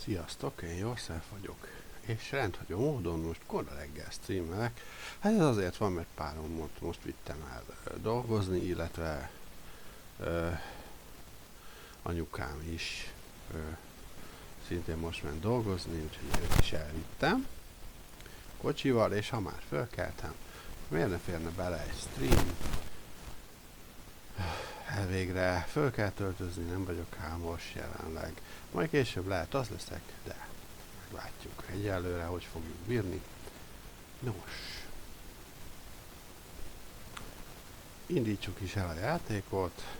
Sziasztok, én Jószef vagyok, és rendhagyó módon most kora reggel streamelek. Hát ez azért van, mert páromot most vittem el dolgozni, illetve anyukám is szintén most ment dolgozni, úgyhogy őt is elvittem kocsival, és ha már fölkeltem, miért ne férne bele egy stream? Elvégre föl kell töltözni, nem vagyok hámos jelenleg. Majd később lehet az leszek, de meglátjuk egyelőre, hogy fogjuk bírni. Nos, indítsuk is el a játékot.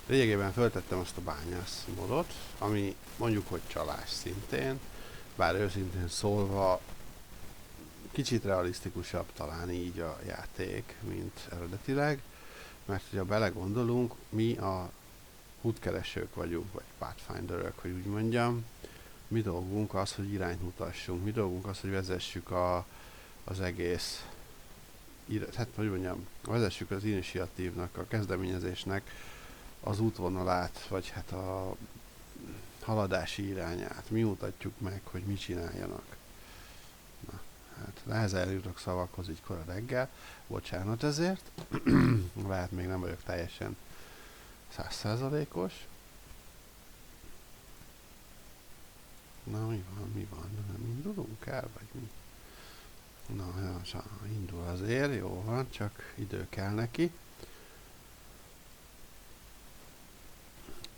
Lényegében föltettem azt a bányász modot, ami mondjuk, hogy csalás szintén, bár őszintén szólva kicsit realisztikusabb talán így a játék, mint eredetileg, mert ha belegondolunk, mi a útkeresők vagyunk, vagy pathfinderök, hogy úgy mondjam. Mi dolgunk az, hogy irányt mutassunk, mi dolgunk az, hogy vezessük az egész, hát hogy mondjam, vezessük az initiatívnak, a kezdeményezésnek az útvonalát, vagy hát a haladási irányát. Mi mutatjuk meg, hogy mit csináljanak. Na, hát nehezen jutok szavakhoz így kora reggel, bocsánat ezért, lehet még nem vagyok teljesen 100%-os. Na mi van, nem indulunk el, vagy mi? Na, indul azért, jó van, csak idő kell neki.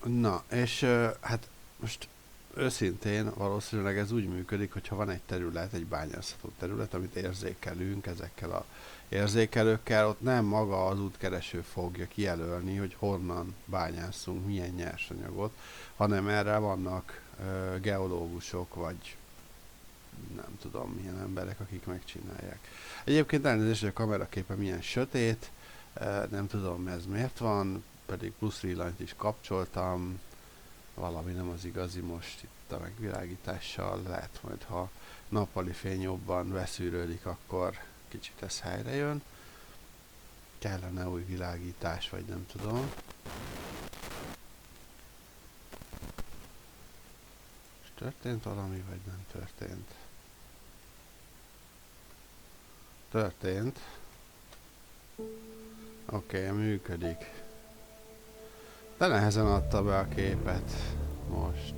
Na, és hát most őszintén valószínűleg ez úgy működik, hogyha van egy terület, egy bányászható terület, amit érzékelünk ezekkel a érzékelőkkel, ott nem maga az útkereső fogja kijelölni, hogy honnan bányászunk, milyen nyersanyagot, hanem erre vannak geológusok, vagy nem tudom milyen emberek, akik megcsinálják. Egyébként elnézést, hogy a kameraképe milyen sötét, nem tudom ez miért van, pedig plusz villanyt is kapcsoltam, valami nem az igazi most itt a megvilágítással, lehet majd ha nappali fény jobban beszűrődik, akkor kicsit ez helyre jön. Kellene új világítás, vagy nem tudom. És történt valami, vagy nem történt? Történt. Oké, működik. De nehezen adta be a képet most.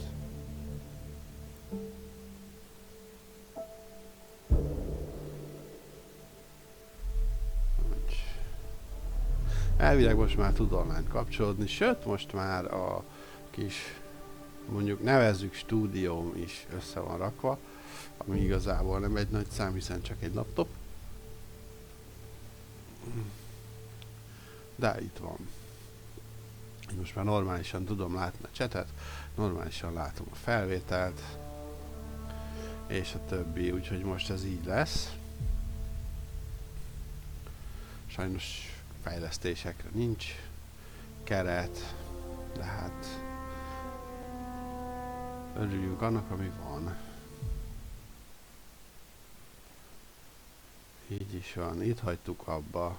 Elvileg most már tud online kapcsolódni, sőt most már a kis, mondjuk nevezzük stúdióm is össze van rakva, ami igazából nem egy nagy szám, hiszen csak egy laptop. De itt van. Most már normálisan tudom látni a chatet, normálisan látom a felvételt, és a többi, úgyhogy most ez így lesz. Sajnos fejlesztésekre nincs keret, de hát örüljünk annak, ami van. Így is van, itt hagytuk abba.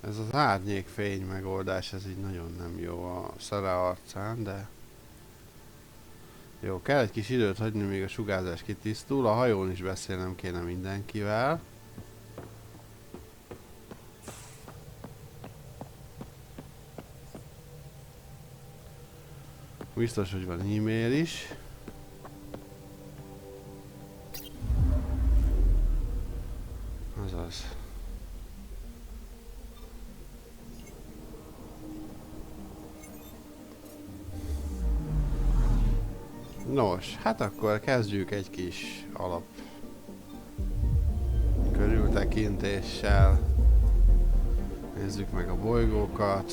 Ez az árnyékfény megoldás, ez így nagyon nem jó a szara arcán, de jó, kell egy kis időt hagyni, míg a sugárzás kitisztul, a hajón is beszélnem kéne mindenkivel. Biztos, hogy van e-mail is. Azaz. Nos, hát akkor kezdjük egy kis alap körültekintéssel. Nézzük meg a bolygókat.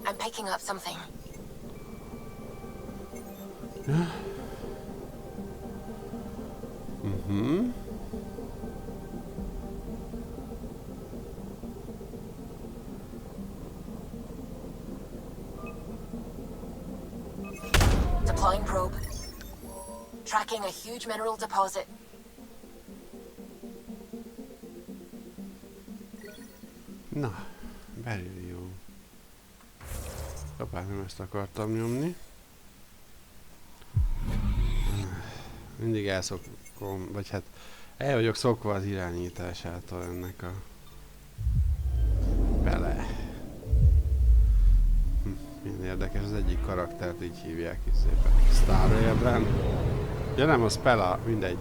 I'm picking up something. Tracking a huge mineral deposit. Na, berillium. Kapán, nem ezt akartam nyomni. Mindig elszokom, vagy hát el vagyok szokva az irányításától ennek a... Bele. Milyen érdekes, az egyik karaktert így hívják is szépen. Cserébe. Ja nem, az Pela, mindegy.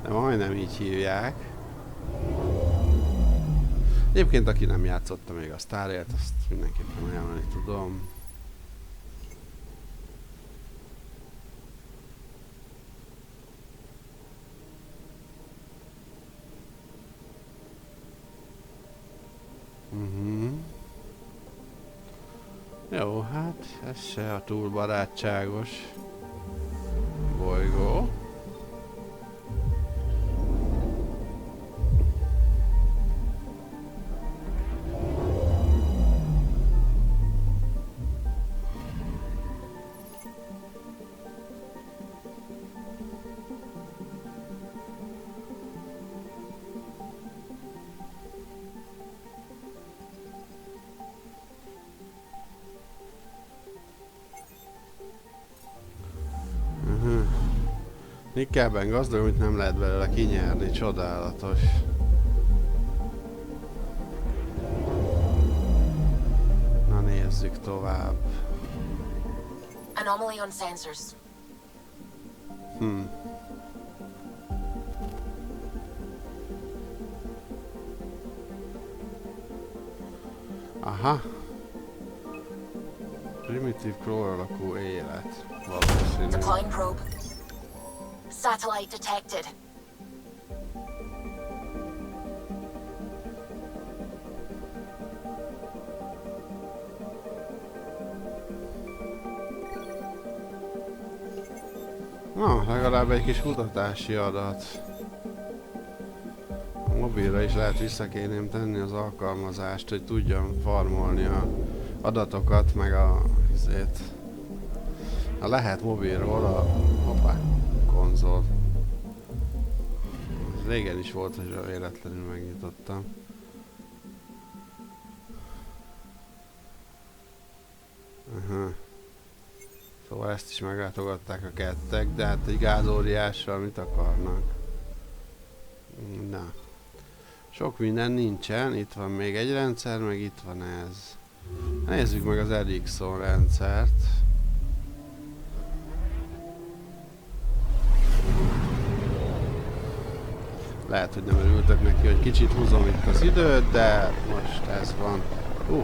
De majdnem így hívják. Egyébként aki nem játszotta még a Cserébe, azt mindenképpen ajánlani tudom. Jó, hát ez se a túl barátságos bolygó. Nikkelben gazdag, amit nem lehet belőle kinyerni, csodálatos. Na nézzük tovább. Anomaly on sensors. Aha. Primitív crawl alakú élet. Valószínű. Deploying probe. Satellite detected. Na, legalább egy kis kutatási adat. A mobilra is lehet visszakéném tenni az alkalmazást, hogy tudjam farmolni a adatokat, meg a izét. Ha lehet mobilról a hoppá, konzol. Régen is volt, hogy véletlenül megnyitottam. Szóval ezt is meglátogatták a kettek, de hát egy gázóriással mit akarnak? Na. Sok minden nincsen, itt van még egy rendszer, meg itt van ez. Nézzük meg az rendszert. Lehet, hogy nem örültek neki, hogy kicsit húzom itt az időt, de most ez van.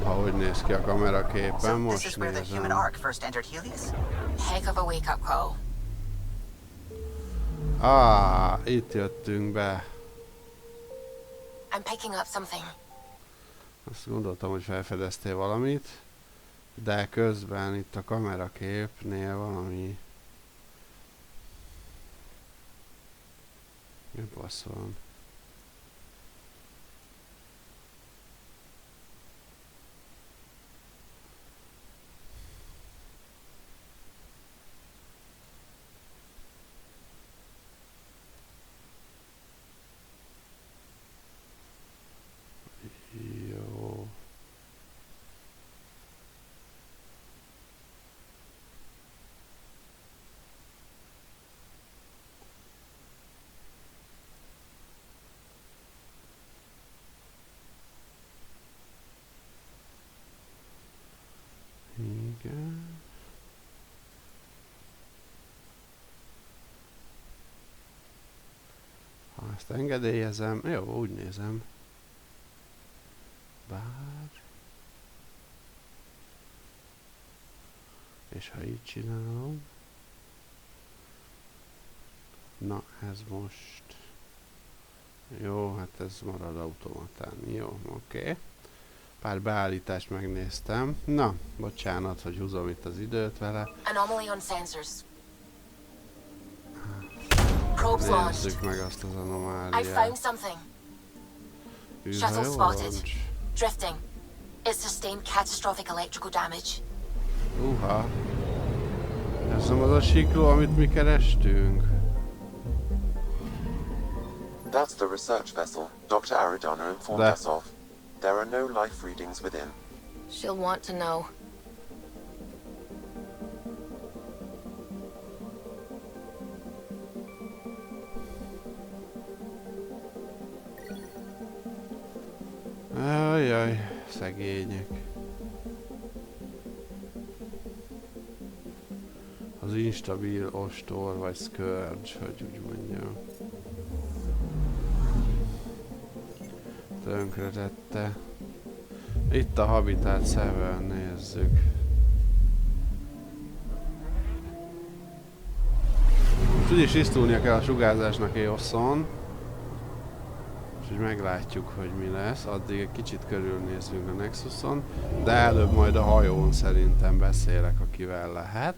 Hogy néz ki a kameraképen, most nézem. Heck of a wake-up call. Itt jöttünk be. I'm picking up something. Azt gondoltam, hogy felfedeztél valamit, de közben itt a kameraképnél valami... Mi passz van? Jó. Igen. Ha ezt engedélyezem, jó, úgy nézem. Bár... És ha így csinálom... Na, ez most... Jó, hát ez marad automatán. Jó, oké. Pár beállítást megnéztem. Na, bocsánat, hogy húzom itt az időt vele. Anomaly on sensors. Nézzük meg azt az anomáliát. I found something. Shuttle spotted. Drifting. It sustained catastrophic electrical damage. Ez nem az a sikló, amit mi kerestünk? That's the research vessel Dr. Aridana informed us of. There are no life readings within. She'll want to know. Ajjaj, szegények. Az instabil ostor, vagy scourge, hogy úgy mondjam. Tönkretette. Itt a Habitat 7, nézzük. Úgyis tisztulnia kell a sugárzásnak Eoszon. És hogy meglátjuk, hogy mi lesz. Addig egy kicsit körülnézzünk a Nexuson. De előbb majd a hajón szerintem beszélek, akivel lehet.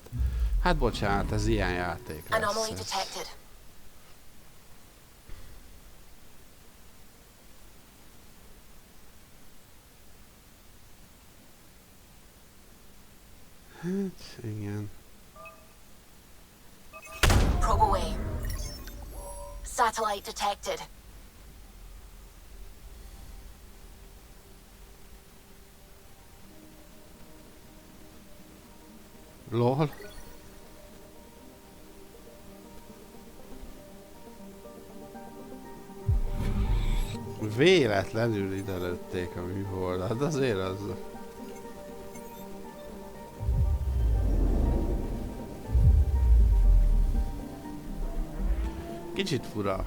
Hát bocsánat, ez ilyen játék lesz. Hát, igen. Probe away. Satellite detected. Lol. Véletlenül ide lőtték a műholdat, azért az... Kicsit fura.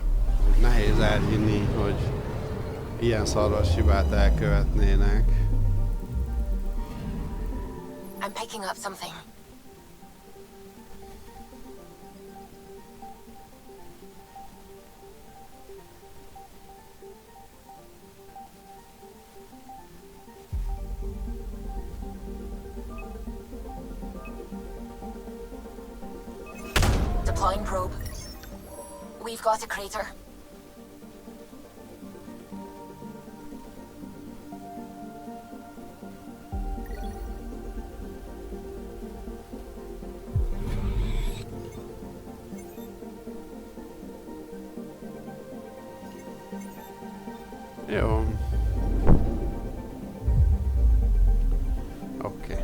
Nehéz elhinni, hogy ilyen szarvas hibát elkövetnének. I'm picking up something. Deploying probe. We've got a crater. Jó. Oké.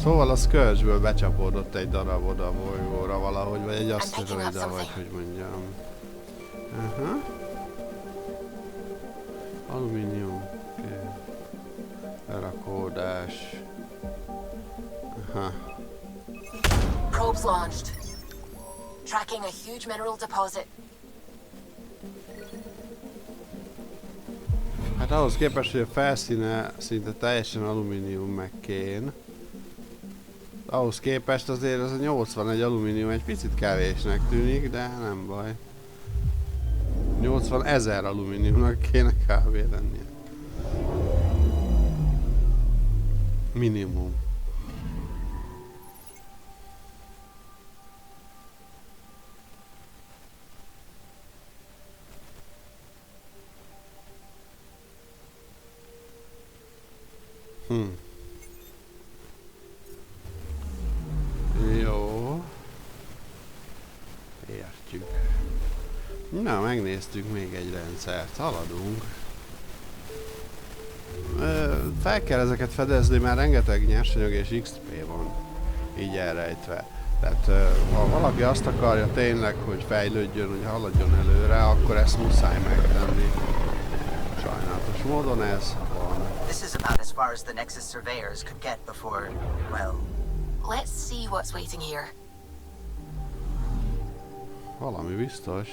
Szóval a Scourge-ből becsapódott egy darab oda a bolygóra valahogy, vagy egy aszteroida, vagy hogy mondjam. Aha. Alumínium. Lerakódás. Aha. Probes launched. Tracking a huge mineral deposit. Hát ahhoz képest, hogy a felszíne szinte teljesen alumínium meg kén. Ahhoz képest azért az a 81 alumínium egy picit kevésnek tűnik, de nem baj. 80 000 alumíniumnak kéne kb. Lennie. Minimum. Jó. Értjük. Na, megnéztük még egy rendszert. Haladunk. Fel kell ezeket fedezni, mert rengeteg nyersanyag és XP van így elrejtve. Tehát ha valaki azt akarja tényleg, hogy fejlődjön, hogy haladjon előre, akkor ezt muszáj megtenni. Sajnálatos módon ez van. This is about as far as the Nexus surveyors could get before, well... Let's see what's waiting here. Valami biztos.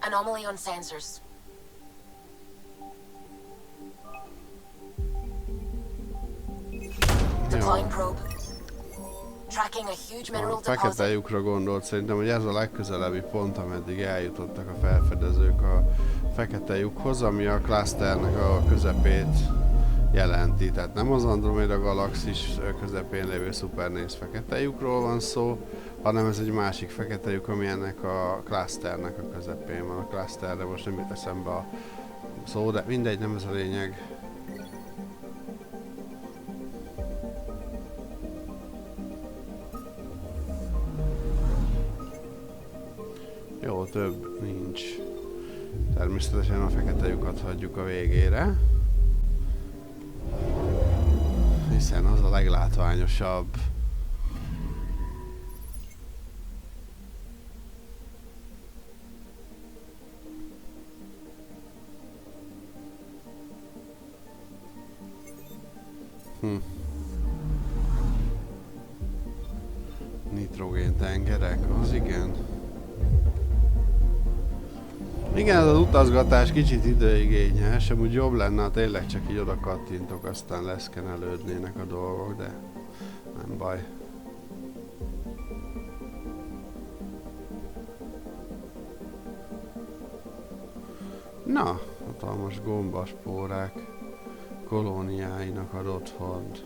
Anomaly on sensors. Deploying probe. Tracking a huge mineral A fekete deposit. lyukra gondolt, szerintem, hogy ez a legközelebbi pont, ameddig eljutottak a felfedezők a fekete lyukhoz, ami a klaszternek a közepét jelenti. Tehát nem az Andromeda galaxis közepén lévő szupernéz fekete lyukról van szó, hanem ez egy másik fekete lyuk, ami ennek a klaszternek a közepén van. A klaszterre most nem jut eszembe a szó, de mindegy, nem ez a lényeg. Jó, több nincs. Természetesen a fekete lyukat hagyjuk a végére. Hiszen az a leglátványosabb. Nitrogén tengerek, az igen. Igen, ez az utazgatás kicsit időigényes, amúgy jobb lenne, ha tényleg csak így oda kattintok, aztán leszkenelődnének a dolgok, de nem baj. Na, hatalmas gombaspórák kolóniáinak ad otthont.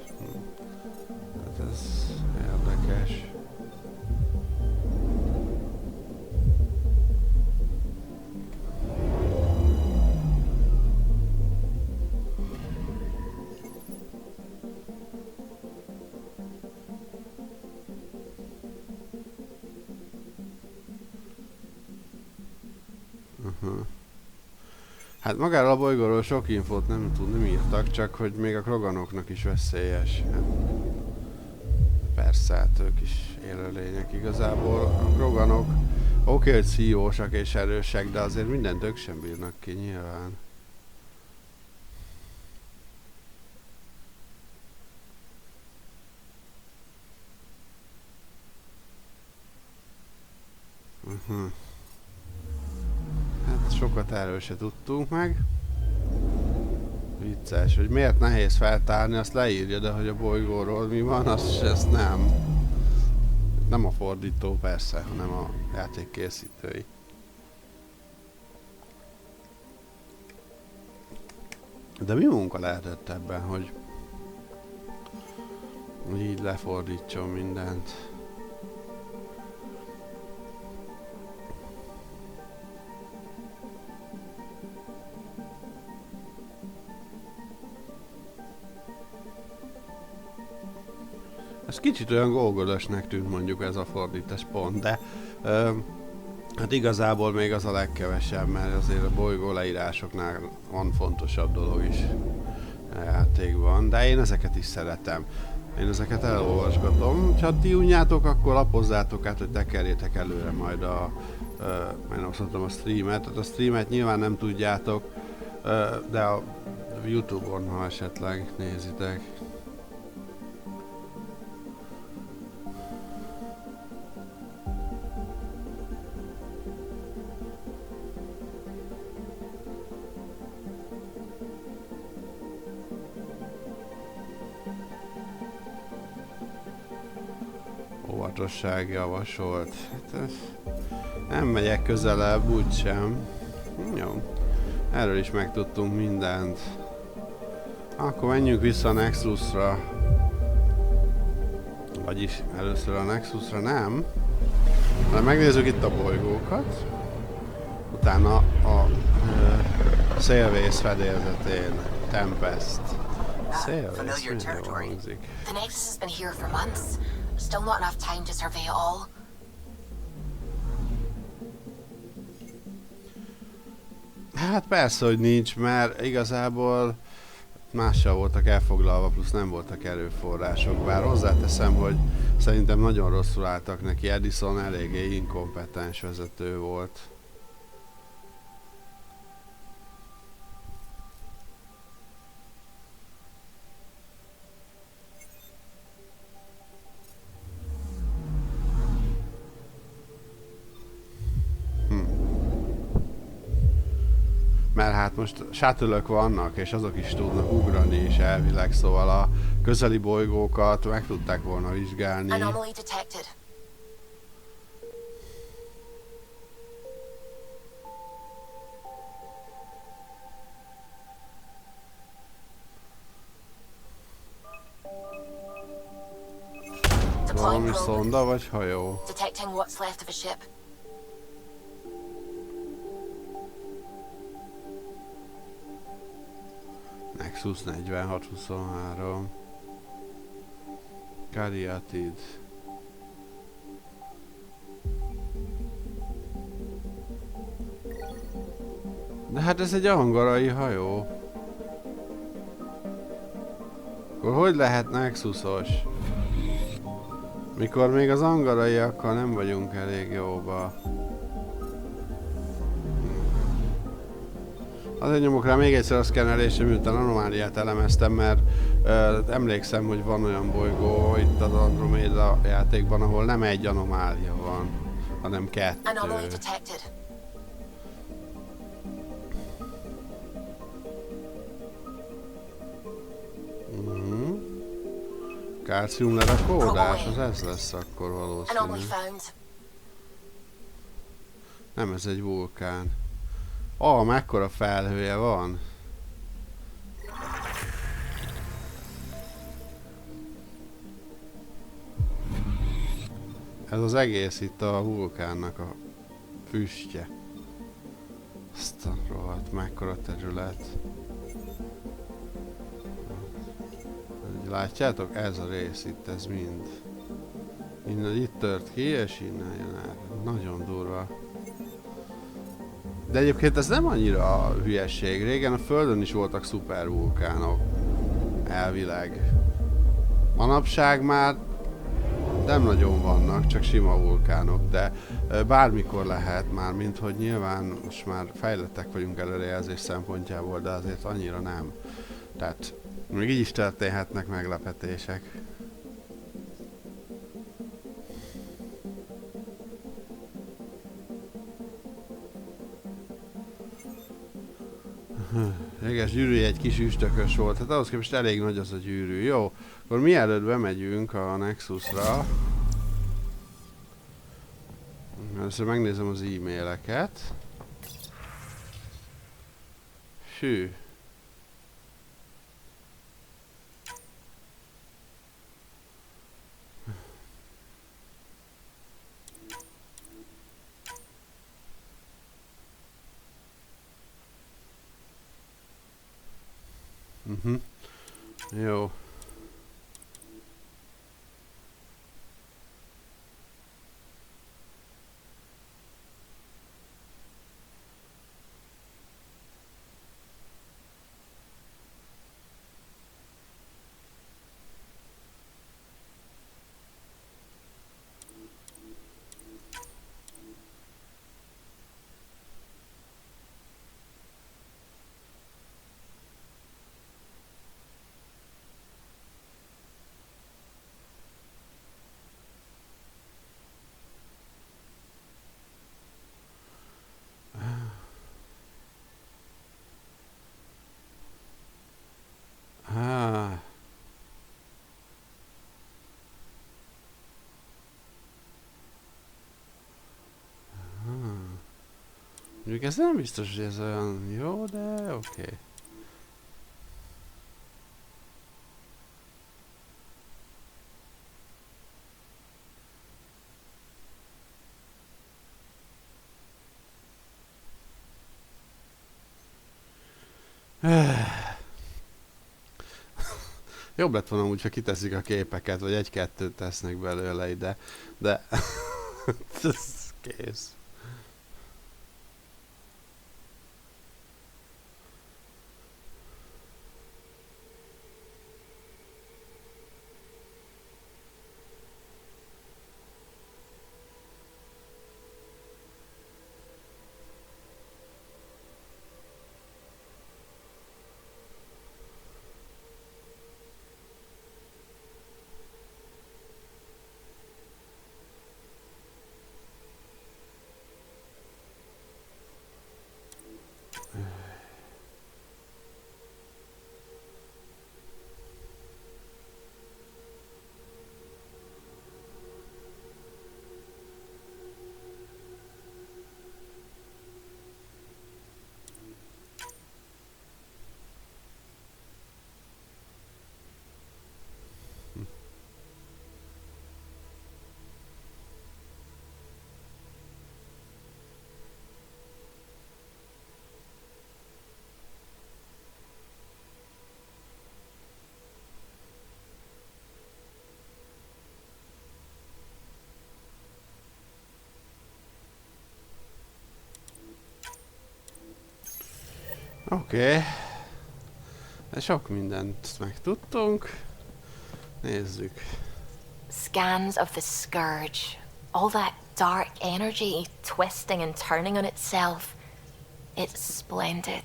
Hát ez érdekes. Hát magáról a bolygóról sok infót nem írtak, csak hogy még a kroganoknak is veszélyes. Hát, persze, hát ők is élőlények igazából. A kroganok oké, hogy szívósak és erősek, de azért mindent ők sem bírnak ki nyilván. Hát sokat erről se tudtunk meg. Vicces, hogy miért nehéz feltárni, azt leírja, de hogy a bolygóról mi van, azt nem. Nem a fordító persze, hanem a játék készítői. De mi munka lehetett ebben, hogy így lefordítson mindent? Ez kicsit olyan gógolosnak tűnt mondjuk ez a fordítás pont, de hát igazából még az a legkevesebb, mert azért a bolygó leírásoknál van fontosabb dolog is a játékban, de én ezeket is szeretem. Én ezeket elolvasgatom, ha ti unjátok, akkor lapozzátok át, hogy tekerjétek előre majd a streamet. Tehát a streamet nyilván nem tudjátok, de a YouTube-on, ha esetleg nézitek. Óvatosság javasolt. Hát, nem megyek közelebb, úgysem. Jó. Erről is megtudtunk mindent. Akkor menjünk vissza a Nexusra. Vagyis először a Nexusra nem. Hanem megnézzük itt a bolygókat. Utána a szélvész fedélzetén. Tempest. Szélvész, mindjárt hangzik. The Nexus has been here for months. Still not enough time to survey it all. Hát persze, hogy nincs, mert igazából mással voltak elfoglalva, plusz nem voltak erőforrások. Bár hozzáteszem, hogy szerintem nagyon rosszul álltak neki. Edison eléggé inkompetens vezető volt. Mert hát most shuttle-ök vannak, és azok is tudnak ugrani is elvileg, szóval a közeli bolygókat meg tudták volna vizsgálni. Anomaly detected. Valami szonda vagy hajó? Detecting what's left of a ship. Nexus 4623. Kariatid. De hát ez egy angarai hajó. Akkor hogy lehet Nexusos? Mikor még az angaraiakkal nem vagyunk elég jóba. Azért nyomok rá még egyszer a szkennelésre, miután anomáliát elemeztem, mert emlékszem, hogy van olyan bolygó itt az Andromeda játékban, ahol nem egy anomália van, hanem 2. Anomaly detected. Kálcium lerakódás, az ez lesz akkor Anomaly valószínű. found. Nem, ez egy vulkán. Mekkora felhője van. Ez az egész itt a vulkánnak a füstje. Azt a rohadt, mekkora terület. Látjátok? Ez a rész itt, ez mind. Innen itt tört ki, és innen jön el. Nagyon durva. De egyébként ez nem annyira hülyeség. Régen a Földön is voltak szupervulkánok. Elvileg. Manapság már nem nagyon vannak, csak sima vulkánok, de bármikor lehet már, mint hogy nyilván most már fejlettek vagyunk előrejelzés szempontjából, de azért annyira nem. Tehát még így is történhetnek meglepetések. Réges gyűrűje egy kis üstökös volt, hát ahhoz képest elég nagy az a gyűrű. Jó, akkor mielőtt bemegyünk a Nexusra, először megnézem az e-maileket. Hű. Jó. Mondjuk ez nem biztos, hogy ez olyan jó, de oké. Jobb lett volna úgy, ha kiteszik a képeket, vagy egy-kettőt tesznek belőle ide, de ez kész. Oké. De sok mindent megtudtunk. Nézzük. Scans of the scourge. All that dark energy twisting and turning on itself. It's splendid.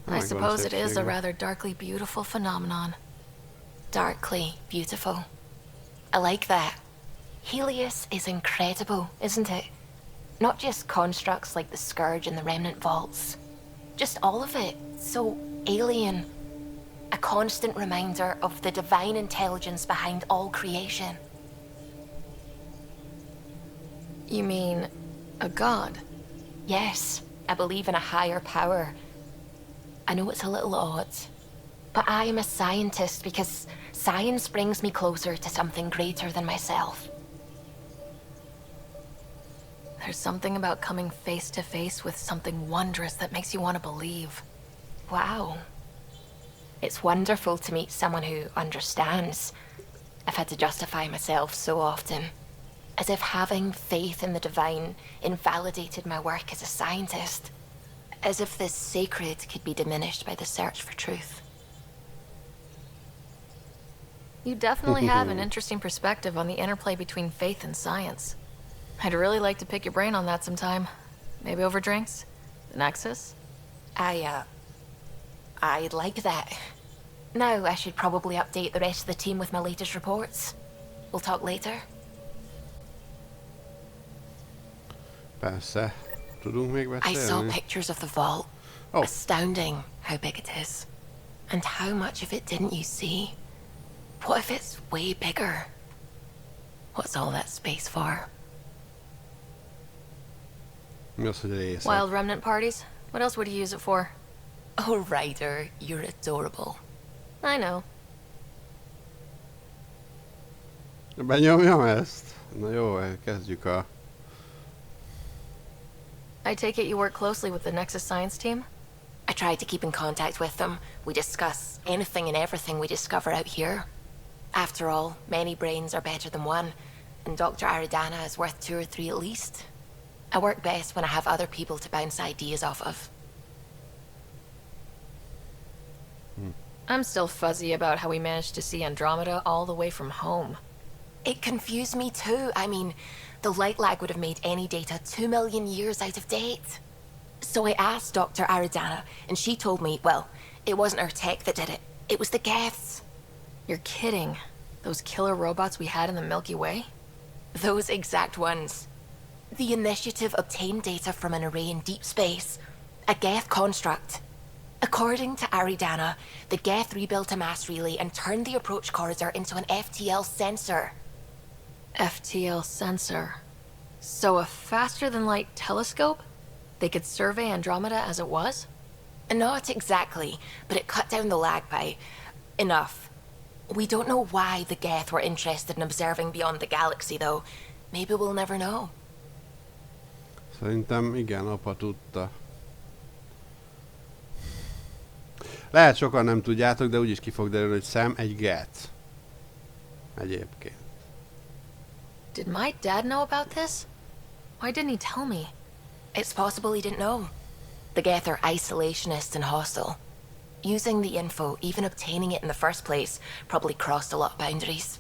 I suppose it is a rather darkly beautiful phenomenon. Darkly beautiful. I like that. Helios is incredible, isn't it? Not just constructs like the Scourge and the Remnant Vaults. Just all of it. So alien. A constant reminder of the divine intelligence behind all creation. You mean a god? Yes, I believe in a higher power. I know it's a little odd, but I am a scientist because science brings me closer to something greater than myself. There's something about coming face to face with something wondrous that makes you want to believe. Wow. It's wonderful to meet someone who understands. I've had to justify myself so often, as if having faith in the divine invalidated my work as a scientist. As if this sacred could be diminished by the search for truth. You definitely have an interesting perspective on the interplay between faith and science. I'd really like to pick your brain on that sometime. Maybe over drinks? The Nexus? I'd like that. Now I should probably update the rest of the team with my latest reports. We'll talk later. Persze. Tudunk még I saw beszélni? pictures of the vault. Oh. Astounding how big it is. And how much of it didn't you see? What if it's way bigger? What's all that space for? Mi az, hogy részek? Wild remnant parties? What else would you use it for? Oh, Ryder, you're adorable. I know. Benyomjam ezt? Na jó, kezdjük a... I take it you work closely with the Nexus science team? I try to keep in contact with them. We discuss anything and everything we discover out here. After all, many brains are better than one, and Dr. Aridana is worth 2 or 3 at least. I work best when I have other people to bounce ideas off of. I'm still fuzzy about how we managed to see Andromeda all the way from home. It confused me too. I mean, the light lag would have made any data 2 million years out of date. So I asked Dr. Aridana, and she told me, well, it wasn't her tech that did it. It was the Geths. You're kidding. Those killer robots we had in the Milky Way? Those exact ones. The Initiative obtained data from an array in deep space, a Geth construct. According to Aridana, the Geth rebuilt a mass relay and turned the approach corridor into an FTL sensor. FTL sensor. So a faster-than-light telescope? They could survey Andromeda as it was? Not exactly, but it cut down the lag by enough. We don't know why the Geth were interested in observing beyond the galaxy, though. Maybe we'll never know. Szerintem igen, apa tudta. Lehet sokan nem tudjátok, de úgyis ki fog derülni, hogy Sam egy Geth. Egyébként. Did my dad know about this? Why didn't he tell me? It's possible he didn't know. The Geth are isolationist and hostile. Using the info, even obtaining it in the first place, probably crossed a lot of boundaries.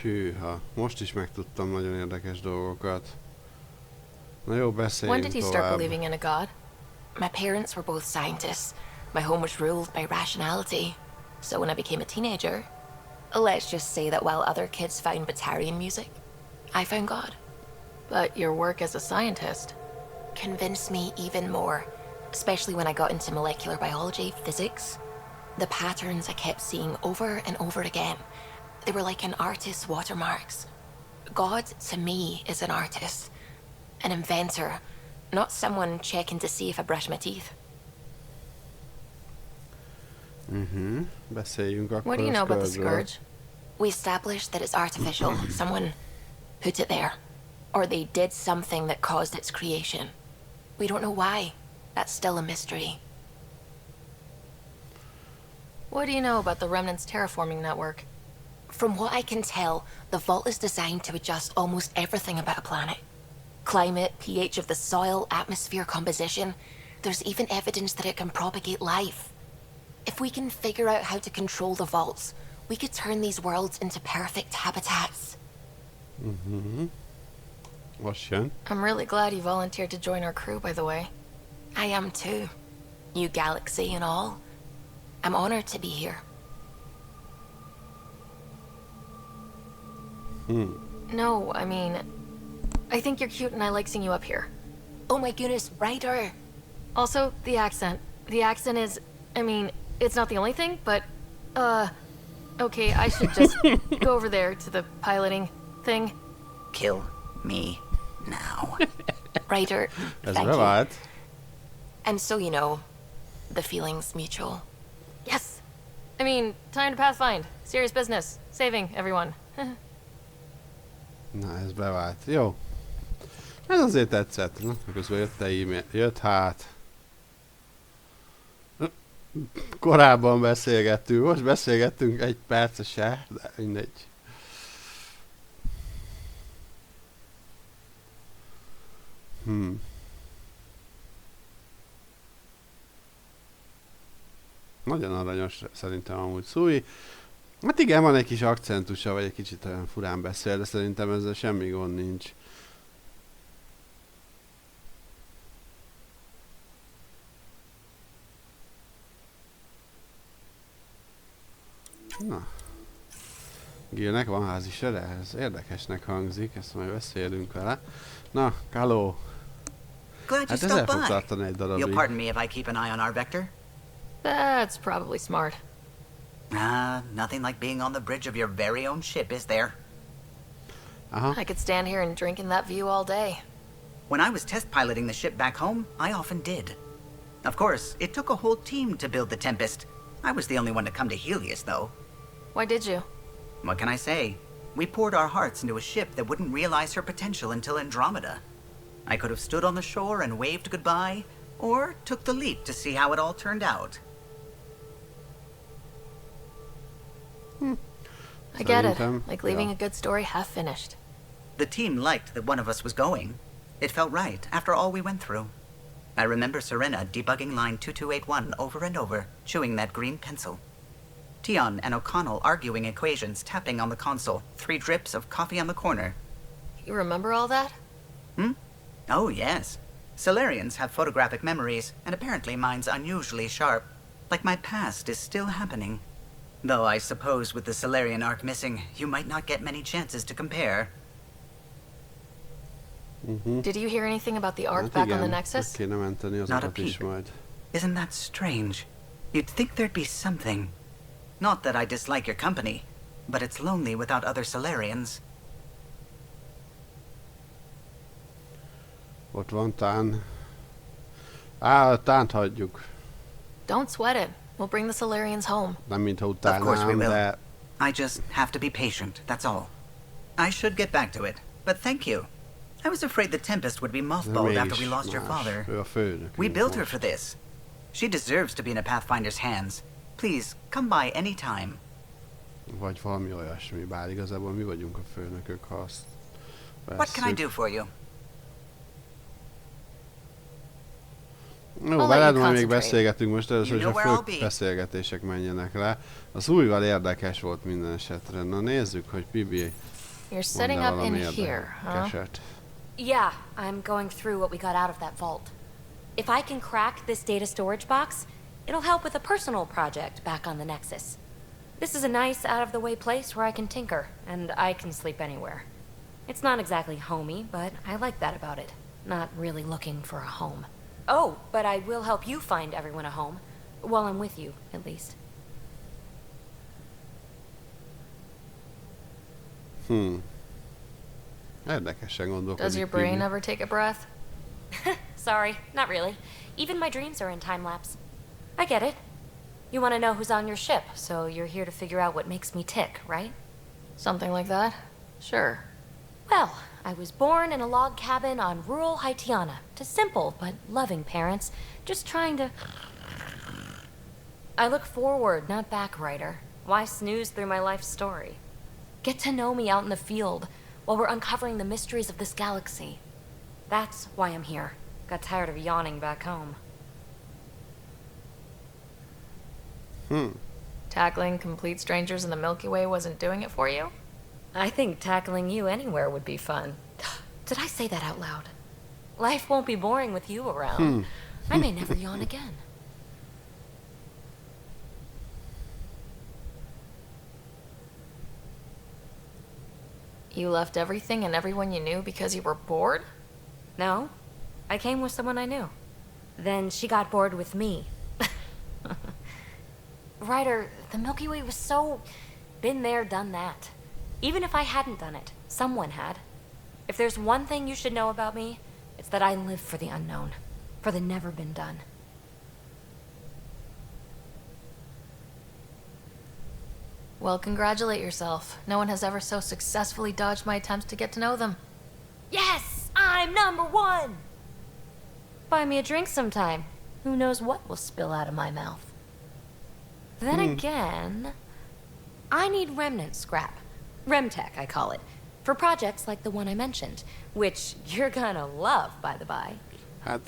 Hűha, most is megtudtam nagyon érdekes dolgokat. Na jó, When beszéljünk did you start tovább. believing in a god? My parents were both scientists. My home was ruled by rationality. So when I became a teenager, let's just say that while other kids found Batarian music, I found God. But your work as a scientist. Convinced me even more, especially when I got into molecular biology, physics. The patterns I kept seeing over and over again, they were like an artist's watermarks. God, to me, is an artist, an inventor, not someone checking to see if I brush my teeth. Beszéljünk akkor What do you know about the Scourge-ről. Scourge? We established that it's artificial. Someone put it there. Or they did something that caused its creation. We don't know why. That's still a mystery. What do you know about the Remnant's terraforming network? From what I can tell, the vault is designed to adjust almost everything about a planet. Climate, pH of the soil, atmosphere composition. There's even evidence that it can propagate life. If we can figure out how to control the vaults, we could turn these worlds into perfect habitats. Vad schön. I'm really glad you volunteered to join our crew, by the way. I am too. New galaxy and all. I'm honored to be here. No, I mean, I think you're cute and I like seeing you up here. Oh my goodness, Ryder! Also, the accent. The accent is, I mean, it's not the only thing, but, okay, I should just go over there to the piloting thing. Kill me now. Ryder, Ez thank you. bevált. And so you know, the feeling's mutual. Yes! I mean, time to pathfind. Serious business. Saving everyone. Na, ez bevált. Jó. Ez azért tetszett. Na, közben jött e-mail. Jött hát. Korábban beszélgettünk. Most beszélgettünk egy perce se, de mindegy. Nagyon aranyos szerintem amúgy Szúj. Hát igen, van egy kis akcentusa, vagy egy kicsit olyan furán beszél, de szerintem ezzel semmi gond nincs. Na. Gilnek van házisere? Ez érdekesnek hangzik, ezt majd beszélünk vele. Na, Kaló. Glad you Hát ez el stopped fog by. tartani egy darabig. You'll pardon me if I keep an eye on our vector? That's probably smart. Nothing like being on the bridge of your very own ship, is there? Aha. I could stand here and drink in that view all day. When I was test piloting the ship back home, I often did. Of course, it took a whole team to build the Tempest. I was the only one to come to Helios, though. Why did you? What can I say? We poured our hearts into a ship that wouldn't realize her potential until Andromeda. I could have stood on the shore and waved goodbye, or took the leap to see how it all turned out. I get it. Szerintem, Like leaving ja. a good story half finished. The team liked that one of us was going. It felt right after all we went through. I remember Serena debugging line 2281 over and over, chewing that green pencil. Tion and O'Connell arguing equations, tapping on the console, 3 drips of coffee on the corner. You remember all that? Oh, yes. Solarians have photographic memories, and apparently mine's unusually sharp. Like my past is still happening. Though I suppose with the Solarian arc missing, you might not get many chances to compare. Did you hear anything about the arc Hát back on the igen, Nexus? meg kéne menteni Not a azokat is peep. majd. Isn't that strange? You'd think there'd be something. Not that I dislike your company, but it's lonely without other Solarians. Ott van Tán. Á, Tánt hagyjuk. Don't sweat it. We'll bring the Solarians home. Nem mintha Of course we utálnám, will. de... I just have to be patient, that's all. I should get back to it, but thank you. I was afraid the Tempest would be de mothballed after mégis we lost your más. father. Ő a főnök. We built her for this. She deserves to be in a Pathfinder's hands. Please, come by any time. Vagy valami olyasmi, bár igazából mi vagyunk a főnökök, ha azt What can I vesszük. do for you? Jó, I'll let veled you majd még concentrate. beszélgetünk most először, You hogy a know where fő I'll be. beszélgetések menjenek le. Az újval érdekes volt minden esetre. Na nézzük, hogy Pibi You're setting mond-e up in valami here, huh? érdekeset. Yeah, I'm going through what we got out of that vault. If I can crack this data storage box, it'll help with a personal project back on the Nexus. This is a nice, out-of-the-way place where I can tinker, and I can sleep anywhere. It's not exactly homey, but I like that about it. Not really looking for a home. Oh, but I will help you find everyone a home. While I'm with you, at least. Érdekesen gondolkodik Does your brain Pibi. ever take a breath? Sorry, not really. Even my dreams are in time-lapse. I get it. You want to know who's on your ship, so you're here to figure out what makes me tick, right? Something like that? Sure. Well, I was born in a log cabin on rural Haitiana to simple but loving parents, just trying to... I look forward, not back, writer. Why snooze through my life story? Get to know me out in the field while we're uncovering the mysteries of this galaxy. That's why I'm here. Got tired of yawning back home. Tackling complete strangers in the Milky Way wasn't doing it for you? I think tackling you anywhere would be fun. Did I say that out loud? Life won't be boring with you around. I may never yawn again. You left everything and everyone you knew because you were bored? No, I came with someone I knew. Then she got bored with me. Ryder, the Milky Way was so... been there, done that. Even if I hadn't done it, someone had. If there's one thing you should know about me, it's that I live for the unknown. For the never been done. Well, congratulate yourself. No one has ever so successfully dodged my attempts to get to know them. Yes! I'm #1! Buy me a drink sometime. Who knows what will spill out of my mouth. Then again, I need remnant scrap. Remtech, I call it. For projects like the one I mentioned. Which you're gonna love, by the by.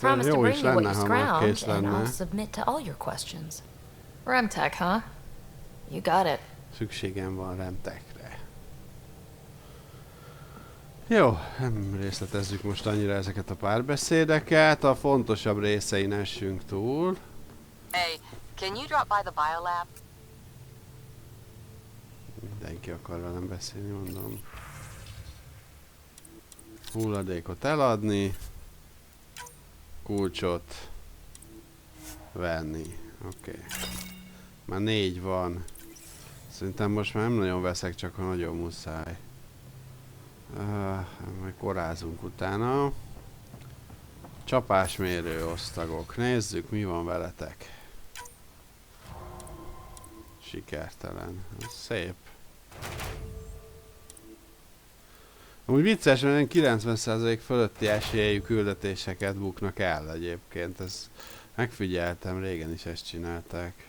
Promise to bring you what you scrounge, and I'll submit to all your questions. Remtech, huh? You got it. Szükségem van remtekre. Jó, nem részletezzük most annyira ezeket a párbeszédeket, a fontosabb részein essünk túl. Hey, can you drop by the biolab? Mindenki akar velem beszélni, mondom. Hulladékot eladni. Kulcsot venni. Oké. Már 4 van. Szerintem most már nem nagyon veszek, csak ha nagyon muszáj. Majd korázunk utána. Csapásmérő osztagok. Nézzük, mi van veletek. Sikertelen. Ez szép. Amúgy vicces, mert 90% fölötti esélyű küldetéseket buknak el egyébként. Ez megfigyeltem, régen is ezt csinálták.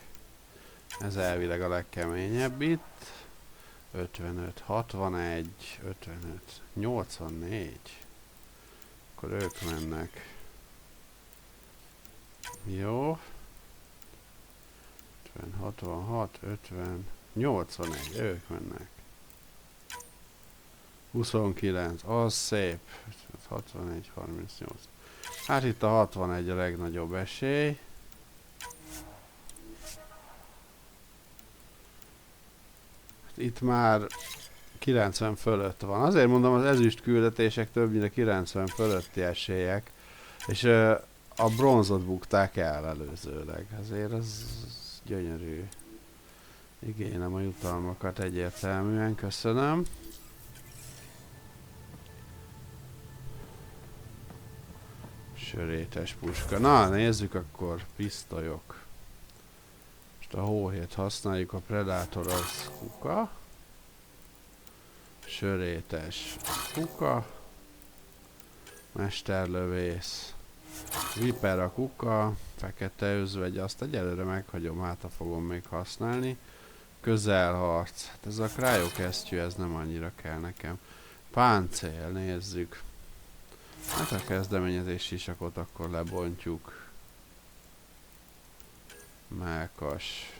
Ez elvileg a legkeményebb itt. 55, 61, 55, 84. Akkor ők mennek. Jó. 50, 66, 50, 81. Ők mennek. 29. Az szép. 61, 38. Hát itt a 61 a legnagyobb esély. Itt már 90 fölött van. Azért mondom, az ezüst küldetések többnyire 90 fölötti esélyek. És a bronzot bukták el előzőleg. Azért az gyönyörű. Igénylem a jutalmakat egyértelműen. Köszönöm. Sörétes puska. Na, nézzük akkor. Pisztolyok. A hóhét használjuk, a predátor az kuka. Sörétes kuka. Mesterlövész. Viper a kuka. Fekete özvegy, azt egyelőre meghagyom, hát fogom még használni. Közelharc. Hát ez a krályokesztyű, ez nem annyira kell nekem. Páncél, nézzük. Hát a kezdeményezés sisakot akkor lebontjuk. Mákas.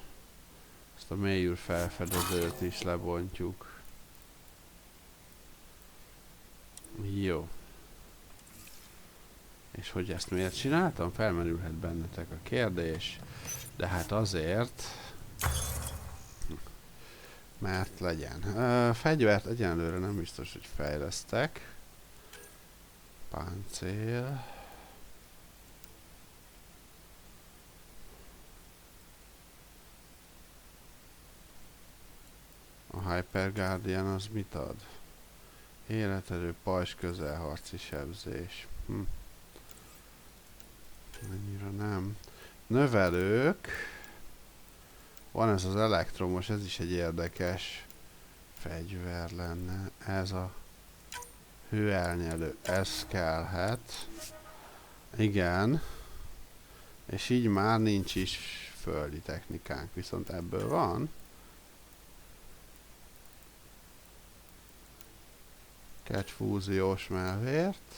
Ezt a mélyül felfedezőt is lebontjuk. Jó. És hogy ezt miért csináltam? Felmerülhet bennetek a kérdés. De hát azért... mert legyen. Fegyvert egyenlőre nem biztos, hogy fejlesztek. Páncél. A Hyper Guardian az mit ad? Életerő, pajzs, közelharci sebzés. Annyira nem. Növelők. Van ez az elektromos, ez is egy érdekes fegyver lenne. Ez a hőelnyelő, ez kellhet. Igen. És így már nincs is földi technikánk, viszont ebből van. Catch fúziós mellvért.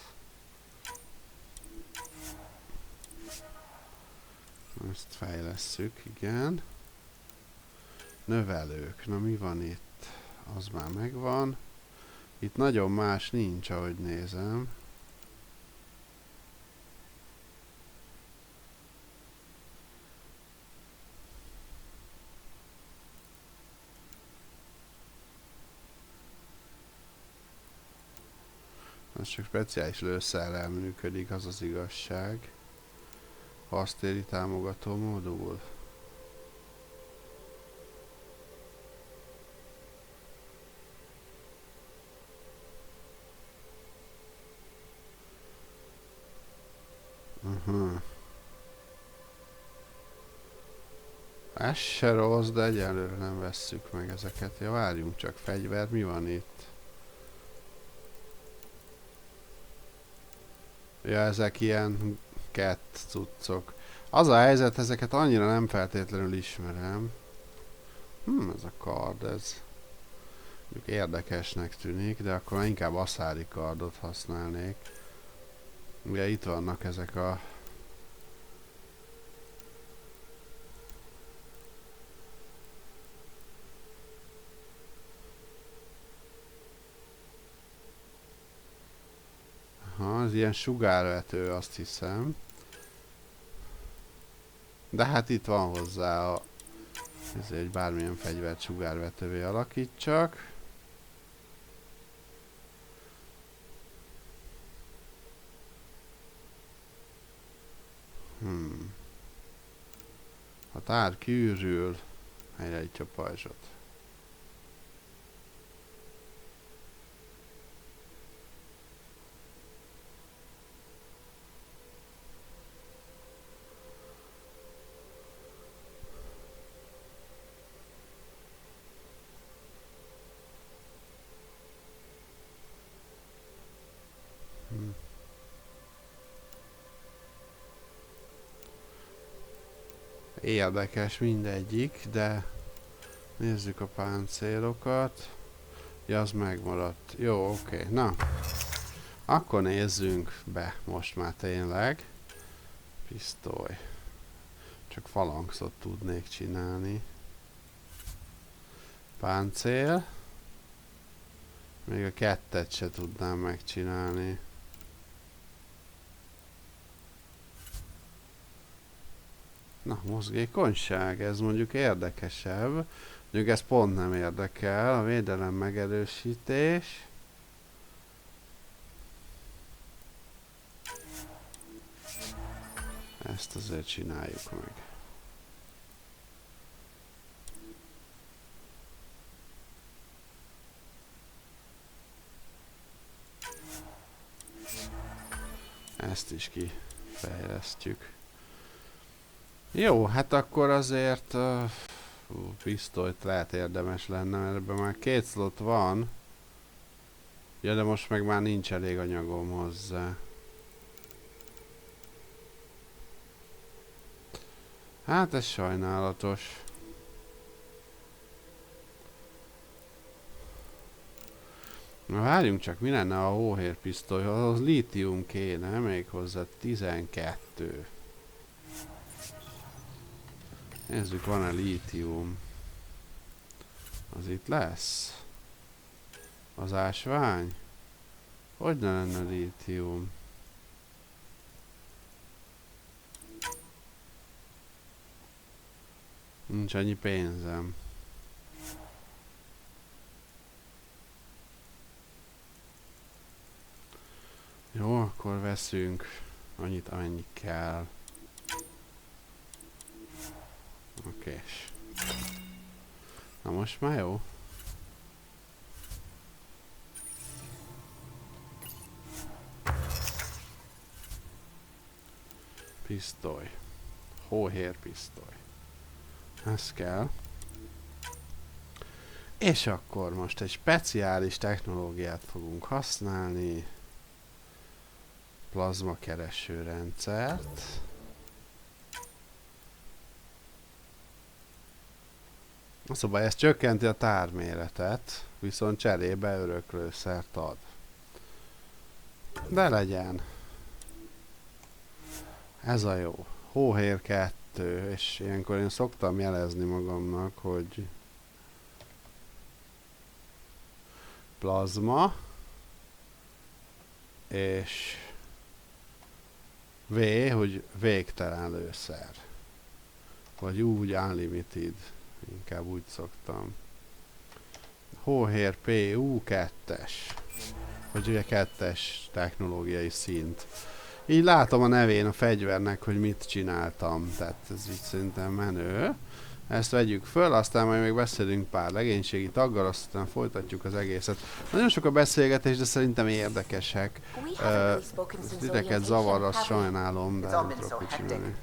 Ezt fejlesszük, igen. Növelők. Na mi van itt? Az már megvan. Itt nagyon más nincs, ahogy nézem. Ez csak speciális lőszerrel működik, az az igazság. Harctéri támogató modul. Ez se rossz, de egyelőre nem vesszük meg ezeket. Ja, várjunk csak, fegyver, mi van itt? Ja, ezek ilyen kett cuccok. Az a helyzet, ezeket annyira nem feltétlenül ismerem. Ez a kard, ez mondjuk érdekesnek tűnik, de akkor már inkább aszári kardot használnék. Ugye itt vannak ezek a... Aha, ez ilyen sugárvető, azt hiszem. De hát itt van hozzá a... Ez egy bármilyen fegyvert sugárvetővé alakítsak. A tár kiürül, helyreállítja a pajzsot. Érdekes mindegyik, de nézzük a páncélokat. Ja, az megmaradt. Jó, oké. Na, akkor nézzünk be most már tényleg. Pisztoly. Csak falangszot tudnék csinálni. Páncél. Még a kettet se tudnám megcsinálni. Na, mozgékonyság, ez mondjuk érdekesebb. Mondjuk ez pont nem érdekel. A védelem megerősítés. Ezt azért csináljuk meg. Ezt is kifejlesztjük. Jó, hát akkor azért pisztolyt lehet érdemes lenne, mert ebben már 2 slot van. Ja, de most meg már nincs elég anyagom hozzá. Hát ez sajnálatos. Na várjunk csak, mi lenne a hóhérpisztolyhoz? Az lítium kéne, még hozzá 12. Nézzük, van-e lítium. Az itt lesz? Az ásvány? Hogy ne lenne lítium? Nincs annyi pénzem. Jó, akkor veszünk annyit, amennyi kell. Okés. Na most már jó. Pisztoly. Hóhérpisztoly. Ez kell. És akkor most egy speciális technológiát fogunk használni. Plazma keresőrendszert. Szóval ez csökkenti a tárméretet, viszont cserébe öröklőszert ad. De legyen. Ez a jó. Hóhér 2. 2, és ilyenkor én szoktam jelezni magamnak, hogy plazma, és V, hogy végtelen lőszer. Vagy úgy unlimited, inkább úgy szoktam. Hóhér PU2-es. Vagy ugye 2-es technológiai szint. Így látom a nevén a fegyvernek, hogy mit csináltam. Tehát ez így szerintem menő. Ezt vegyük föl, aztán majd még beszélünk pár legénységi taggal, aztán folytatjuk az egészet. Nagyon sok a beszélgetés, de szerintem érdekesek. Titeket zavar, azt sajnálom, de nem tudok mit csinálni.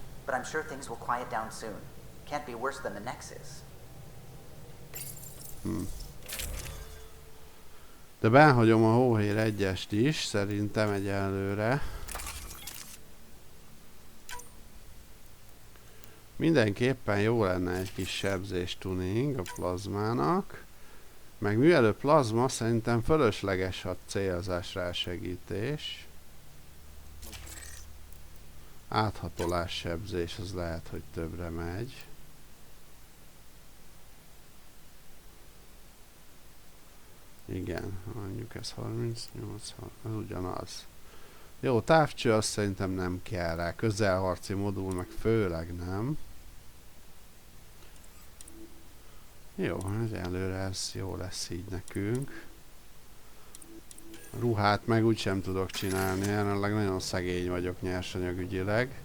De benhagyom a hóhér 1-est is, szerintem egyelőre. Mindenképpen jó lenne egy kis sebzés tuning a plazmának. Meg mivel plazma, szerintem fölösleges a célzás rásegítés. Áthatolás sebzés, az lehet, hogy többre megy. Igen, mondjuk ez 38, ez ugyanaz. Jó, távcső azt szerintem nem kell rá. Közelharci modul meg főleg nem. Jó, egyelőre ez jó lesz így nekünk. Ruhát meg úgysem tudok csinálni, jelenleg nagyon szegény vagyok nyersanyagügyileg.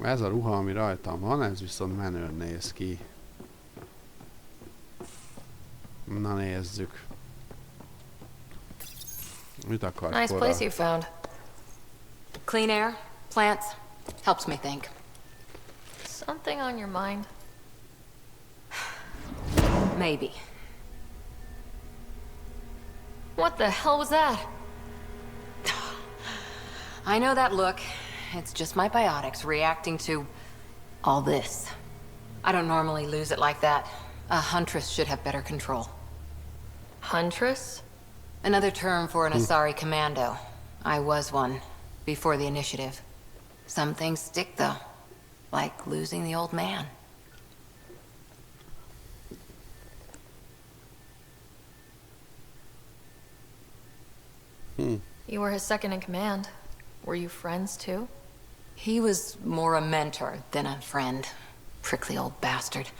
Ez a ruha, ami rajtam van, ez viszont menőn néz ki. Na nézzük. Mit akar Nice Cora? place you found. Clean air, plants, helps me think. Something on your mind? Maybe. What the hell was that? I know that look. It's just my biotics reacting to all this. I don't normally lose it like that. A huntress should have better control. Huntress? Another term for an Asari commando. I was one, before the initiative. Some things stick, though. Like losing the old man. You were his second in command. Were you friends, too? He was more a mentor than a friend. Prickly old bastard.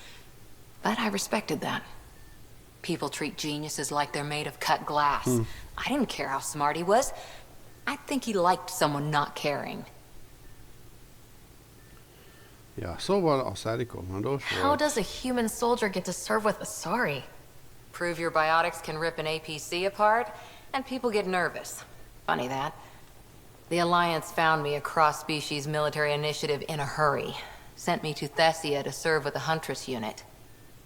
But I respected that. People treat geniuses like they're made of cut glass. I didn't care how smart he was. I think he liked someone not caring. Ja, szóval Asari kommandós How volt. does a human soldier get to serve with Asari? Prove your biotics can rip an APC apart, and people get nervous. Funny that. The Alliance found me a cross-species military initiative in a hurry. Sent me to Thessia to serve with a Huntress unit.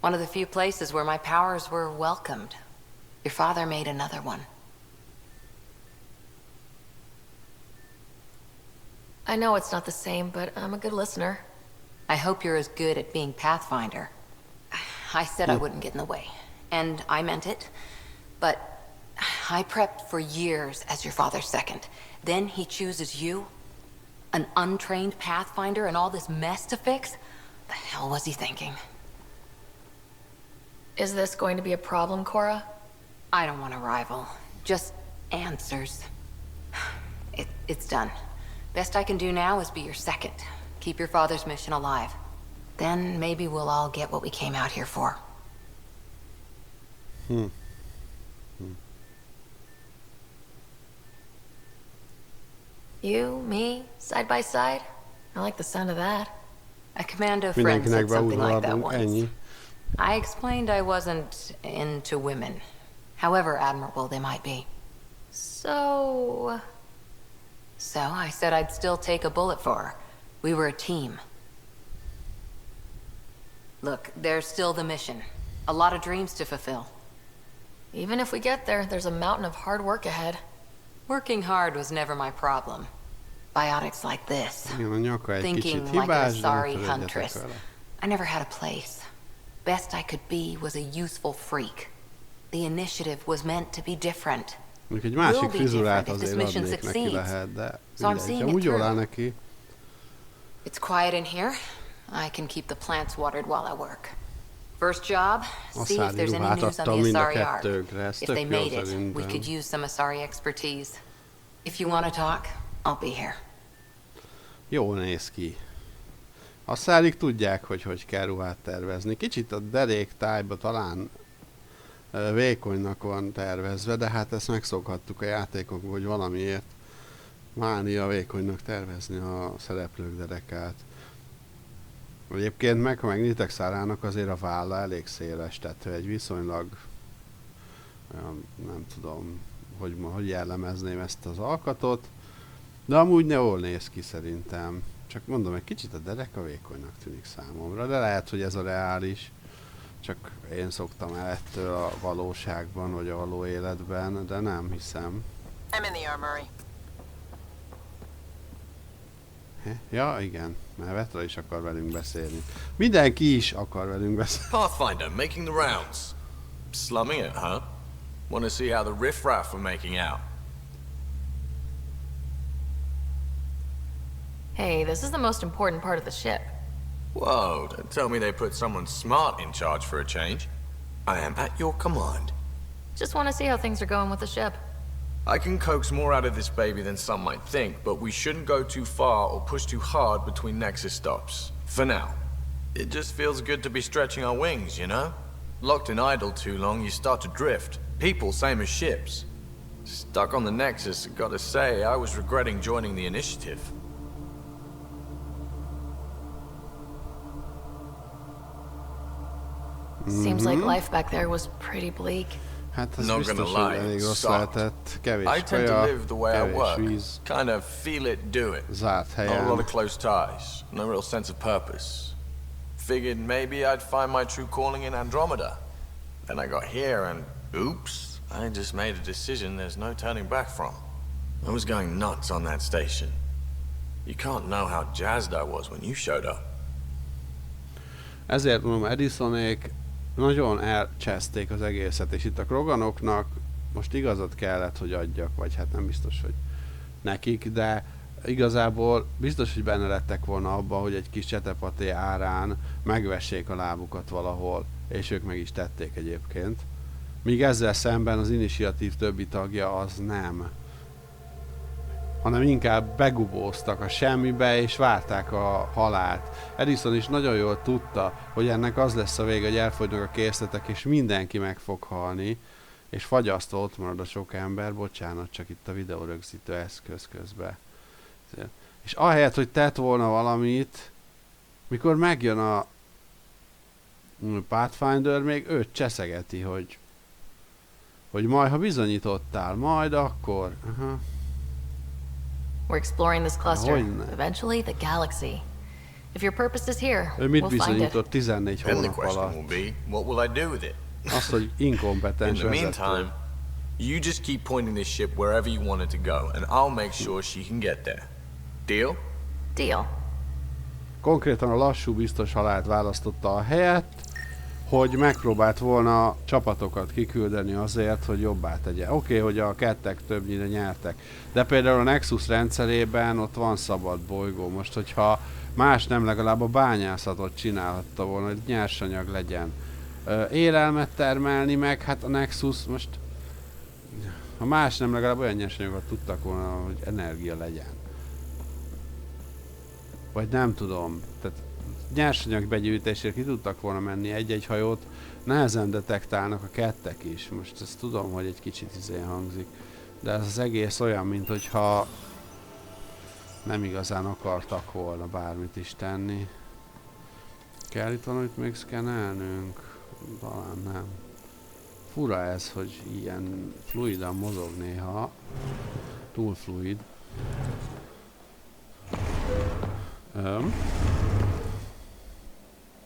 One of the few places where my powers were welcomed. Your father made another one. I know it's not the same, but I'm a good listener. I hope you're as good at being Pathfinder. I said I wouldn't get in the way, and I meant it. But I prepped for years as your father's second. Then he chooses you? An untrained Pathfinder and all this mess to fix? The hell was he thinking? Is this going to be a problem, Cora? I don't want a rival. Just answers. It's done. Best I can do now is be your second. Keep your father's mission alive. Then maybe we'll all get what we came out here for. You, me, side by side? I like the sound of that. A commando friend Mindenkinek said something like that beudvaladunk, once. ennyi. I explained I wasn't into women. However admirable they might be. So I said I'd still take a bullet for her. We were a team. Look, there's still the mission. A lot of dreams to fulfill. even if we get there, there's a mountain of hard work ahead. Working hard was never my problem. Biotics like this. Igen, a nyaka egy kicsit Thinking like an hibás, de Asari ne törődjetek huntress. vele. I never had a place. Best I could be was a useful freak. The initiative was meant to be different. Mondjuk egy másik be frizurát different if azért this mission adnék neki succeeds. lehet, de So I'm mindegy. seeing Amúgy it jól áll through. neki. It's quiet in here. I can keep the plants watered while I work. First job, see if there's any news on the Asari arc. If they made it, we could use some Asari expertise. If you want to talk, I'll be here. Jól néz ki. A szárik tudják, hogy kell ruhát tervezni. Kicsit a derék tájba talán vékonynak van tervezve, de hát ezt megszokhattuk a játékokban, hogy valamiért mánia vékonynak tervezni a szereplők derekát. Egyébként ha megnézitek Szárának, azért a válla elég széles, tehát egy viszonylag olyan, nem tudom, hogy jellemezném ezt az alkatot, de amúgy jól néz ki szerintem. Csak mondom, egy kicsit a dereka vékonynak tűnik számomra, de lehet, hogy ez a reális. Csak én szoktam el ettől a valóságban, vagy a való életben, de nem hiszem. I'm in the armory. Ja, igen, mert Vetra is akar velünk beszélni. Mindenki is akar velünk beszélni. Pathfinder, making the rounds. Slumming it, huh? Want to see how the riffraff are making out? Hey, this is the most important part of the ship. Whoa, don't tell me they put someone smart in charge for a change. I am at your command. Just want to see how things are going with the ship. I can coax more out of this baby than some might think, but we shouldn't go too far or push too hard between Nexus stops. For now. It just feels good to be stretching our wings, you know? Locked in idle too long, you start to drift. People, same as ships. Stuck on the Nexus, gotta say, I was regretting joining the initiative. Seems like life back there was pretty bleak. Hát ez Not biztos, gonna hogy lie, elég rossz sucked. lehetett. Kevés I tend to kaja, live the way I kevés work. víz, Kind of feel it, do it. zárt Not a lot helyen. of close ties. No real sense of purpose. Figured maybe I'd find my true calling in Andromeda. Then I got here and oops, I just made a decision there's no turning back from. I was going nuts on that station. You can't know how jazzed I was when you showed up. Ezért mondom, Edisonék nagyon elcseszték az egészet, és itt a Kroganoknak most igazat kellett, hogy adjak, vagy hát nem biztos, hogy nekik, de igazából biztos, hogy benne lettek volna abban, hogy egy kis csetepaté árán megvessék a lábukat valahol, és ők meg is tették egyébként. Míg ezzel szemben az initiatív többi tagja az nem, hanem inkább begubóztak a semmibe, és várták a halált. Edison is nagyon jól tudta, hogy ennek az lesz a vége, hogy elfogynak a készletek, és mindenki meg fog halni, és fagyasztva ott marad a sok ember, bocsánat, csak itt a videórögzítő eszköz közben. És ahelyett, hogy tett volna valamit, mikor megjön a Pathfinder, még őt cseszegeti, hogy majd, ha bizonyítottál, majd akkor... Aha. We're exploring this cluster. Hogyne. Eventually, the galaxy. If your purpose is here, Ő mit we'll find it. bizonyított 14 Then the hónap question alatt? will be, what will I do with it? Azt, hogy In inkompetens the vezető. meantime, you just keep pointing this ship wherever you want it to go, and I'll make sure she can get there. Deal? Deal. Konkrétan a lassú, biztos halált választotta a helyet, hogy megpróbált volna csapatokat kiküldeni azért, hogy jobbá tegye. Oké, hogy a kettek többnyire nyertek, de például a Nexus rendszerében ott van szabad bolygó. Most, hogyha más nem, legalább a bányászatot csinálhatta volna, hogy nyersanyag legyen. Élelmet termelni meg, hát a Nexus most, ha más nem, legalább olyan nyersanyagot tudtak volna, hogy energia legyen. Vagy nem tudom, tehát nyersanyag begyűjtésért ki tudtak volna menni egy-egy hajót, nehezen detektálnak a kettek is. Most ezt tudom, hogy egy kicsit hangzik, de ez az egész olyan, mint hogyha nem igazán akartak volna bármit is tenni. Kell itt valamit még szkennelnünk? Talán nem. Fura ez, hogy ilyen fluidan mozog néha. Túl fluid.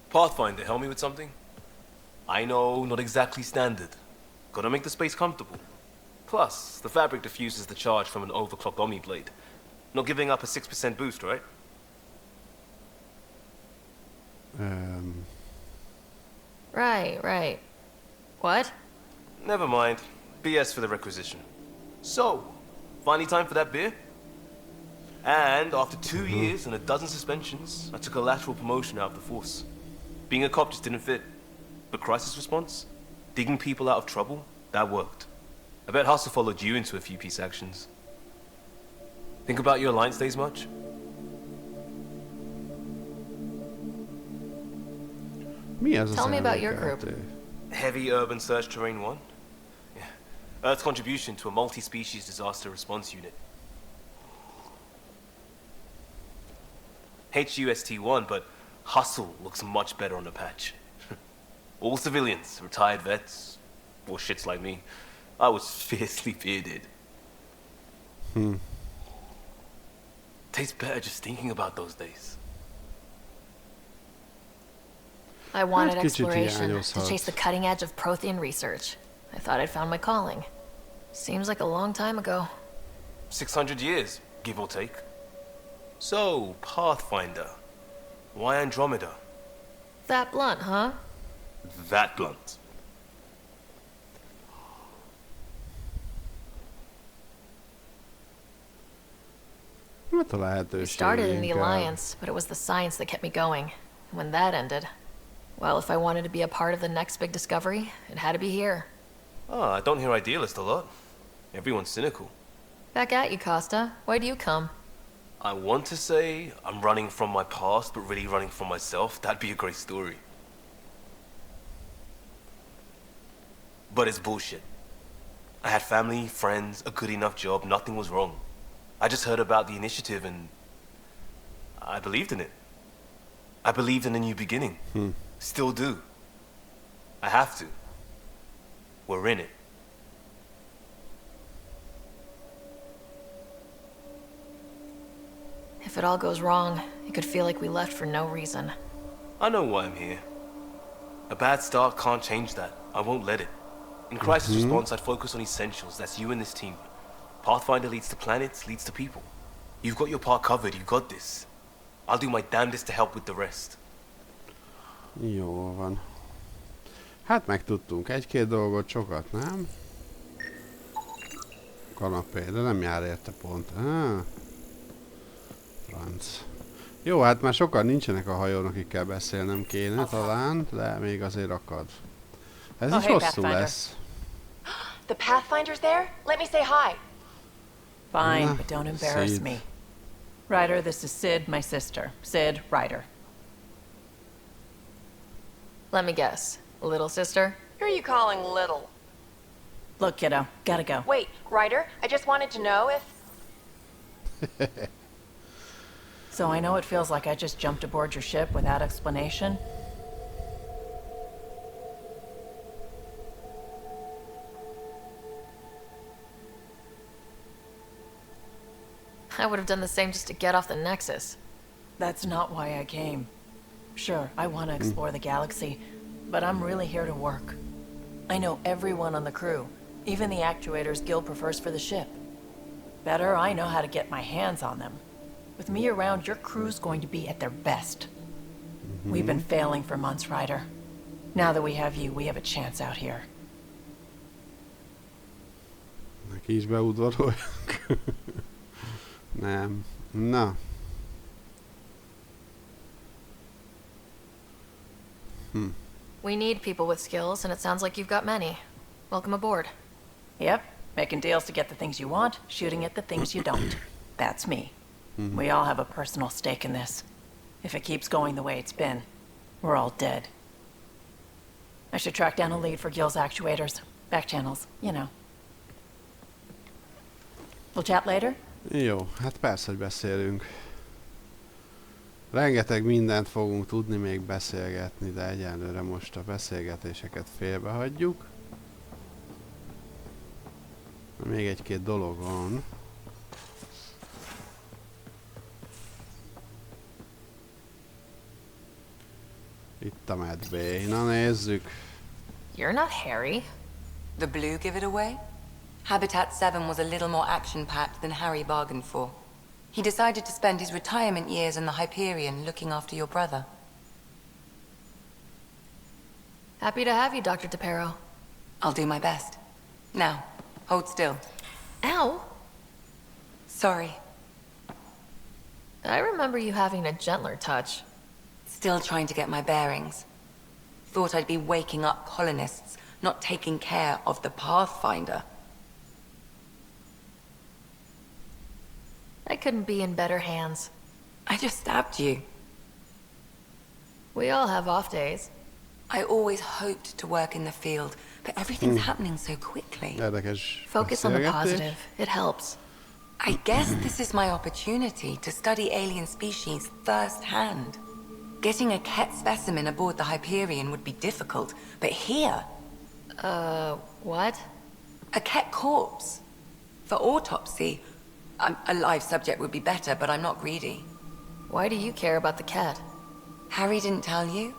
Pathfinder, help me with something? I know, not exactly standard. Gotta make the space comfortable. Plus, the fabric diffuses the charge from an overclocked Omni blade. Not giving up a 6% boost, right? Right. What? Never mind. BS for the requisition. So, finally time for that beer? And after 2 years and a dozen suspensions, I took a lateral promotion out of the force. Being a cop just didn't fit. But crisis response, digging people out of trouble, that worked. I bet Hustle followed you into a few peace actions. Think about your Alliance days much? Tell me about your group. Heavy Urban Search Terrain 1. Yeah. Earth's contribution to a multi-species disaster response unit. HUST-1, but Hustle looks much better on the patch. All civilians, retired vets, or shits like me. I was fiercely bearded. Tastes better just thinking about those days. I wanted exploration, to chase the cutting edge of Prothean research. I thought I'd found my calling. Seems like a long time ago. 600 years, give or take. So, Pathfinder. Why Andromeda? That blunt, huh? That blunt. We started in the Alliance, but it was the science that kept me going. When that ended, well, if I wanted to be a part of the next big discovery, it had to be here. Oh, I don't hear idealist a lot. Everyone's cynical. Back at you, Costa. Why do you come? I want to say I'm running from my past, but really running from myself. That'd be a great story. But it's bullshit. I had family, friends, a good enough job, nothing was wrong. I just heard about the initiative and I believed in it. I believed in a new beginning. Still do. I have to. We're in it. If it all goes wrong, it could feel like we left for no reason. I know why I'm here. A bad start can't change that. I won't let it. In crisis response, I'd focus on essentials. That's you and this team. Pathfinder leads to planets, leads to people. You've got your part covered, you got this. I'll do my damnedest to help with the rest. Jó van. Hát megtudtunk egy-két dolgot, sokat nem? Kanapé, de nem jár érte pont. Franc. Jó, hát már sokan nincsenek a hajón, akikkel beszélnem kéne talán, de még azért akad. Ez is hosszú lesz. The Pathfinder's there? Let me say hi. Fine, but don't embarrass me. Ryder, this is Sid, my sister. Sid, Ryder. Let me guess. Little sister? Who are you calling little? Look, kiddo, gotta go. Wait, Ryder, I just wanted to know if... So I know it feels like I just jumped aboard your ship without explanation. I would have done the same just to get off the Nexus. That's not why I came. Sure, I want to explore the galaxy, but I'm really here to work. I know everyone on the crew, even the actuators Gil prefers for the ship. Better, I know how to get my hands on them. With me around, your crew's going to be at their best. We've been failing for months, Ryder. Now that we have you, we have a chance out here. Neki is beudvaroljak. Nem. Na. We need people with skills, and it sounds like you've got many. Welcome aboard. Yep. Making deals to get the things you want, shooting at the things you don't. That's me. We all have a personal stake in this. If it keeps going the way it's been, we're all dead. I should track down a lead for Gil's actuators. Back channels, you know. We'll chat later? Jó, hát persze, hogy beszélünk. Rengeteg mindent fogunk tudni még beszélgetni, de egyelőre most a beszélgetéseket félbehagyjuk. Még egy-két dolog van. Itt a medbé. Na nézzük. You're not Harry. The blue give it away? Habitat 7 was a little more action-packed than Harry bargained for. He decided to spend his retirement years in the Hyperion looking after your brother. Happy to have you, Dr. DePero. I'll do my best. Now, hold still. Ow! Sorry. I remember you having a gentler touch. Still trying to get my bearings. Thought I'd be waking up colonists, not taking care of the Pathfinder. I couldn't be in better hands. I just stabbed you. We all have off days. I always hoped to work in the field, but everything's happening so quickly. Focus on the positive. It helps. I guess this is my opportunity to study alien species firsthand. Getting a Ket specimen aboard the Hyperion would be difficult, but here... what? A Ket corpse. For autopsy, a live subject would be better, but I'm not greedy. Why do you care about the cat? Harry didn't tell you?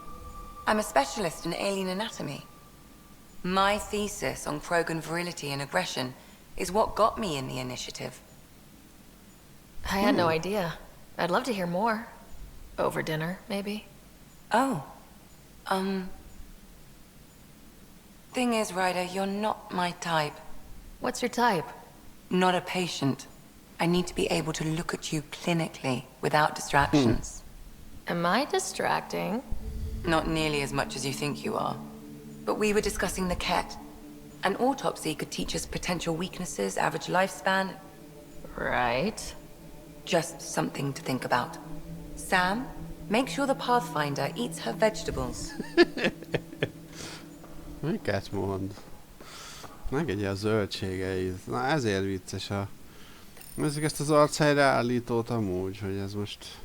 I'm a specialist in alien anatomy. My thesis on Krogan virility and aggression is what got me in the initiative. I had no idea. I'd love to hear more. Over dinner, maybe? Oh. Thing is, Ryder, you're not my type. What's your type? Not a patient. I need to be able to look at you clinically without distractions. Am I distracting? Not nearly as much as you think you are. But we were discussing the Ket. An autopsy could teach us potential weaknesses, average lifespan. Right. Just something to think about. Sam, make sure the Pathfinder eats her vegetables. Miket mond? Megegye a zöldségeit. Na ezért vicces a... Nézzük ezt az archelyreállítót amúgy, hogy ez most...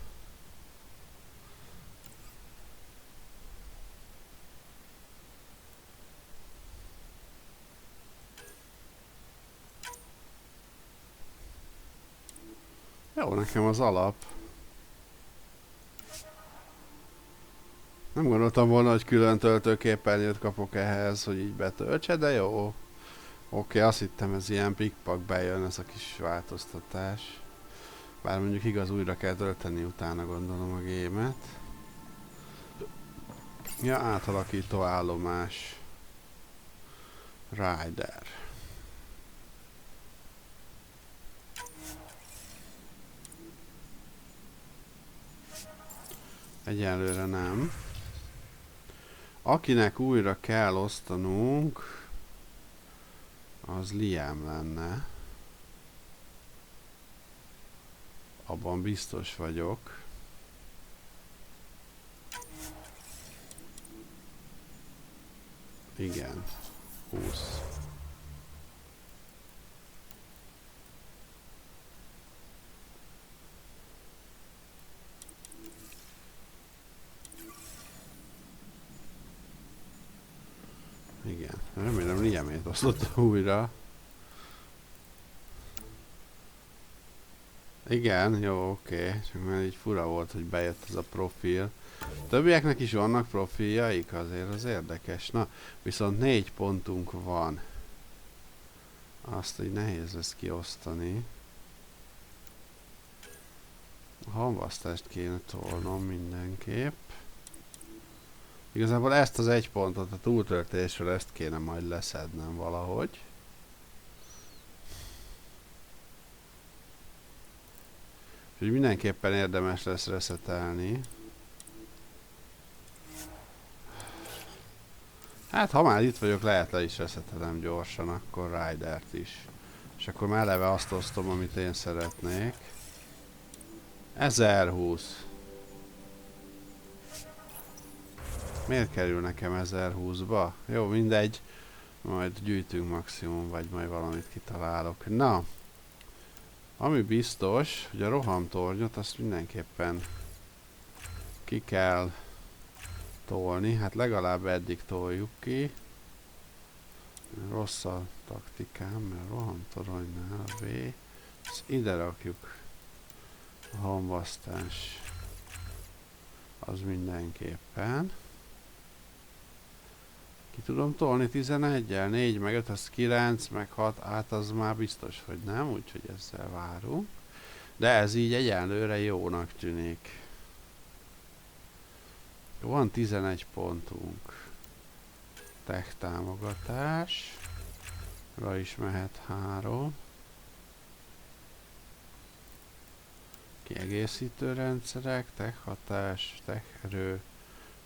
Jó, nekem az alap. Nem gondoltam volna, hogy külön töltőképernyőt kapok ehhez, hogy így betöltse, de jó. Oké, azt hittem ez ilyen pikpak bejön, ez a kis változtatás. Bár mondjuk igaz, újra kell tölteni utána, gondolom, a gémet. Ja, átalakító állomás. Rider. Egyelőre nem. Akinek újra kell osztanunk, az Liam lenne. Abban biztos vagyok. Igen. 20. Igen, remélem Liamét osztotta újra. Igen, jó, oké. Csak már így fura volt, hogy bejött ez a profil. Többieknek is vannak profiljaik, azért az érdekes. Na, viszont 4 pontunk van. Azt így nehéz lesz kiosztani. A hamvasztást kéne tolnom mindenképp. Igazából ezt az 1 pontot a túltöltésről ezt kéne majd leszednem valahogy. Úgyhogy mindenképpen érdemes lesz reszetelni. Hát ha már itt vagyok, lehet le is reszetelem gyorsan, akkor Ridert is. És akkor már eleve azt osztom, amit én szeretnék. 1020. Miért kerül nekem 1020-ba? Jó, mindegy. Majd gyűjtünk maximum, vagy majd valamit kitalálok. Na. Ami biztos, hogy a rohamtornyot azt mindenképpen ki kell tolni. Hát legalább eddig toljuk ki. Rossz a taktikám, mert rohamtoronynál a V. Ezt ide rakjuk. A hamvasztás. Az mindenképpen. Ki tudom tolni 11-el, 4 meg 5, az 9 meg 6, át az már biztos, hogy nem, úgyhogy ezzel várunk. De ez így egyenlőre jónak tűnik. Van 11 pontunk. Tech támogatás. Ra is mehet 3. Kiegészítő rendszerek, tech hatás, tech erő,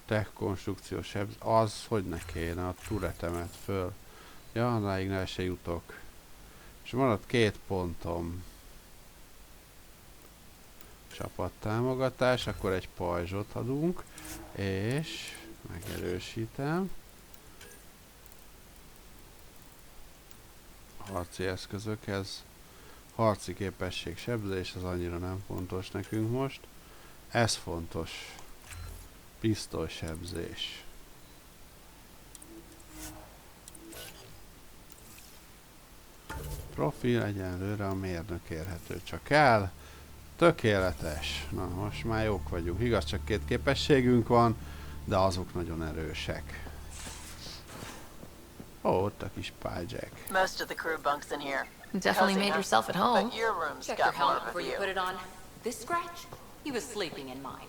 tech konstrukció, az hogy ne kéne a turetemet föl. Ja, náig ne se jutok. És maradt 2 pontom. Csapattámogatás, akkor egy pajzsot adunk, és megerősítem. Harci eszközökhez. Harci képesség, sebzés, az annyira nem fontos nekünk most. Ez fontos. Pisztoly sebzés. Profil egyenlőre a mérnök érhető csak el. Tökéletes. Na, most már jók vagyunk. Igaz, csak 2 képességünk van, de azok nagyon erősek. Ó, ott a kis pályzsák. Most of the crew bunks in here. Definitely made yourself at home. But your room's Check got your more helmet of a before you view. put it on. This scratch? He was sleeping in mine.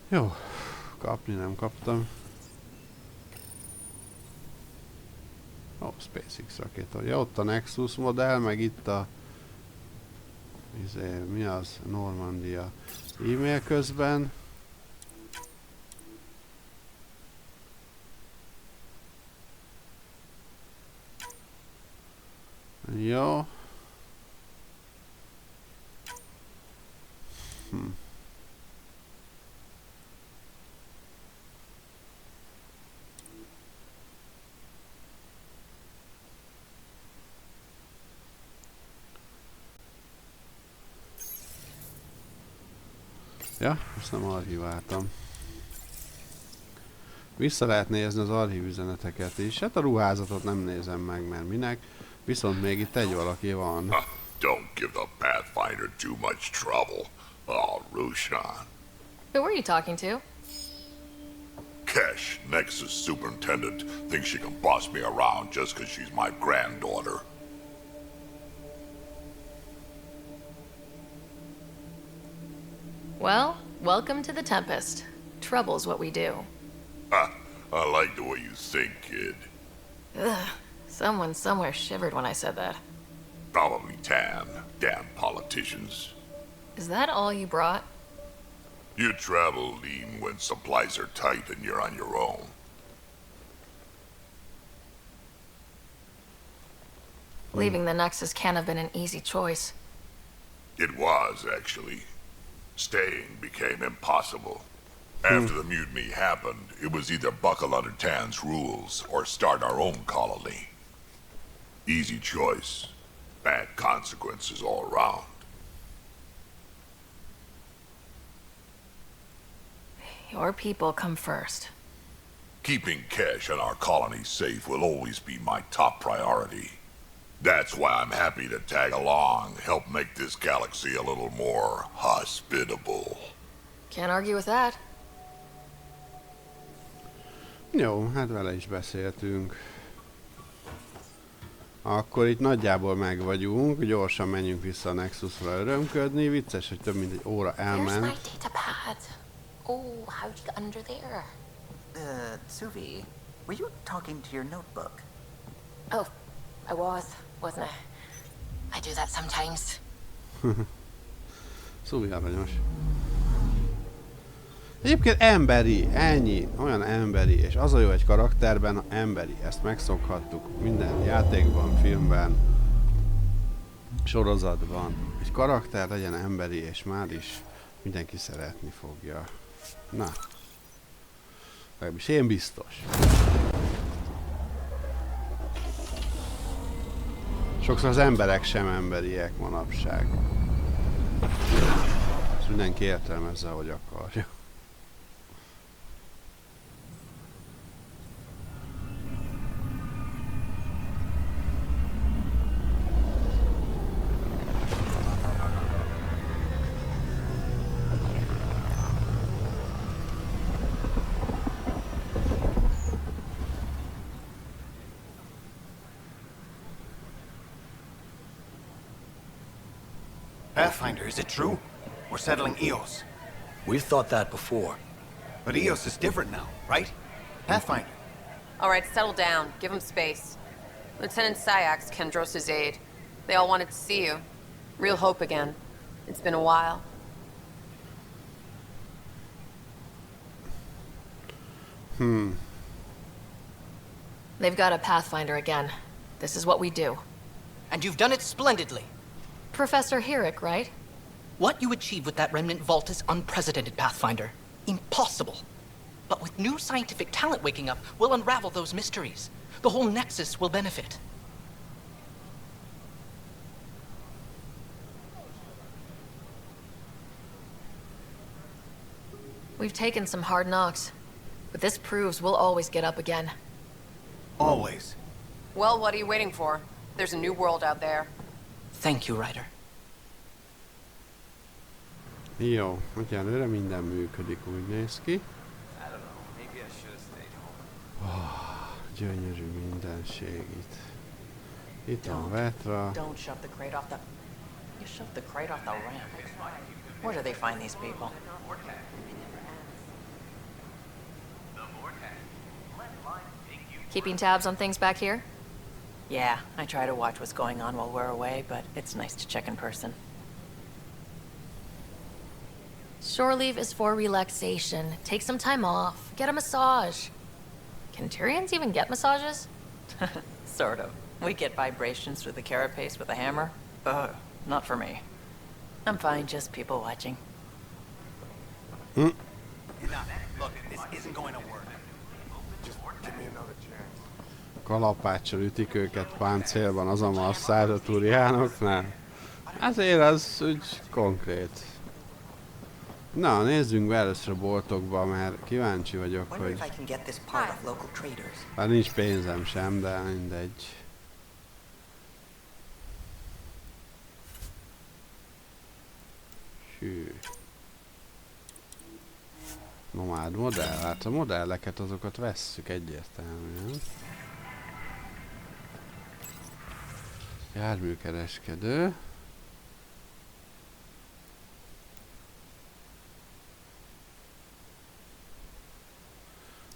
Jó. Kapni nem kaptam. Ó, SpaceX rakéta. Ja, ott a Nexus modell, meg itt a... mi az? Normandia. E-mail közben. Jó. Ja, ezt nem archiváltam. Vissza lehet nézni az archív üzeneteket is. Hát a ruházatot nem nézem meg, mert minek. Viszont még itt egy valaki van. Don't give the Pathfinder too much trouble. Oh, Rushan. Who were you talking to? Kesh, Nexus superintendent, thinks she can boss me around just because she's my granddaughter. Well, welcome to the Tempest. Trouble's what we do. I like the way you think, kid. Ugh. Someone somewhere shivered when I said that. Probably Tan. Damn politicians. Is that all you brought? You travel lean when supplies are tight and you're on your own. Leaving the Nexus can't have been an easy choice. It was, actually. Staying became impossible. After the mutiny happened, it was either buckle under Tan's rules or start our own colony. Easy choice. Bad consequences all around. Your people come first. Keeping Kesh and our colony safe will always be my top priority. That's why I'm happy to tag along, help make this galaxy a little more hospitable. Can't argue with that. Jó, hát vele is beszéltünk. Akkor itt nagyjából meg vagyunk, gyorsan menjünk vissza a Nexusra örömködni. Vicces, hogy több mint egy óra elment. Where's my datapad? Oh, how'd you get under there? Suvi, were you talking to your notebook? Oh, I wasn't I? I do that sometimes. Suvi aranyos. Egyébként emberi, ennyi, olyan emberi, és az a jó egy karakterben, emberi, ezt megszokhattuk minden játékban, filmben, sorozatban. Egy karakter legyen emberi, és már is mindenki szeretni fogja. Na, legalábbis én biztos. Sokszor az emberek sem emberiek manapság. Ezt mindenki értelmezze, ahogy akarja. Pathfinder, is it true? We're settling Eos. We've thought that before. But Eos is different now, right? Pathfinder. All right, settle down. Give him space. Lieutenant Syax, Kendros' aide. They all wanted to see you. Real hope again. It's been a while. They've got a Pathfinder again. This is what we do. And you've done it splendidly. Professor Herrick, right? What you achieved with that remnant vault is unprecedented, Pathfinder. Impossible. But with new scientific talent waking up, we'll unravel those mysteries. The whole Nexus will benefit. We've taken some hard knocks, but this proves we'll always get up again. Always. Well, what are you waiting for? There's a new world out there. Thank you, Ryder. Jó, egyelőre minden működik, úgy néz ki. Gyönyörű mindenség itt. Itt a vetra. Don't shove the crate off the... You shoved the crate off the ramp. Where do they find these people? Keeping tabs on things back here? Yeah, I try to watch what's going on while we're away, but it's nice to check in person. Shore leave is for relaxation. Take some time off. Get a massage. Can Tyrians even get massages? Sort of. We get vibrations through the carapace with a hammer. Ugh, not for me. I'm fine, just people watching. Look, this isn't going to work. Just give me another chance. Kalapáccsal ütik őket páncélban, az a masszád a turiánoknál. Azért az úgy konkrét. Na, nézzünk be először a boltokba, mert kíváncsi vagyok, hogy... Bár nincs pénzem sem, de mindegy. Hű. Nomád modell, hát a modelleket azokat vesszük egyértelműen. Járműkereskedő.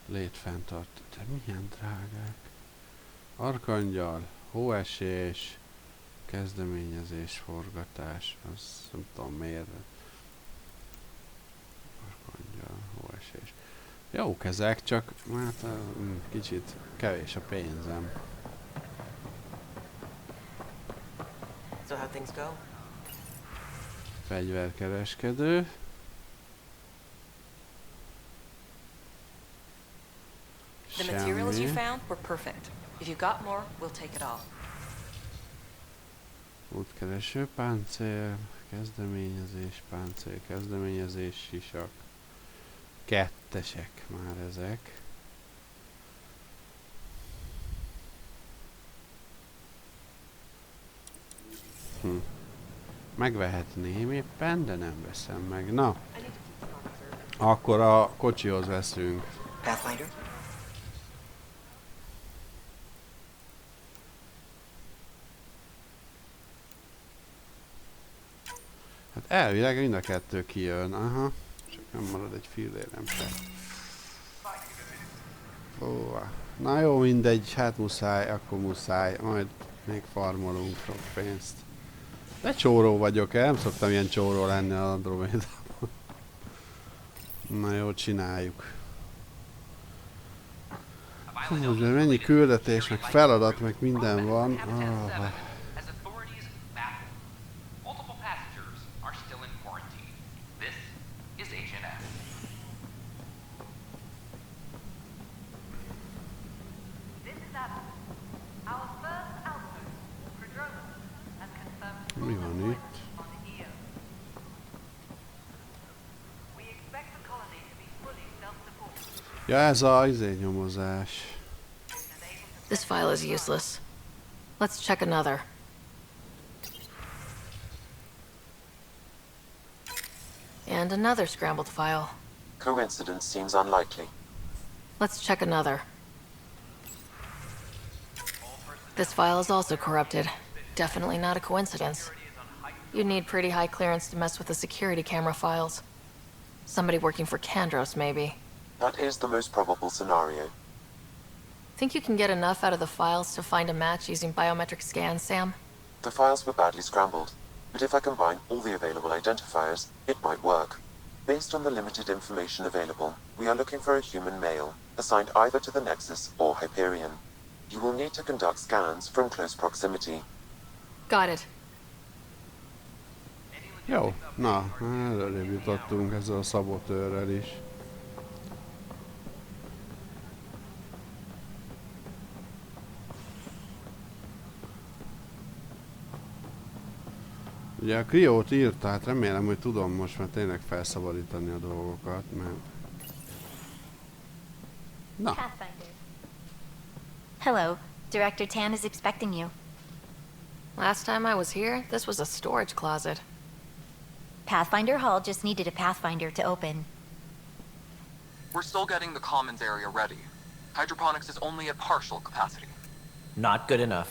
Létfenntartó. De milyen drágák. Arkangyal, hóesés, kezdeményezés, forgatás. Az nem tudom miért. Arkangyal, hóesés. Jók ezek, csak hát kicsit kevés a pénzem. So how things go? Fegyverkereskedő. The materials you found were perfect. If you got more, we'll take it all. Útkereső, páncél, kezdeményezés, sisak. Kettesek már ezek. Megvehetném éppen, de nem veszem meg. Na, akkor a kocsihoz veszünk. Pathfinder? Hát elvileg mind a kettő kijön, aha. Csak nem marad egy fillérem sem. Ó, na jó, mindegy, hát muszáj, akkor muszáj. Majd még farmolunk sok pénzt. De csóró vagyok, nem szoktam ilyen csóró lenni az Andromédában. Na jó, csináljuk. Hú, de mennyi küldetés, meg feladat, meg minden van. Mi van itt? Ja, ez a nyomozás. This file is useless. Let's check another. And another scrambled file. Coincidence seems unlikely. Let's check another. This file is also corrupted. Definitely not a coincidence. You'd need pretty high clearance to mess with the security camera files. Somebody working for Kandros, maybe. That is the most probable scenario. Think you can get enough out of the files to find a match using biometric scans, Sam? The files were badly scrambled, but if I combine all the available identifiers, it might work. Based on the limited information available, we are looking for a human male, assigned either to the Nexus or Hyperion. You will need to conduct scans from close proximity. Got it. Jó, na, előrébb jutottunk ezzel a szabotőrrel is. Ugye a Kriót írta, hát remélem, hogy tudom most már tényleg felszabadítani a dolgokat, mert... Na. Hello, Director Tan is expecting you. Last time I was here, this was a storage closet. Pathfinder Hall just needed a Pathfinder to open. We're still getting the commons area ready. Hydroponics is only at partial capacity. Not good enough.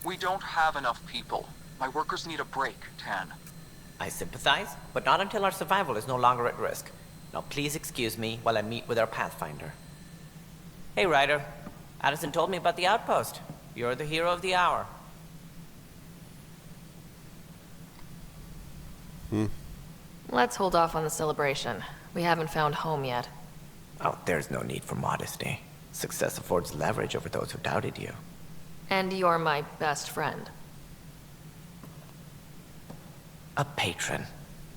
We don't have enough people. My workers need a break, Tan. I sympathize, but not until our survival is no longer at risk. Now please excuse me while I meet with our Pathfinder. Hey, Ryder. Addison told me about the outpost. You're the hero of the hour. Let's hold off on the celebration. We haven't found home yet. Oh, there's no need for modesty. Success affords leverage over those who doubted you. And you're my best friend. A patron.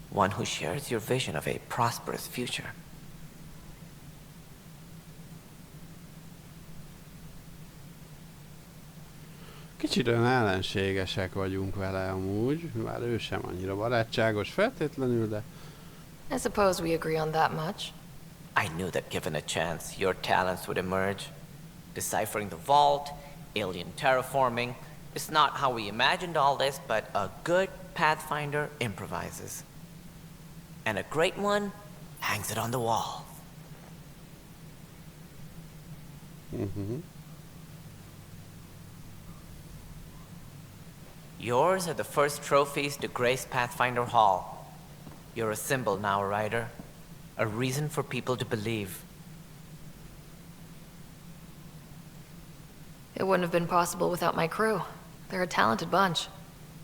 One who shares your vision of a prosperous future. Kicsit olyan ellenségesek vagyunk vele amúgy, bár ő sem annyira barátságos feltétlenül, de... I suppose we agree on that much. I knew that given a chance, your talents would emerge. Deciphering the vault, alien terraforming. It's not how we imagined all this, but a good Pathfinder improvises. And a great one hangs it on the wall. Yours are the first trophies to grace Pathfinder Hall. You're a symbol now, Ryder. A reason for people to believe. It wouldn't have been possible without my crew. They're a talented bunch.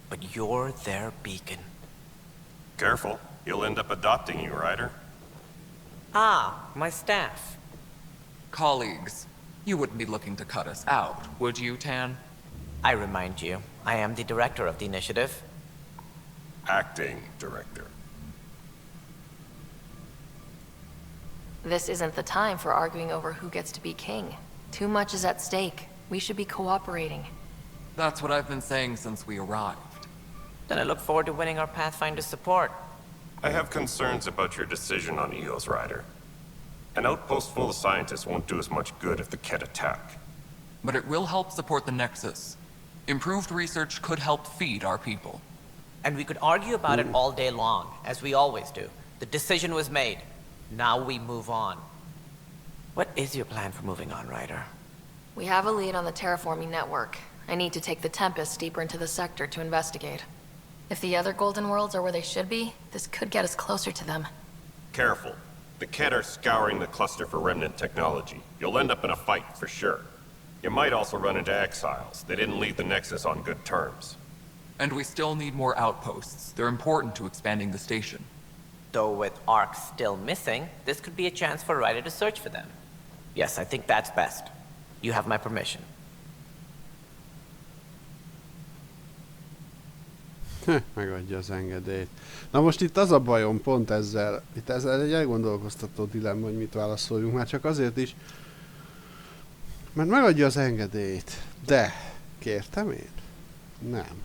But you're their beacon. Careful. You'll end up adopting you, Ryder. Ah, my staff. Colleagues, you wouldn't be looking to cut us out, would you, Tan? I remind you, I am the director of the initiative. Acting director. This isn't the time for arguing over who gets to be king. Too much is at stake. We should be cooperating. That's what I've been saying since we arrived. Then I look forward to winning our Pathfinder's support. I have concerns about your decision on Eos, Ryder. An outpost full of scientists won't do us much good if the Kett attack. But it will help support the Nexus. Improved research could help feed our people. And we could argue about it all day long, as we always do. The decision was made. Now we move on. What is your plan for moving on, Ryder? We have a lead on the terraforming network. I need to take the Tempest deeper into the sector to investigate. If the other Golden Worlds are where they should be, this could get us closer to them. Careful. The Kett are scouring the cluster for remnant technology. You'll end up in a fight, for sure. You might also run into exiles. They didn't leave the Nexus on good terms. And we still need more outposts. They're important to expanding the station. Though with Ark still missing, this could be a chance for Ryder to search for them. Yes, I think that's best. You have my permission. Megadja az engedélyt. Na most itt az a bajom pont ezzel, itt ezzel egy elgondolkoztató dilemma, hogy mit válaszoljunk, már csak azért is, mert megadja az engedélyt, de kértem én? Nem.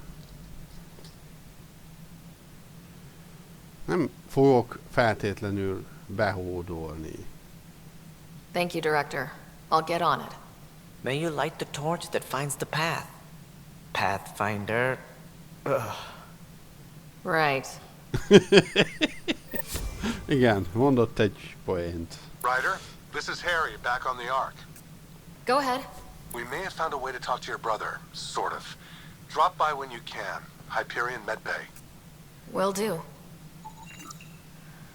Nem fogok feltétlenül behódolni. Thank you, Director. I'll get on it. May you light the torch that finds the path. Pathfinder. Ugh. Right. Igen, mondott egy poént. Ryder, this is Harry, back on the Ark. Go ahead. We may have found a way to talk to your brother, sort of. Drop by when you can. Hyperion Medbay. Will do.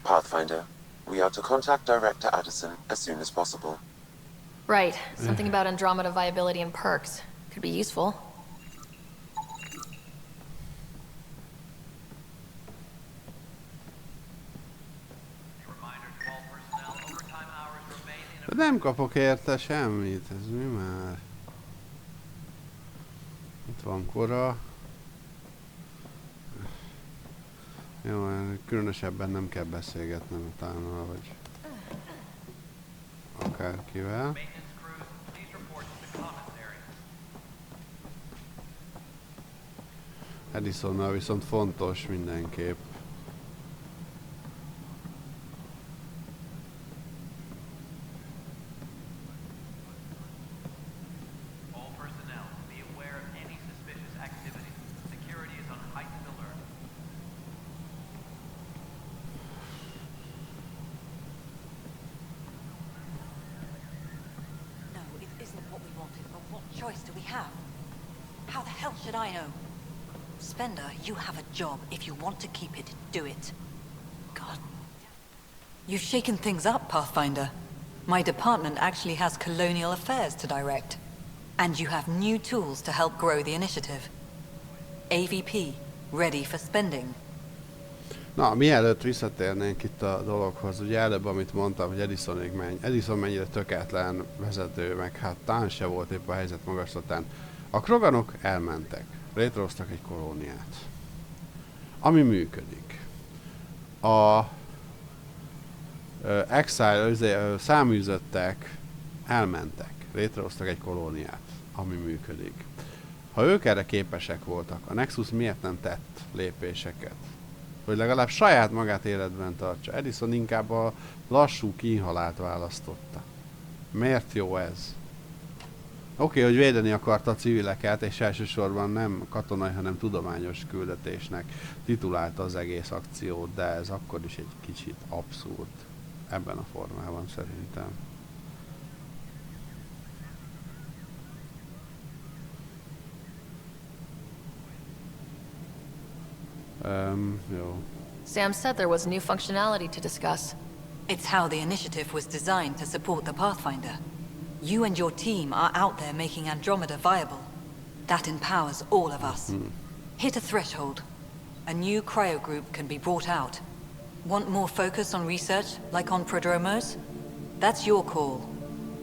Pathfinder, we are to contact Director Addison as soon as possible. Right. Something about Andromeda viability and perks. Could be useful. Nem kapok érte semmit, ez mi már? Itt van kora. Jó, különösebben nem kell beszélgetnem utána, vagy akárkivel. Edisonnal viszont fontos mindenképp. You have a job. If you want to keep it, do it. God. You've shaken things up, Pathfinder. My department actually has colonial affairs to direct. And you have new tools to help grow the initiative. AVP, ready for spending. Na, mielőtt visszatérnénk itt a dologhoz, ugye előbb, amit mondtam, hogy Edison mennyire tökéletlen vezető, meg hát talán se volt épp a helyzet magaslatán. A kroganok elmentek. Létrehoztak egy kolóniát, ami működik. A száműzöttek elmentek, létrehoztak egy kolóniát, ami működik. Ha ők erre képesek voltak, a Nexus miért nem tett lépéseket? Hogy legalább saját magát életben tartsa. Edison inkább a lassú kínhalált választotta. Miért jó ez? Oké, hogy védeni akarta a civileket, és elsősorban nem katonai, hanem tudományos küldetésnek titulálta az egész akciót, de ez akkor is egy kicsit abszurd ebben a formában szerintem. Jó. Sam said there was new functionality to discuss. It's how the initiative was designed to support the Pathfinder. You and your team are out there making Andromeda viable. That empowers all of us. Hit a threshold. A new cryo group can be brought out. Want more focus on research, like on prodromos? That's your call.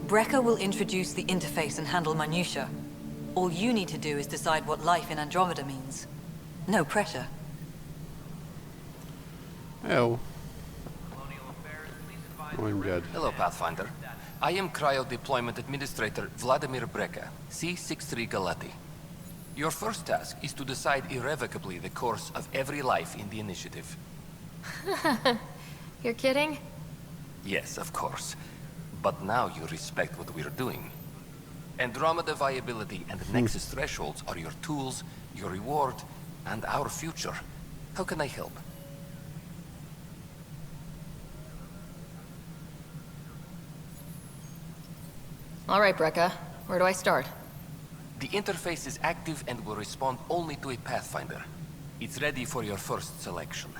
Brecker will introduce the interface and handle minutia. All you need to do is decide what life in Andromeda means. No pressure. Hello. Mondjad. Hello, Pathfinder. I am Cryo Deployment Administrator Vladimir Brecker, C-63 Galati. Your first task is to decide irrevocably the course of every life in the initiative. You're kidding? Yes, of course. But now you respect what we're doing. Andromeda viability and Nexus thresholds are your tools, your reward, and our future. How can I help? All right, Brecca. Where do I start? The interface is active and will respond only to a Pathfinder. It's ready for your first selection.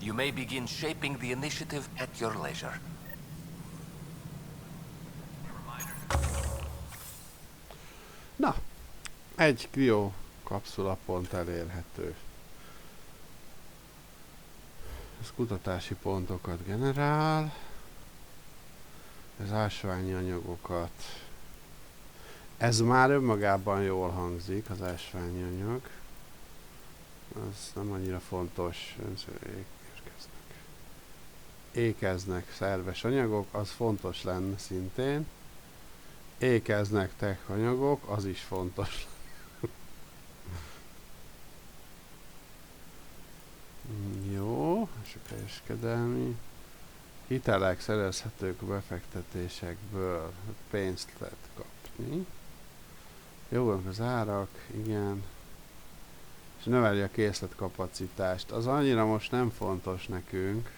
You may begin shaping the initiative at your leisure. Na, egy krió kapszulapont elérhető. Ez kutatási pontokat generál. Ez ásványi anyagokat. Ez már önmagában jól hangzik, az ásványi anyag. Az nem annyira fontos. Ékeznek szerves anyagok, az fontos lenne szintén. Ékeznek tech anyagok, az is fontos. Jó, és a kereskedelmi. Hitelek szerezhetők befektetésekből, pénzt lehet kapni. Jók az árak, igen. És növeli a készletkapacitást. Az annyira most nem fontos nekünk.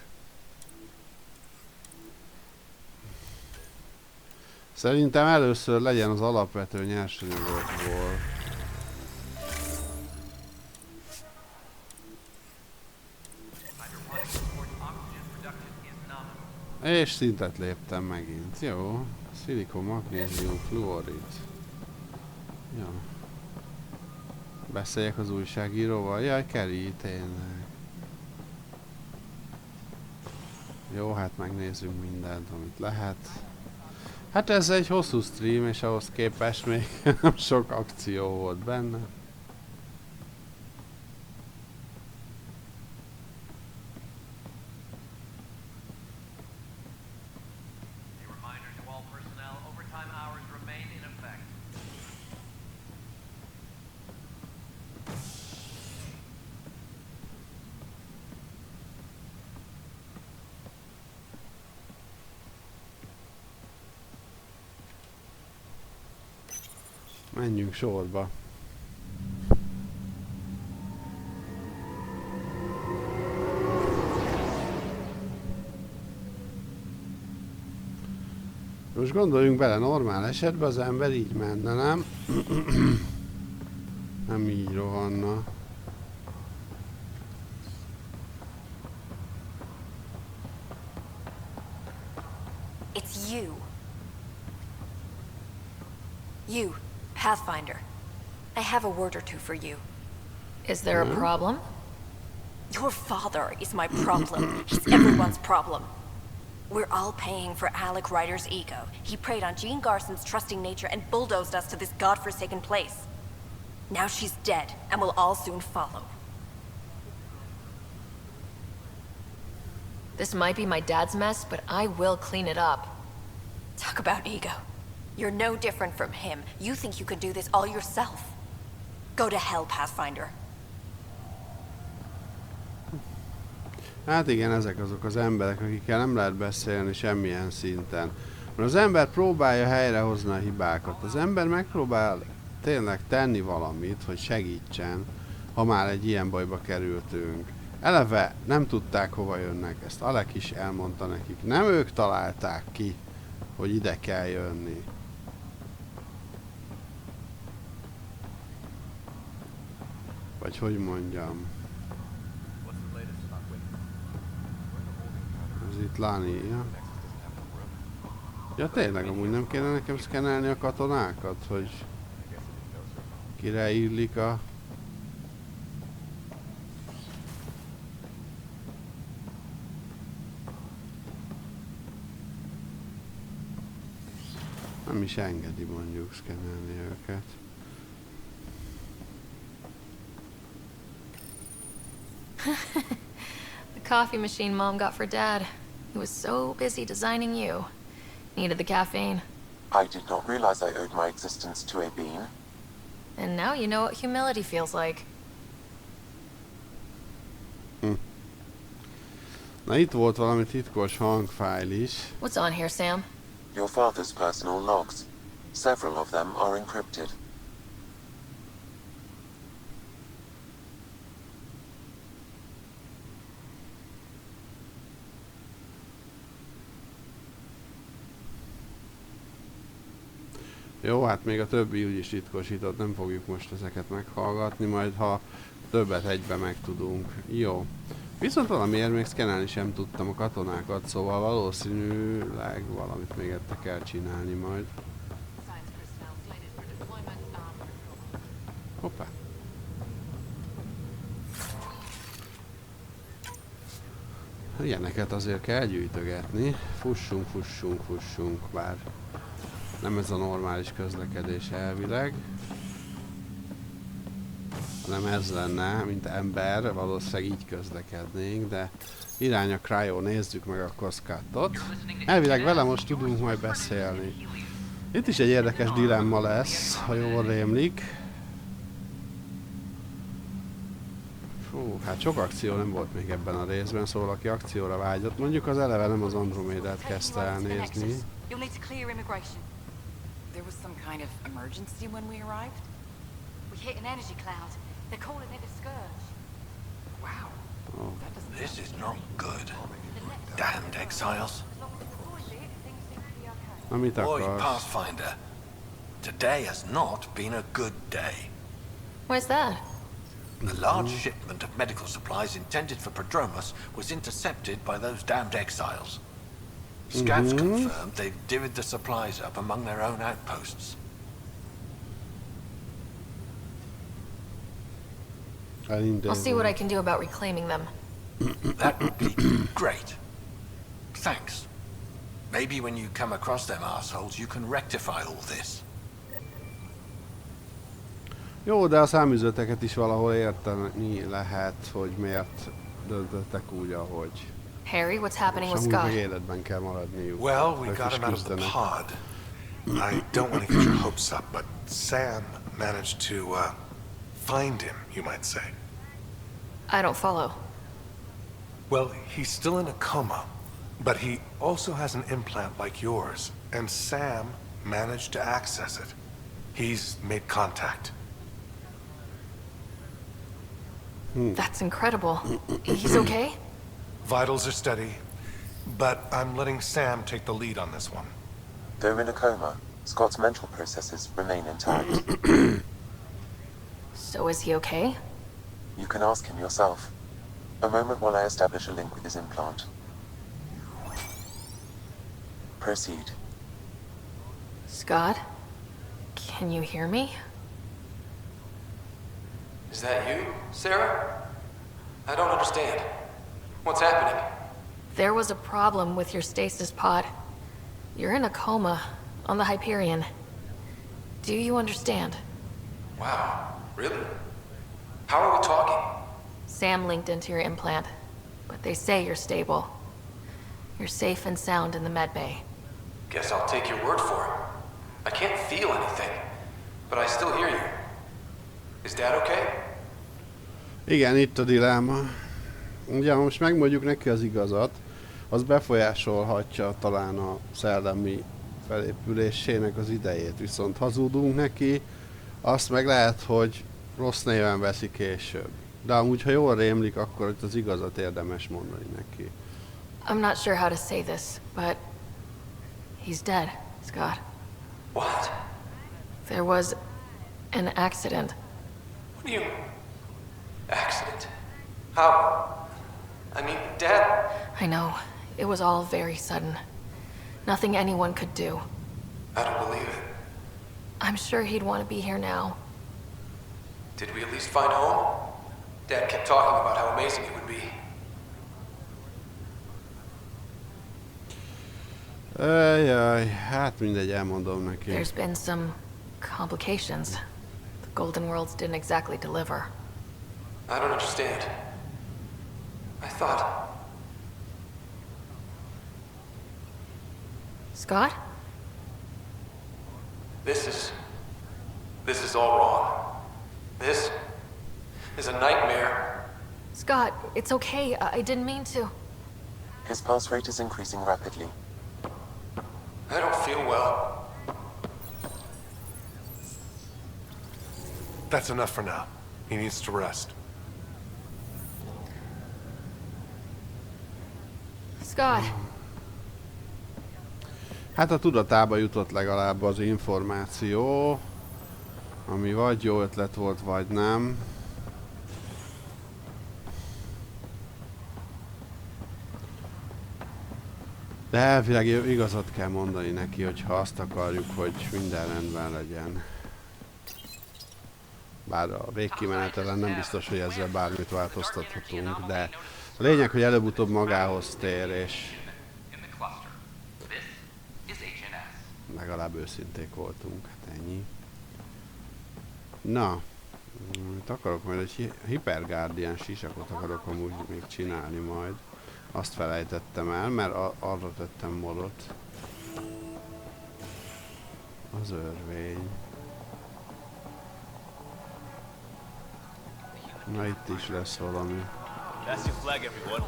Szerintem először legyen az alapvető nyersanyagokból. És szintet léptem megint. Jó. Szilikon, magnézium, fluorid. Jó. Beszéljek az újságíróval? Jaj, Kelly, tényleg. Jó, hát megnézzünk mindent, amit lehet. Hát ez egy hosszú stream, és ahhoz képest még nem sok akció volt benne. Menjünk sorba. Most gondoljunk bele, normál esetben az ember így menne, nem? Nem így rohanna. It's you. You, Pathfinder. I have a word or two for you. Is there a problem? Your father is my problem. He's everyone's problem. We're all paying for Alec Ryder's ego. He preyed on Jean Garson's trusting nature and bulldozed us to this godforsaken place. Now she's dead, and we'll all soon follow. This might be my dad's mess, but I will clean it up. Talk about ego. You're no different from him. You think you could do this all yourself. Go to hell, Pathfinder. Hát igen, ezek azok az emberek, akikkel nem lehet beszélni semmilyen szinten. Mert az ember próbálja helyrehozni a hibákat. Az ember megpróbál tényleg tenni valamit, hogy segítsen, ha már egy ilyen bajba kerültünk. Eleve nem tudták, hova jönnek, ezt Alec is elmondta nekik. Nem ők találták ki, hogy ide kell jönni. Vagy hogy mondjam. Ez itt Lani, ja? Ja tényleg, amúgy nem kéne nekem szkennelni a katonákat, hogy kire illik a... Nem is engedi mondjuk szkennelni őket. The coffee machine Mom got for Dad. He was so busy designing you. Needed the caffeine. I did not realize I owed my existence to a bean. And now you know what humility feels like. Na itt volt valami titkos hangfájl is. What's on here, Sam? Your father's personal logs. Several of them are encrypted. Jó, hát még a többi úgyis titkosított, nem fogjuk most ezeket meghallgatni, majd ha többet egybe megtudunk. Jó. Viszont valamiért még szkennelni sem tudtam a katonákat, szóval valószínűleg valamit még ette kell csinálni majd. Hoppá. Ilyeneket azért kell gyűjtögetni. Fussunk, fussunk, fussunk, bár nem ez a normális közlekedés elvileg. Hanem ez lenne, mint ember, valószínűleg így közlekednénk, de irány a Cryo, nézzük meg a Scottot. Elvileg vele most tudunk majd beszélni. Itt is egy érdekes dilemma lesz, ha jól rémlik. Fú, hát sok akció nem volt még ebben a részben, szóval aki akcióra vágyott, mondjuk az eleve nem az Andromedát kezdte elnézni. There was some kind of emergency when we arrived? We hit an energy cloud. They're calling it a scourge. Wow. Oh. This is not good. Damned exiles. Na mit Boy, akarsz? Pathfinder. Today has not been a good day. Why's that? The large shipment of medical supplies intended for Prodromus was intercepted by those damned exiles. Scouts confirmed they've divvied the supplies up among their own outposts. I'll see what I can do about reclaiming them. That would be great. Thanks. Maybe when you come across them assholes, you can rectify all this. Jó, de a számüzeteket is valahol érteni lehet, hogy miért döntöttek úgy, ahogy. Harry, what's happening with Scott? Scott? Életben kell maradniuk. Well, we got him out of the pod. I don't want to get your hopes up, but Sam managed to, find him, you might say. I don't follow. Well, he's still in a coma, but he also has an implant like yours, and Sam managed to access it. He's made contact. That's incredible. He's okay? Vitals are steady, but I'm letting Sam take the lead on this one. Though in a coma, Scott's mental processes remain intact. So is he okay? You can ask him yourself. A moment while I establish a link with his implant. Proceed. Scott? Can you hear me? Is that you, Sarah? I don't understand. What's happening? There was a problem with your stasis pod. You're in a coma on the Hyperion. Do you understand? Wow, really? How are we talking? Sam linked into your implant, but they say you're stable. You're safe and sound in the medbay. Guess I'll take your word for it. I can't feel anything, but I still hear you. Is Dad okay? Igen, itt a dilemma. Ugye, ha most megmondjuk neki az igazat, az befolyásolhatja talán a szellemi felépülésének az idejét. Viszont hazudunk neki, azt meg lehet, hogy rossz néven veszi később. De amúgy, ha jól rémlik, akkor az igazat érdemes mondani neki. I'm not sure how to say this, but he's dead, Scott. What? There was an accident. What do you... Accident? How? I mean, Dad... I know. It was all very sudden. Nothing anyone could do. I don't believe it. I'm sure he'd want to be here now. Did we at least find home? Dad kept talking about how amazing it would be. Jaj, hát mindegy, elmondom neki. There's been some complications. The Golden Worlds didn't exactly deliver. I don't understand. I thought... Scott? This is all wrong. This is a nightmare. Scott, it's okay. I didn't mean to. His pulse rate is increasing rapidly. I don't feel well. That's enough for now. He needs to rest. Scott. Hát a tudatába jutott legalább az információ, ami vagy jó ötlet volt, vagy nem. De elvileg igazat kell mondani neki, hogyha azt akarjuk, hogy minden rendben legyen. Bár a végkimenetelen nem biztos, hogy ezzel bármit változtathatunk, de a lényeg, hogy előbb-utóbb magához tér, és legalább őszinték voltunk, hát ennyi. Na, akarok majd egy hiperguardian sisakot akarok amúgy még csinálni majd. Azt felejtettem el, mert arra tettem modot. Az örvény. Na itt is lesz valami. That's your flag, everyone.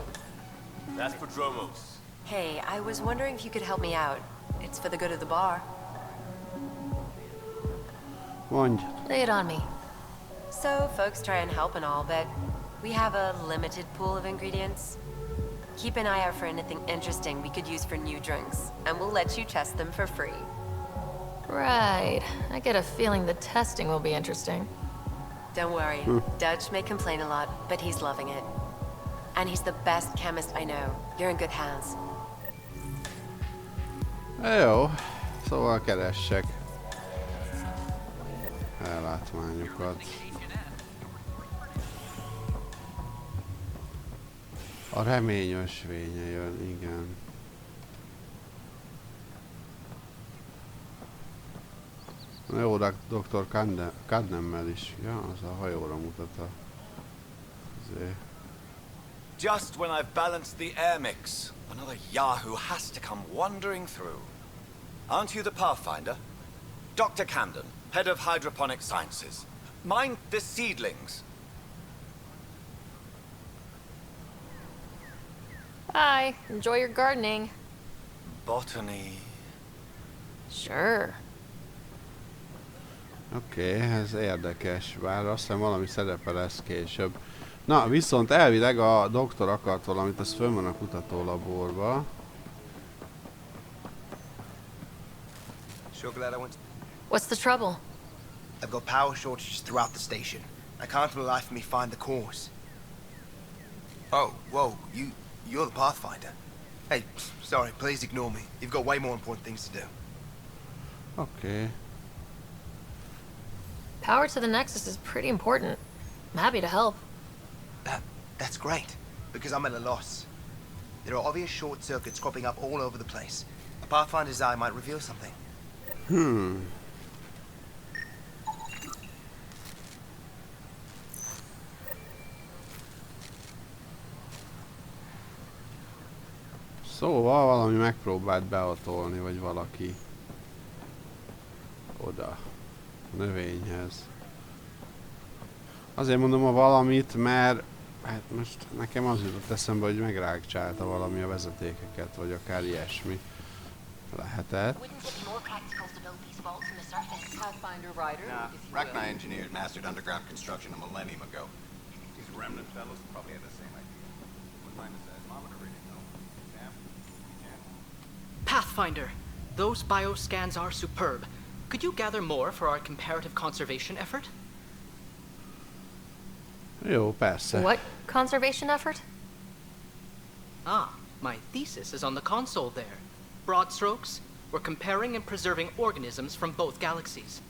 That's for Dromos. Hey, I was wondering if you could help me out. It's for the good of the bar. Mondj. Lay it on me. So, folks try and help and all, but we have a limited pool of ingredients. Keep an eye out for anything interesting we could use for new drinks, and we'll let you test them for free. Right. I get a feeling the testing will be interesting. Don't worry. Dutch may complain a lot, but he's loving it. And he's the best chemist I know. You're in good hands. Jó, szóval keressek ellátmányokat. A remény ösvénye jön, igen. Jó, Dr. Cadnemmel is. Ja, az a hajóra mutat a... Azért. Just when I've balanced the air mix, another Yahoo has to come wandering through. Aren't you the Pathfinder? Dr. Camden, head of hydroponic sciences. Mind the seedlings. Hi, enjoy your gardening. Botany. Sure. Oké, ez érdekes, bár azt hiszem valami szerepe lesz később. Na, viszont elvileg a doktor akart valamit, az fönn van a kutatólaborba. What's the trouble? I've got power shortages throughout the station. I can't for the life of me find the cause. Oh, whoa, you're the Pathfinder. Hey, sorry, please ignore me. You've got way more important things to do. Okay. Power to the Nexus is pretty important. I'm happy to help. That's great, because I'm at a loss. There are obvious short circuits cropping up all over the place. A Pathfinder's eye might reveal something. Szóval valami megpróbált behatolni, vagy valaki oda a növényhez. Azért mondom a valamit, mert hát most nekem az jutott eszembe, hogy megrágcsálta valami a vezetékeket, vagy akár ilyesmi lehetett. Nah, Rachni engineers mastered underground construction a millennium ago. These remnant fellows probably had the same idea. We'll find a seismometer reading though. Sam, you can. Pathfinder, those bioscans are superb. Could you gather more for our comparative conservation effort? Jó, persze. What conservation effort? Ah, my thesis is on the console there. Broad strokes, we're comparing and preserving organisms from both galaxies.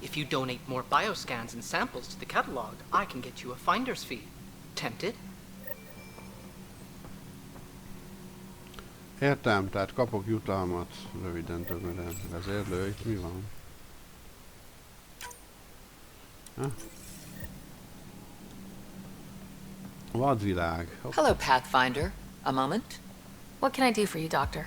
If you donate more bioscans and samples to the catalog, I can get you a finder's fee. Tempted? Értem, tehát kapok jutalmat, röviden tömören. Ezért lő, itt mi van? Ha? Vadvilág. Hello, Pathfinder. A moment? What can I do for you, Doctor?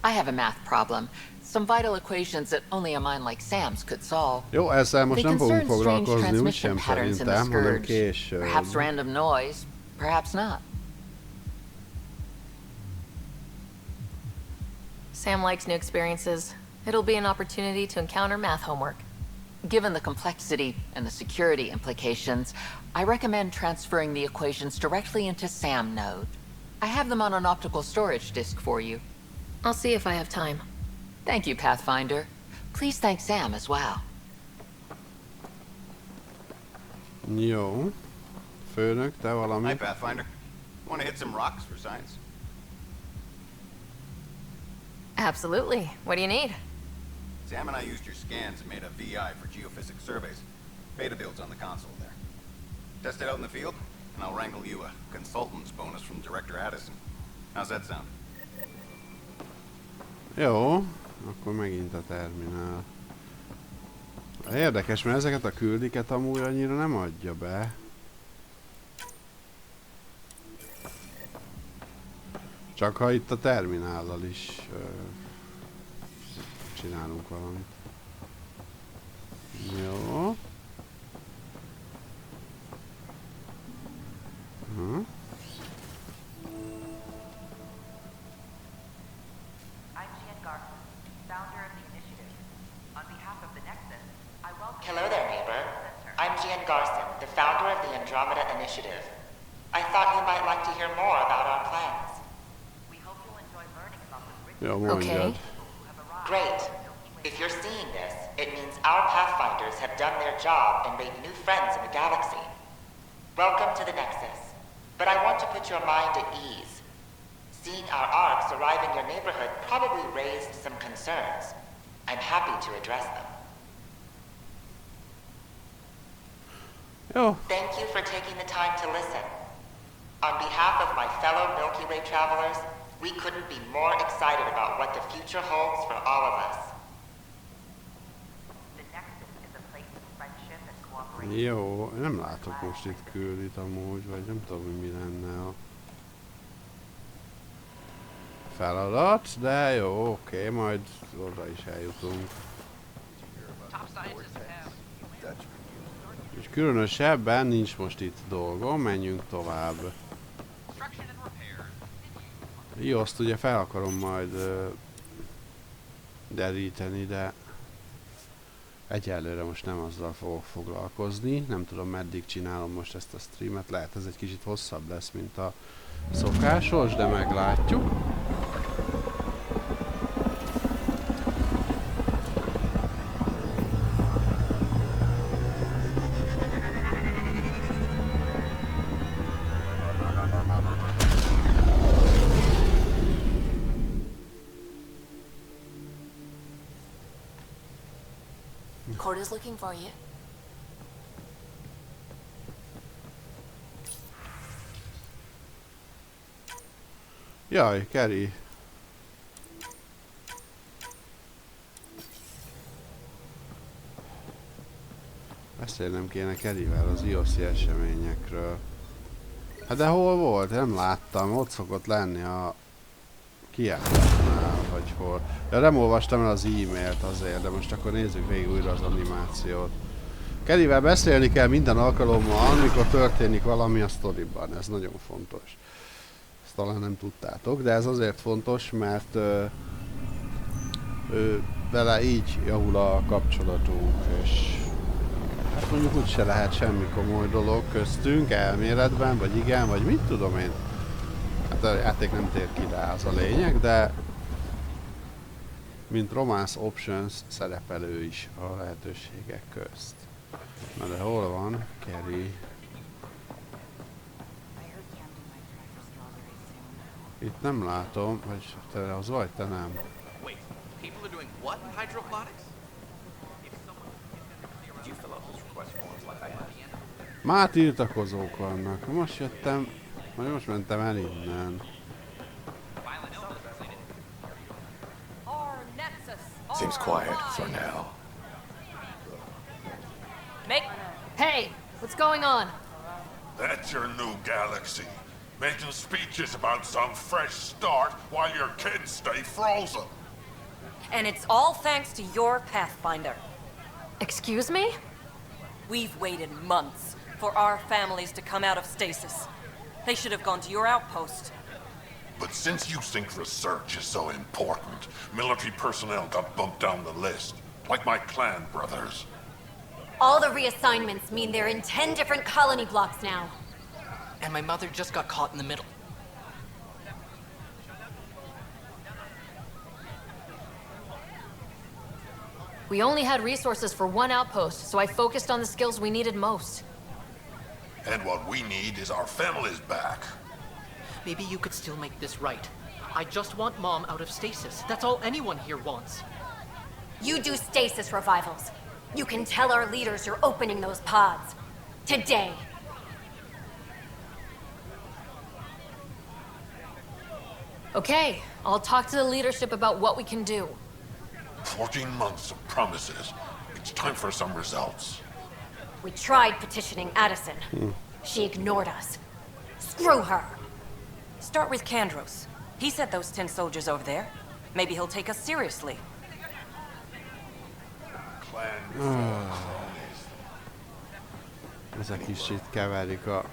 I have a math problem. Some vital equations that only a mind like Sam's could solve. Jó, ezzel most They nem fogunk concern strange foglalkozni transmission úgysem patterns in the szerintem, hanem scourge. később. Perhaps random noise, perhaps not. Sam likes new experiences. It'll be an opportunity to encounter math homework. Given the complexity and the security implications, I recommend transferring the equations directly into SAM node. I have them on an optical storage disk for you. I'll see if I have time. Thank you, Pathfinder. Please thank Sam as well. Jó. Főnök, te valami? Hi, Pathfinder. Want to hit some rocks for science? Absolutely. What do you need? Sam and I used your scans and made a VI for geophysics surveys. Beta builds on the console there. Test it out in the field, and I'll wrangle you a consultant's bonus from Director Addison. How's that sound? Jó, akkor megint a terminál. Érdekes, mert ezeket a küldiket amúgy annyira nem adja be. Csak ha itt a terminállal is csinálunk valamit. Jó. Hello there, neighbor. I'm Gian Garson, the founder of the Andromeda Initiative. I thought you might like to hear more about our plans. We hope you'll enjoy learning about the Okay. Great. If you're seeing this, it means our Pathfinders have done their job and made new friends in the galaxy. Welcome to the Nexus. But I want to put your mind at ease. Seeing our arcs arrive in your neighborhood probably raised some concerns. I'm happy to address them. Thank you for taking the time to listen. On behalf of my fellow Milky Way travelers, we couldn't be more excited about what the future holds for all of us. Jó, nem látok most itt küldit amúgy, vagy nem tudom, hogy mi lenne a feladat, de jó, oké, majd oda is eljutunk. És különösebben nincs most itt dolgom, menjünk tovább. Jó, azt ugye fel akarom majd deríteni, de egyelőre most nem azzal fogok foglalkozni. Nem tudom, meddig csinálom most ezt a streamet. Lehet ez egy kicsit hosszabb lesz, mint a szokásos, de meglátjuk. Court is looking for you. Jaj, Keri. Beszélnem kéne Kerivel az ioszi eseményekről. Hát de hol volt? Nem láttam. Ott szokott lenni a kiállásnál, vagy hol. Ja, nem olvastam el az e-mailt azért, de most akkor nézzük végig újra az animációt. Kerivel beszélni kell minden alkalommal, amikor történik valami a sztoriban. Ez nagyon fontos. Ezt talán nem tudtátok, de ez azért fontos, mert vele így javul a kapcsolatunk, és hát mondjuk úgyse lehet semmi komoly dolog köztünk, elméletben, vagy igen, vagy mit tudom én. Hát a játék nem tér ki rá, az a lényeg, de mint romance options szerepelő is a lehetőségek közt. Na de hol van Keri? Itt nem látom, vagy te az vagy, te nem. Már tiltakozók vannak. Most jöttem, vagy most mentem el innen. Seems quiet for now. Hey, what's going on? That's your new galaxy. Making speeches about some fresh start while your kids stay frozen. And it's all thanks to your Pathfinder. Excuse me? We've waited months for our families to come out of stasis. They should have gone to your outpost. But since you think research is so important, military personnel got bumped down the list, like my clan brothers. All the reassignments mean they're in 10 different colony blocks now. And my mother just got caught in the middle. We only had resources for one outpost, so I focused on the skills we needed most. And what we need is our families back. Maybe you could still make this right. I just want Mom out of stasis. That's all anyone here wants. You do stasis revivals. You can tell our leaders you're opening those pods. Today. Okay, I'll talk to the leadership about what we can do. 14 months of promises. It's time for some results. We tried petitioning Addison. She ignored us. Screw her. Start with Kandros. He sent those 10 soldiers over there. Maybe he'll take us seriously. Ezek is itt keverik a...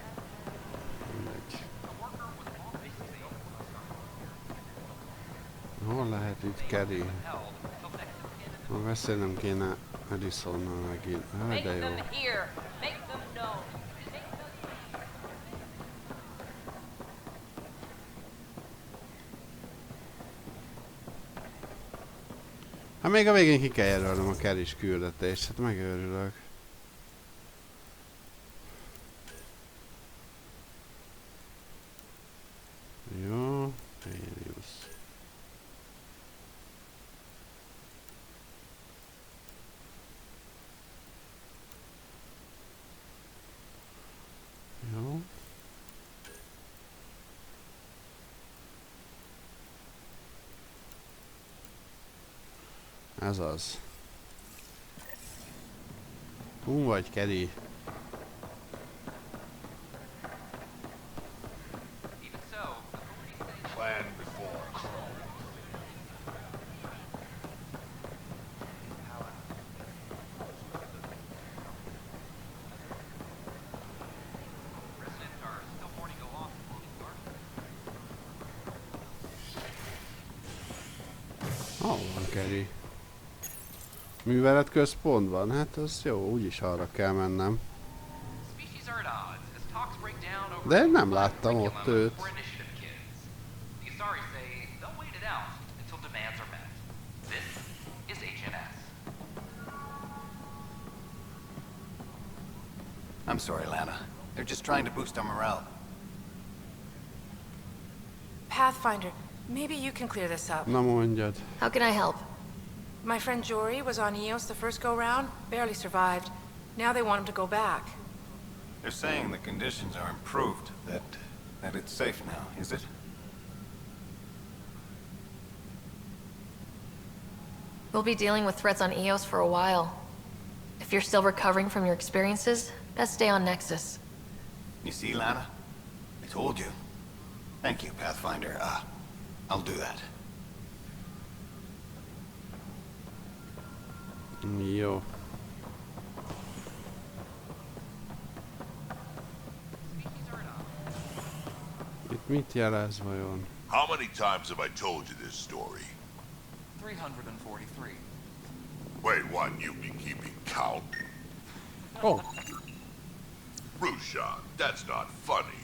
Mindegy. Hol lehet itt Keri? Beszélnem kéne Edisonnal megint. De jó. Hát még a végén ki kell jelölnöm a Keris küldetést, hát megőrülök. Jó, Helios. Jó. Ez az. Vagy Keri. Hol van Kerry? Művelet központban? Hát az jó, úgyis arra kell mennem. De nem láttam ott őt. I'm sorry, Lana. They're just trying to boost our morale. Pathfinder, maybe you can clear this up. Na mondjad. How can I help? My friend Jory was on Eos the first go-round, barely survived. Now they want him to go back. They're saying the conditions are improved, that it's safe now, is it? We'll be dealing with threats on Eos for a while. If you're still recovering from your experiences, best stay on Nexus. You see, Lana? I told you. Thank you, Pathfinder. I'll do that. Jó. Itt mit jelez vajon? How many times have I told you this story? 343. Wait, what? You've been keeping count? Oh. Rushan, that's not funny.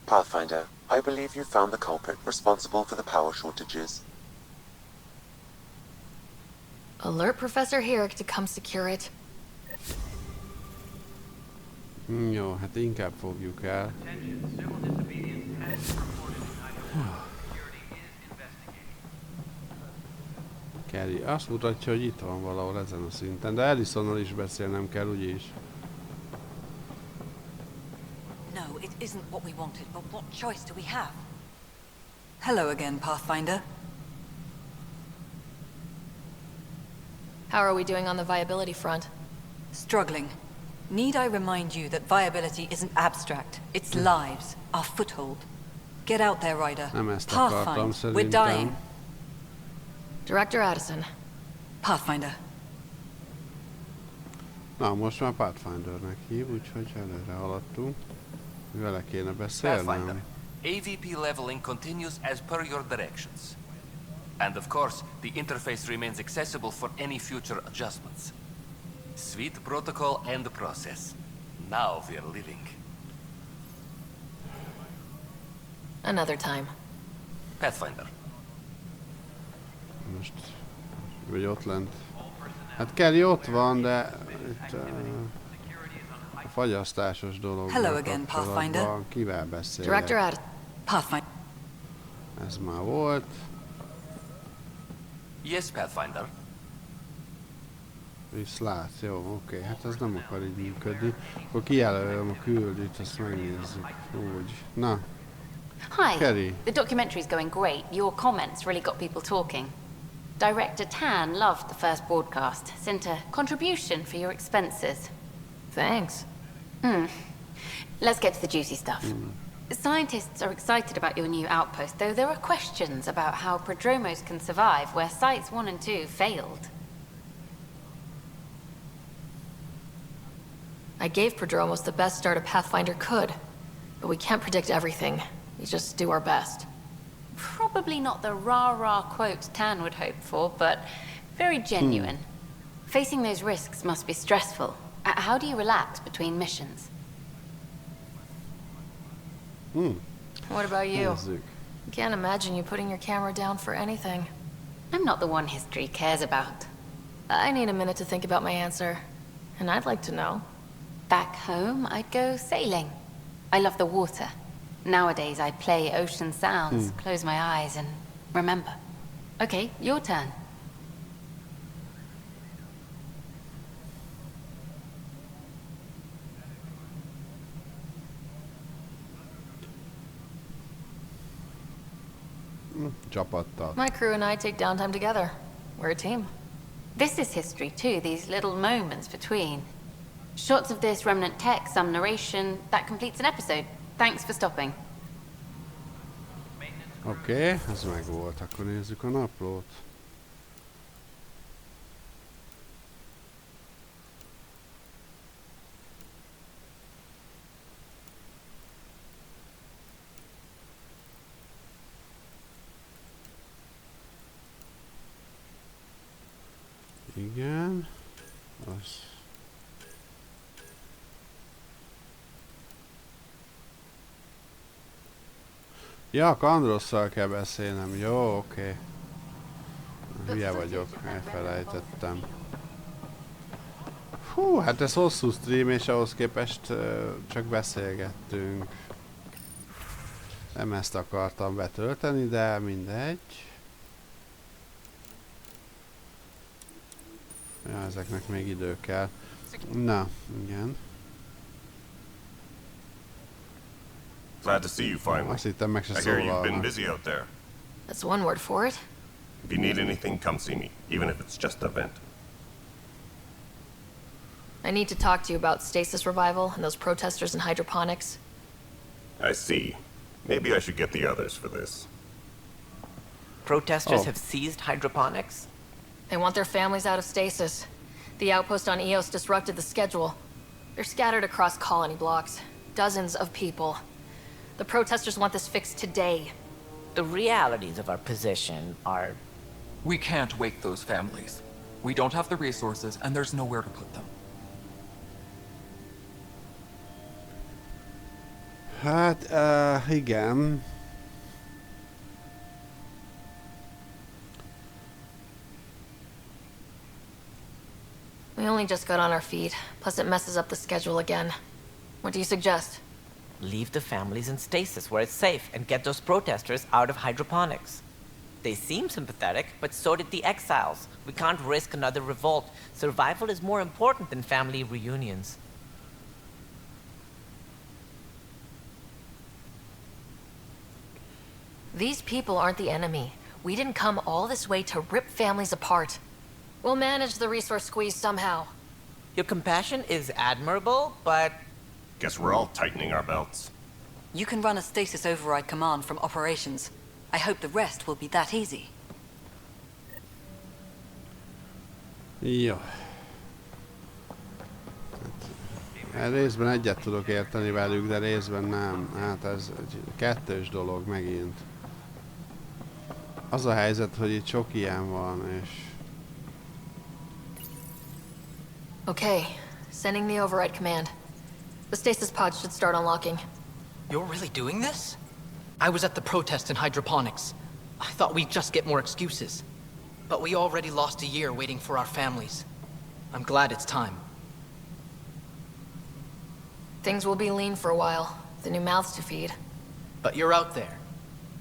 Pathfinder, I believe you found the culprit responsible for the power shortages. Alert Professor Herrick to come secure it. Jó, hát inkább fogjuk el. Kerry azt mutatja, hogy itt van valahol ezen a szinten, de Ellisonnal is beszélnem kell, úgyis. No, it isn't what we wanted, but what choice do we have? Hello again, Pathfinder. How are we doing on the viability front? Struggling. Need I remind you that viability isn't abstract, it's lives, our foothold. Get out there, Ryder. Nem ezt akartam Pathfind, szerintem. we're dying. Director Addison. Pathfinder. Na, most már Pathfindernek hív, úgyhogy előre haladtunk. Vele kéne beszélnem. AVP leveling continues as per your directions. And of course, the interface remains accessible for any future adjustments. Sweet protocol and process. Now we're living. Another time. Pathfinder. Most, vagy ott lent. Hát Kerry ott van, de itt a fagyasztásos dologban kapcsolatban kivel beszélek? Director Addison. Pathfinder. Ez már volt. Yes, Pathfinder. Viszlát, jó, oké, hát ez nem akar így működni. Akkor kijelölöm a küldit, azt megnézzük. Úgy. Na. Hi. Kerry. The documentary's going great. Your comments really got people talking. Director Tan loved the first broadcast. Sent a contribution for your expenses. Thanks. Let's get to the juicy stuff. Scientists are excited about your new outpost, though there are questions about how prodromos can survive where sites 1 and 2 failed. I gave Prodromos the best start a Pathfinder could, but we can't predict everything. We just do our best. Probably not the rah-rah quote Tan would hope for, but very genuine. Facing those risks must be stressful. How do you relax between missions? What about you? Can't imagine you putting your camera down for anything. I'm not the one history cares about. I need a minute to think about my answer, and I'd like to know. Back home, I'd go sailing. I love the water. Nowadays, I play ocean sounds, close my eyes, and remember. Okay, your turn. Csapattal. My crew and I take downtime together. We're a team. This is history too, these little moments between. Shots of this remnant tech, some narration, that completes an episode. Thanks for stopping. Oké, ez meg volt. Akkor nézzük a naplót. Igen. Az. Ja, Kandrosszal kell beszélnem. Jó, oké. Hülye vagyok, elfelejtettem. Hú, hát ez hosszú stream, és ahhoz képest csak beszélgettünk. Nem ezt akartam betölteni, de mindegy. Ja, ezeknek még idő kell. Na, igen. Glad to see you finally. Azt hittem meg se I hear you've been szólalnak. busy out there. That's one word for it. If you need anything, come see me, even if it's just a vent. I need to talk to you about stasis revival and those protesters in hydroponics. I see. Maybe I should get the others for this. Protesters have seized hydroponics? They want their families out of stasis. The outpost on Eos disrupted the schedule. They're scattered across colony blocks. Dozens of people. The protesters want this fixed today. The realities of our position are... We can't wake those families. We don't have the resources, and there's nowhere to put them. Hát, igen. We only just got on our feet, plus it messes up the schedule again. What do you suggest? Leave the families in stasis where it's safe and get those protesters out of hydroponics. They seem sympathetic, but so did the exiles. We can't risk another revolt. Survival is more important than family reunions. These people aren't the enemy. We didn't come all this way to rip families apart. We'll manage the resource squeeze somehow. Your compassion is admirable, but... Guess we're all tightening our belts. You can run a stasis override command from operations. I hope the rest will be that easy. Jó. Hát, részben egyet tudok érteni velük, de részben nem. Hát ez egy kettős dolog megint. Az a helyzet, hogy itt sok ilyen van, és... Okay, sending the override command. The stasis pods should start unlocking. You're really doing this? I was at the protest in hydroponics. I thought we'd just get more excuses. But we already lost a year waiting for our families. I'm glad it's time. Things will be lean for a while. The new mouths to feed. But you're out there.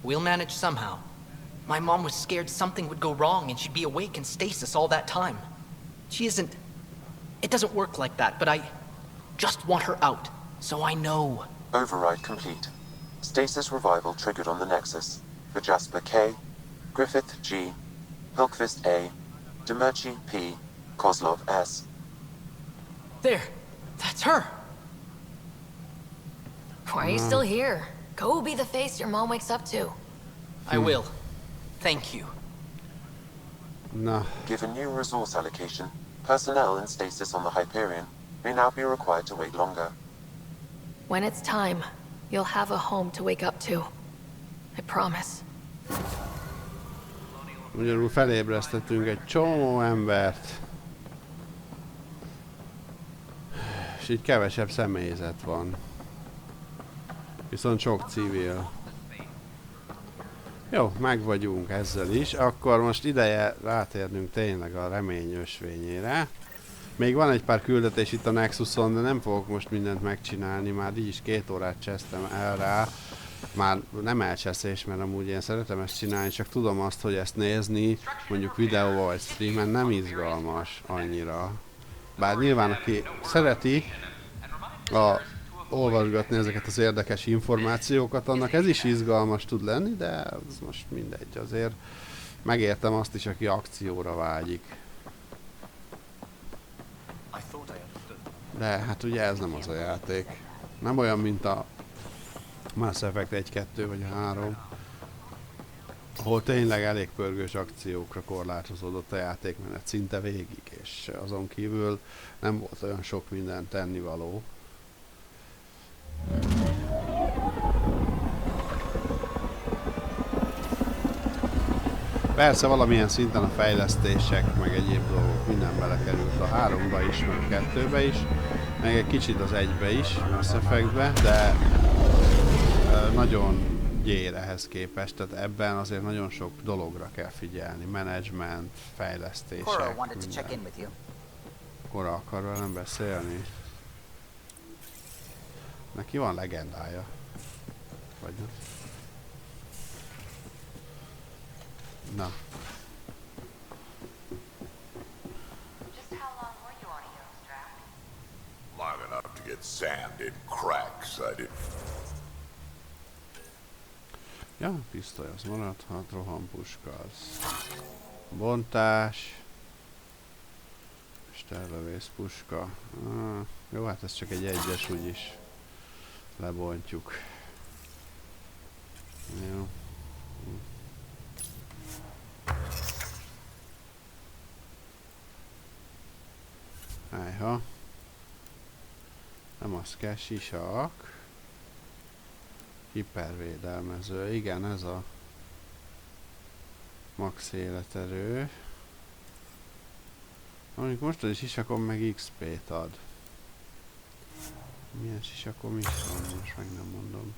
We'll manage somehow. My mom was scared something would go wrong and she'd be awake in stasis all that time. She isn't... It doesn't work like that, but I just want her out, so I know. Override complete. Stasis revival triggered on the Nexus. For Jasper K, Griffith G, Hilkvist A, Demerchi P, Kozlov S. There! That's her! Why are you still here? Go be the face your mom wakes up to. I will. Thank you. No. Given new resource allocation, personnel in stasis on the Hyperion may now be required to wait longer. When it's time, you'll have a home to wake up to. I promise. Magyarul felébresztettünk egy csomó embert. És így kevesebb személyzet van. Viszont sok civil. Jó, meg vagyunk ezzel is. Akkor most ideje rátérnünk tényleg a remény ösvényére. Még van egy pár küldetés itt a Nexuson, de nem fogok most mindent megcsinálni. Már így is 2 órát csesztem el rá. Már nem elcseszés, mert amúgy én szeretem ezt csinálni, csak tudom azt, hogy ezt nézni, mondjuk videóval vagy streamen nem izgalmas annyira. Bár nyilván aki szereti olvasgatni ezeket az érdekes információkat, annak ez is izgalmas tud lenni, de ez most mindegy. Azért megértem azt is, aki akcióra vágyik. De hát ugye ez nem az a játék. Nem olyan, mint a Mass Effect 1, 2 vagy 3, ahol tényleg elég pörgős akciókra korlátozódott a játékmenet szinte végig, és azon kívül nem volt olyan sok minden tennivaló. Persze valamilyen szinten a fejlesztések, meg egyéb dolgok minden belekerült a 3-ba is, meg a 2-be is, meg egy kicsit az 1-be is, Mass Effectbe, de nagyon gyér ehhez képest, tehát ebben azért nagyon sok dologra kell figyelni, menedzsment, fejlesztések, minden. Cora akar velem beszélni? Neki van legendája. Vagy nem? Na. Long enough to get sand in cracks, I didn't. Ja, pisztoly az maradhat, rohampuska az. Bontás. Sterlövészpuska. Jó, hát ez csak egy egyes, úgyis lebontjuk. Jó. Hájha. Nem az kell, sisak. Hipervédelmező. Igen, ez a max életerő. Amíg most a sisakon meg XP-t ad. Milyen sisakom is van, most meg nem mondom.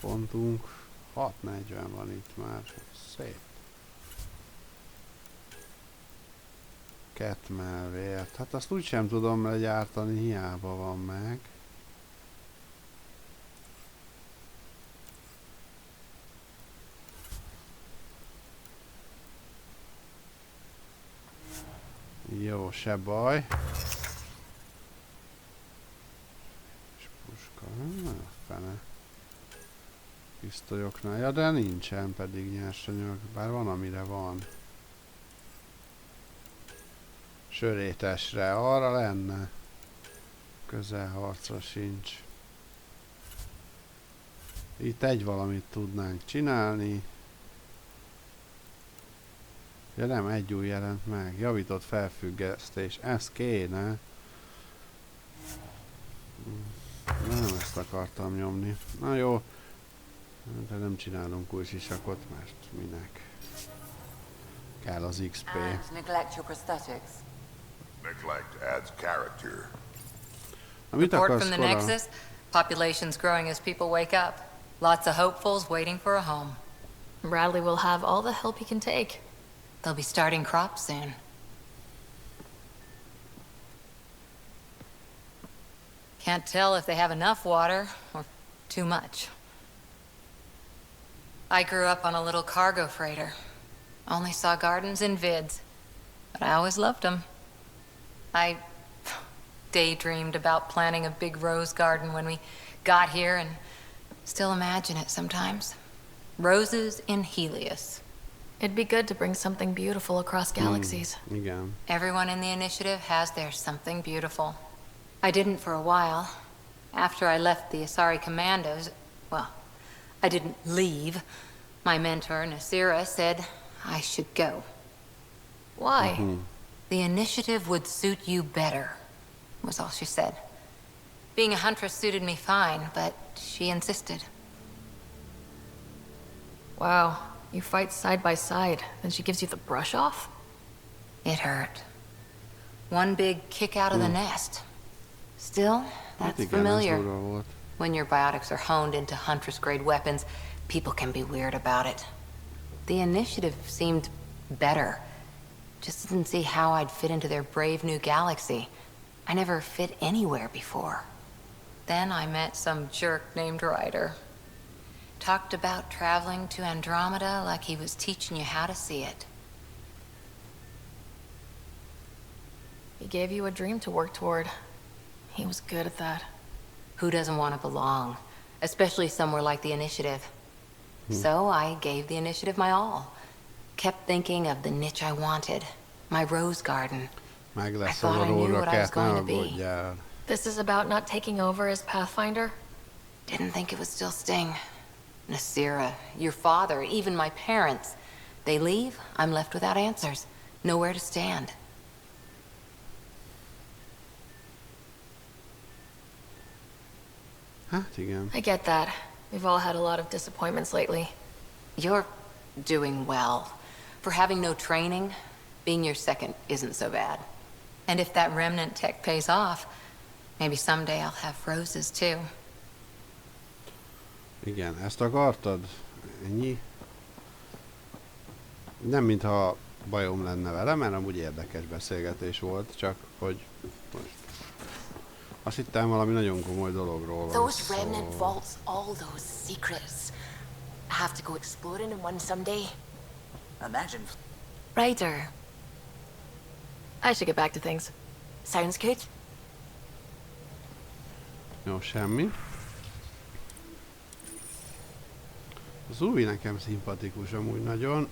Pontunk 640 van itt már. Szép. Kettmelvért. Hát azt úgy sem tudom legyártani, hiába van meg. Jó, se baj. És puska, fene. Pisztolyoknál, ja, de nincsen pedig nyersanyag, bár van amire van. Sörétesre, arra lenne. Közelharcra sincs. Itt egy valamit tudnánk csinálni. Ja nem, egy új jelent meg. Javított felfüggesztés. Ez kéne. Nem ezt akartam nyomni. Na jó. De nem csinálunk új sisakot, mert minek. Kell az XP. And neglect your prosthetics. Neglect adds character. Report from the Nexus. Population's growing as people wake up. Lots of hopefuls waiting for a home. Bradley will have all the help he can take. They'll be starting crops soon. Can't tell if they have enough water or too much. I grew up on a little cargo freighter. Only saw gardens in vids, but I always loved them. I daydreamed about planting a big rose garden when we got here and still imagine it sometimes. Roses in Helios. It'd be good to bring something beautiful across galaxies. Igen. Everyone in the initiative has their something beautiful. I didn't for a while. After I left the Asari Commandos, well, I didn't leave. My mentor, Nasira, said I should go. Why? The initiative would suit you better, was all she said. Being a huntress suited me fine, but she insisted. Wow, you fight side by side, then she gives you the brush off? It hurt. One big kick out of the nest. Still, that's familiar. When your biotics are honed into huntress-grade weapons, people can be weird about it. The initiative seemed better. Just didn't see how I'd fit into their brave new galaxy. I never fit anywhere before. Then I met some jerk named Ryder. Talked about traveling to Andromeda like he was teaching you how to see it. He gave you a dream to work toward. He was good at that. Who doesn't want to belong? Especially somewhere like the Initiative. So I gave the Initiative my all. Kept thinking of the niche I wanted. My rose garden. I thought I knew what I was going to be. This is about not taking over as Pathfinder? Didn't think it would still sting. Nasira, your father, even my parents. They leave, I'm left without answers. Nowhere to stand. Hát igen. I get that. We've all had a lot of disappointments lately. You're doing well. For having no training, Being your second isn't so bad. And if that remnant tech pays off, maybe someday I'll have roses too. Igen, ezt akartad? Ennyi? Nem mintha bajom lenne vele, mert amúgy érdekes beszélgetés volt, csak hogy most azt hittem valami nagyon komoly dologról van Those szó. remnant vaults, all those secrets. I have to go exploring in one someday. Imagine. Ryder. I should get back to things. Sounds good. Jó, semmi. Az új nekem szimpatikus amúgy nagyon.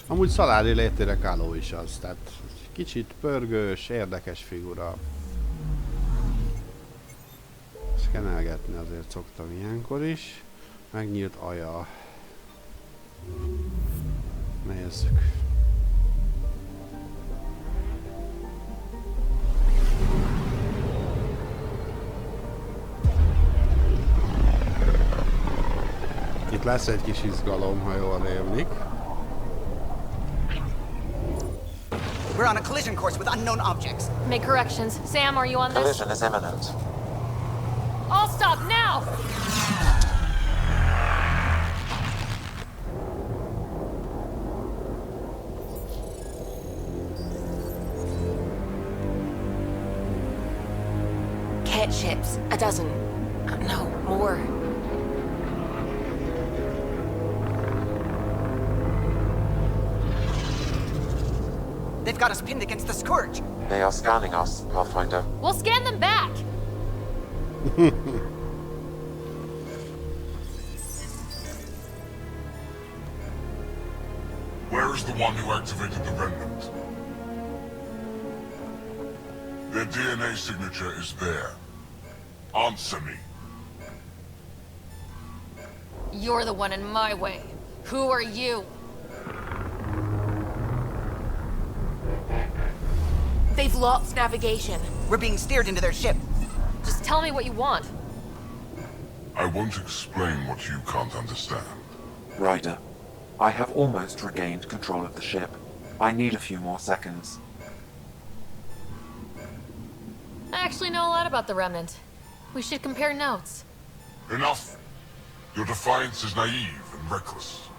Amúgy Szaládi létére Káló is az, tehát kicsit pörgős, érdekes figura. Szkenelgetni azért szoktam ilyenkor is. Megnyílt aja. Nézzük. Itt lesz egy kis izgalom, ha jól rémlik. We're on a collision course with unknown objects. Make corrections. Sam, are you on this? Collision is imminent. I'll stop now! Cat ships, a dozen. No, more. They've got us pinned against the Scourge. They are scanning us, Pathfinder. We'll scan them back! Where is the one who activated the remnant? Their DNA signature is there. Answer me. You're the one in my way. Who are you? They've lost navigation. We're being steered into their ship. Just tell me what you want. I won't explain what you can't understand. Ryder, I have almost regained control of the ship. I need a few more seconds. I actually know a lot about the Remnant. We should compare notes. Enough! Your defiance is naive and reckless.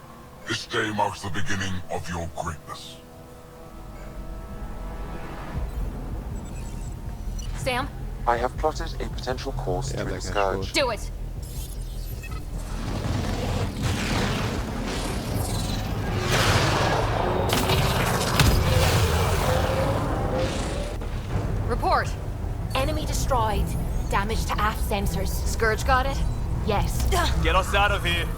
This day marks the beginning of your greatness. Sam? I have plotted a potential course through the Scourge. Do it! Report. Enemy destroyed. Damage to aft sensors. Scourge got it? Yes. Get us out of here.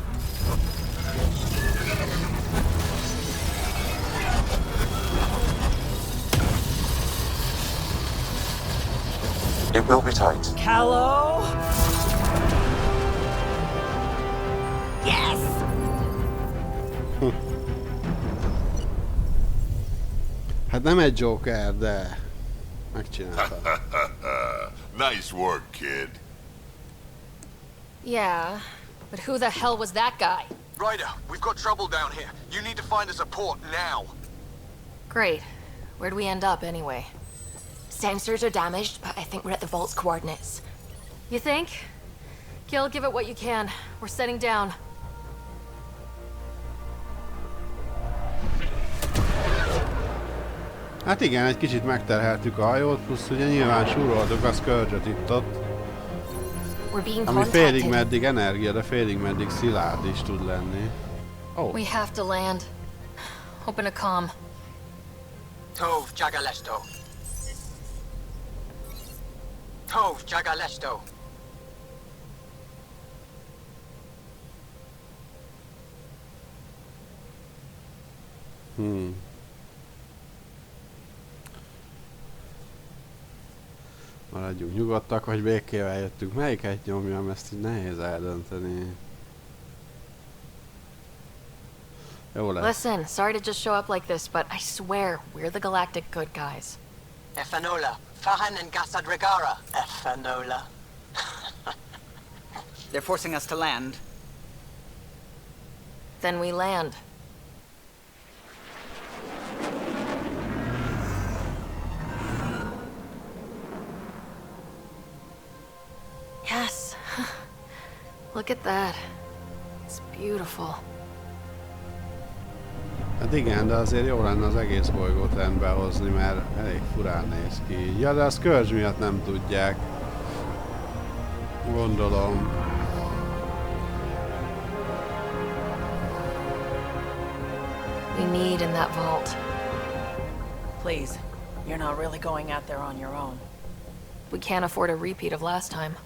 It will be tight. Callow? Yes! Hát nem egy Joker, de megcsinálta. Nice work, kid. Yeah, but who the hell was that guy? Ryder, we've got trouble down here. You need to find us a port now. Great. Where'd we end up anyway? Sensors are damaged, but I think we're at the vault's coordinates. You think? Gil, give it what you can. We're setting down. Hát igen, egy kicsit megterheltük a hajót, plusz ugye nyilván súroltuk a Scourge-ot itt-ott. Ami félig meddig energia, de félig meddig szilárd is tud lenni. Oh. We have to land. Open a comm. Tov Jagalesto. Tov Jagalesto. Maradjunk nyugodtak, vagy békével jöttünk. Melyiket nyomjam, ezt így nehéz eldönteni. Jó lesz. Listen, sorry to just show up like this, but I swear, we're the galactic good guys. Efanola. Fahan and Gassad Regara. Efanola. They're forcing us to land. Then we land. Look at that. It's beautiful. Hát igen, de azért jó lenne az egész bolygót rendbe hozni, mert elég furán néz ki. Ja, de az Scourge miatt nem tudják. Gondolom. We need in that vault. Please, you're not really going out there on your own. We can't afford a repeat of last time.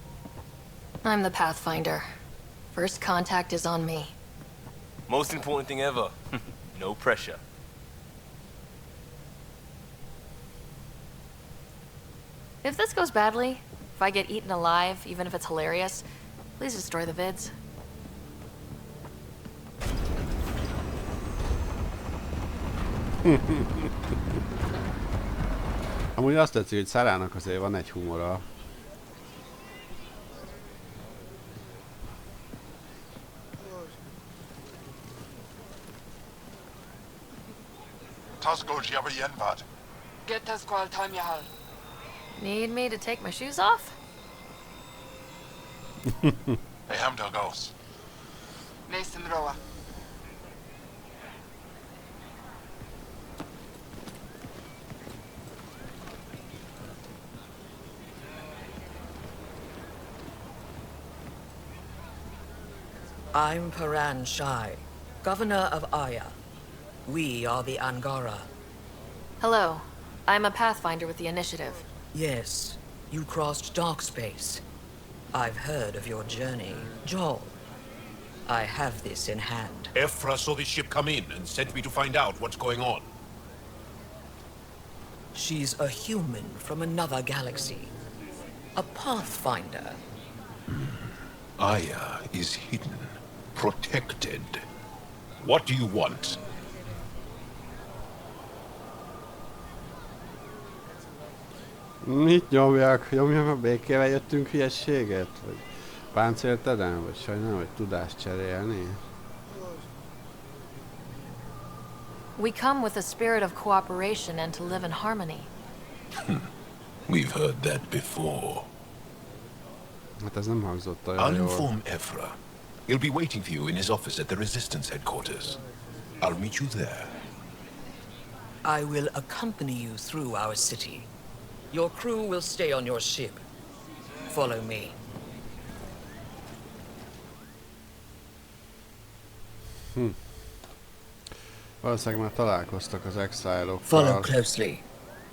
I'm the Pathfinder. First contact is on me. Most important thing ever. No pressure. If this goes badly, if I get eaten alive, even if it's hilarious, please destroy the vids. Amúgy azt tetszik, hogy Szárának azért van egy humora. Need me to take my shoes off? Hey, Hamdel goes. Nathan Roa. I'm Paran Shai, governor of Aya. We are the Angara. Hello. I'm a Pathfinder with the Initiative. Yes, you crossed dark space. I've heard of your journey, Joel. I have this in hand. Ephra saw this ship come in and sent me to find out what's going on. She's a human from another galaxy. A Pathfinder. Aya is hidden, protected. What do you want? Mit nyomjak? Nyomjam a békével jöttünk hülyességet? Vagy páncélteden? Vagy sajnálom, hogy tudást cserélni? We come with a spirit of cooperation and to live in harmony. We've heard that before. Hát ez nem hangzott olyan I'll jól. inform Ephra. He'll be waiting for you in his office at the Resistance headquarters. I'll meet you there. I will accompany you through our city. Your crew will stay on your ship. Follow me. Valószínűleg már találkoztak az Exile-okkal. Follow closely.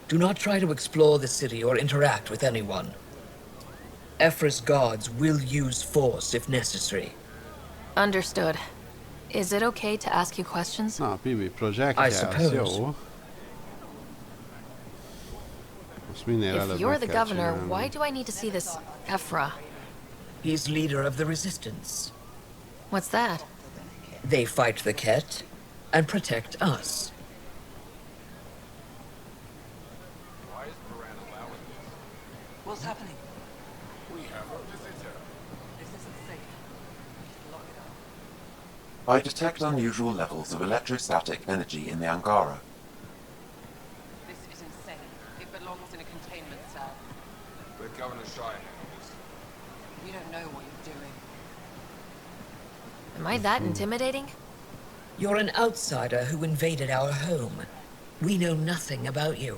Do not try to explore the city or interact with anyone. Ephra's guards will use force if necessary. Understood. Is it okay to ask you questions? Na, PB projektjelsz, jó. Most minél előbb If you're the meg kell governor, csinálni. why do I need to see this Ephra? He's leader of the Resistance. What's that? They fight the Ket and protect us. What's happening? We have a visitor. This isn't safe. We should lock it up. I detect unusual levels of electrostatic energy in the Angara. This is insane. It belongs in a containment cell. The Governor Shai handles. You don't know what you're doing. Am I that intimidating? You're an outsider who invaded our home. We know nothing about you.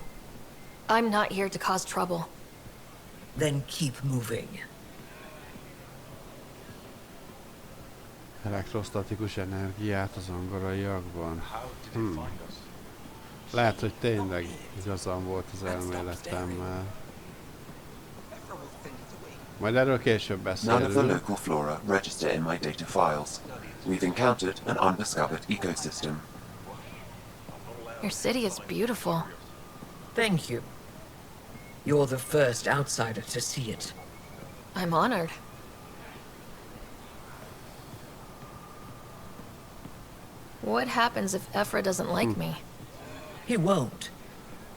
I'm not here to cause trouble. Then keep moving. Elektrostatikus energiát az angoraiakban. Lehet, hogy tényleg igazam volt az elméletemmel. Majd erről később None of the beszélünk. local flora register in my data files. We've encountered an undiscovered ecosystem. Your city is beautiful. Thank you. You're the first outsider to see it. I'm honored. What happens if Ephra doesn't like me? He won't.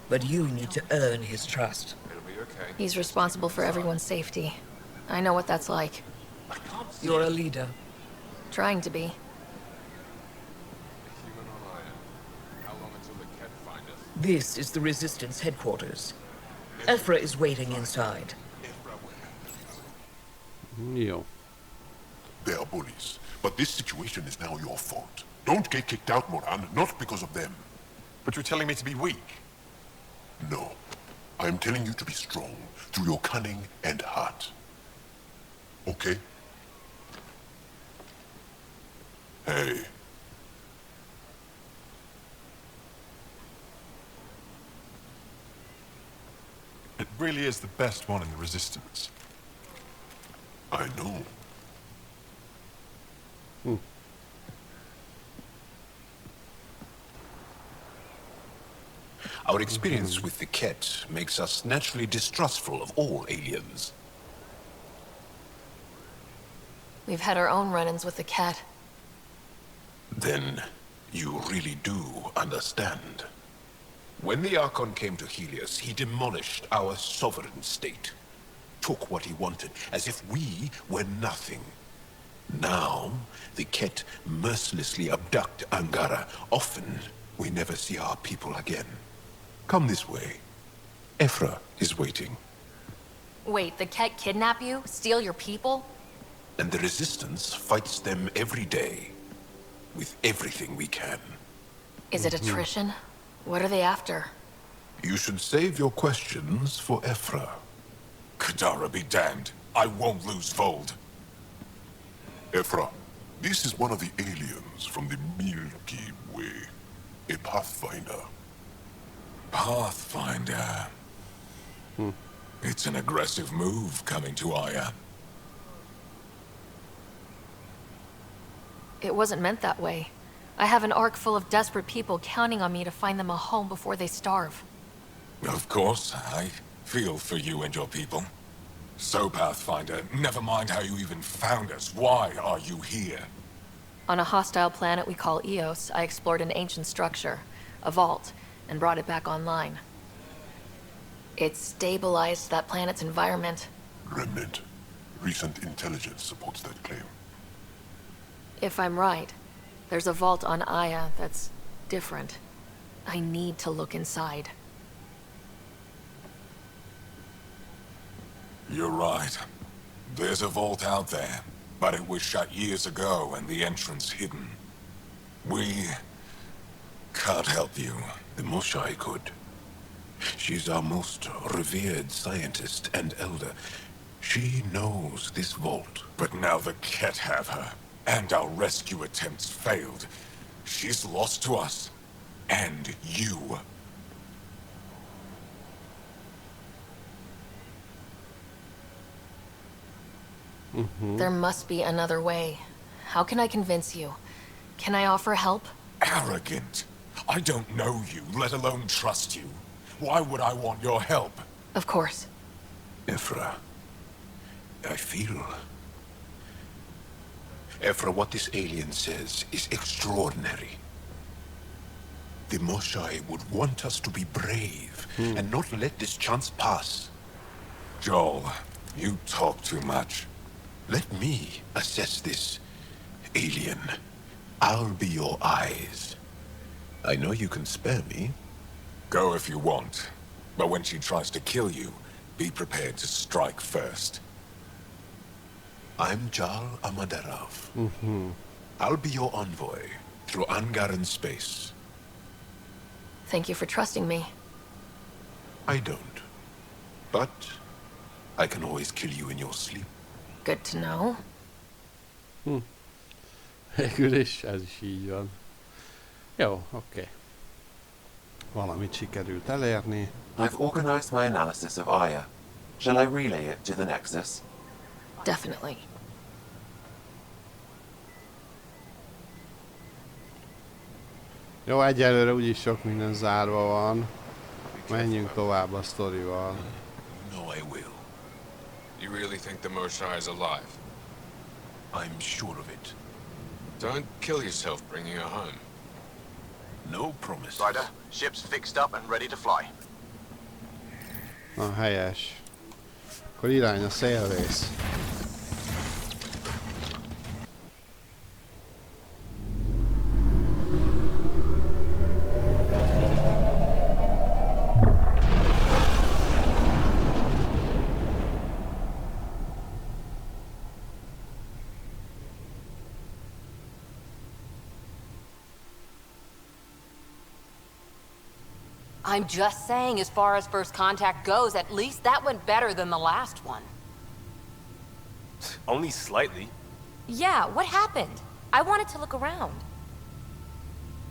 But you need to earn his trust. It'll be okay. He's responsible for everyone's safety. I know what that's like. You're a leader. Trying to be. Human on Aya. How long until the Ket find us? This is the Resistance headquarters. Ephra is waiting inside. Jó. They are bullies. But this situation is now your fault. Don't get kicked out, Moran, not because of them. But you're telling me to be weak? No. I am telling you to be strong through your cunning and heart. Okay? Hey. It really is the best one in the Resistance. I know. Our experience with the Ket makes us naturally distrustful of all aliens. We've had our own run-ins with the cat. Then, you really do understand. When the Archon came to Helios, he demolished our sovereign state. Took what he wanted, as if we were nothing. Now, the Ket mercilessly abduct Angara. Often, we never see our people again. Come this way. Ephra is waiting. Wait, the cat kidnap you? Steal your people? And the Resistance fights them every day. With everything we can. Is it attrition? What are they after? You should save your questions for Ephra. Kadara be damned. I won't lose Vold. Ephra, this is one of the aliens from the Milky Way. A pathfinder. Pathfinder. It's an aggressive move coming to Aya. It wasn't meant that way. I have an ark full of desperate people counting on me to find them a home before they starve. Of course, I feel for you and your people. So, Pathfinder, never mind how you even found us. Why are you here? On a hostile planet we call Eos, I explored an ancient structure, a vault, and brought it back online. It stabilized that planet's environment. Remnant. Recent intelligence supports that claim. If I'm right, there's a vault on Aya that's different. I need to look inside. You're right. There's a vault out there, but it was shut years ago and the entrance hidden. We can't help you. The Moshai could. She's our most revered scientist and elder. She knows this vault. But now the Ket have her, and our rescue attempts failed. She's lost to us, and you. There must be another way. How can I convince you? Can I offer help? Arrogant. I don't know you, let alone trust you. Why would I want your help? Of course. Ephra, I feel... Ephra, what this alien says is extraordinary. The Moshai would want us to be brave and not let this chance pass. Joel, you talk too much. Let me assess this, alien. I'll be your eyes. I know you can spare me. Go if you want. But when she tries to kill you, be prepared to strike first. I'm Jal Amadarov. I'll be your envoy through Angaran space. Thank you for trusting me. I don't. But I can always kill you in your sleep. Good to know. Végül is, ez is így van. Jó, oké. Valamit sikerült elérni. I've organized my analysis of Aya. Shall I relay it to the Nexus? Definitely. Jó, egyelőre úgyis sok minden zárva van. Menjünk tovább a sztorival. No, I will. You really think the Moshai is alive? I'm sure of it. Don't kill yourself bringing her home. No promise. Ryder, ship's fixed up and ready to fly. Na, helyes. Akkor irány a szélvész. I'm just saying, as far as first contact goes, at least that went better than the last one. Only slightly. Yeah, what happened? I wanted to look around.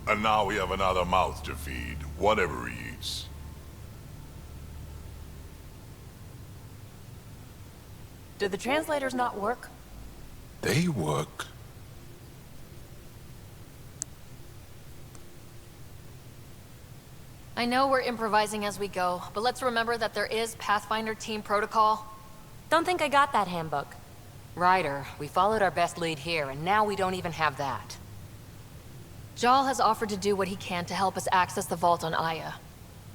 And now we have another mouth to feed, whatever he eats. Do the translators not work? They work. I know we're improvising as we go, but let's remember that there is Pathfinder team protocol. Don't think I got that handbook. Ryder, we followed our best lead here, and now we don't even have that. Jal has offered to do what he can to help us access the vault on Aya.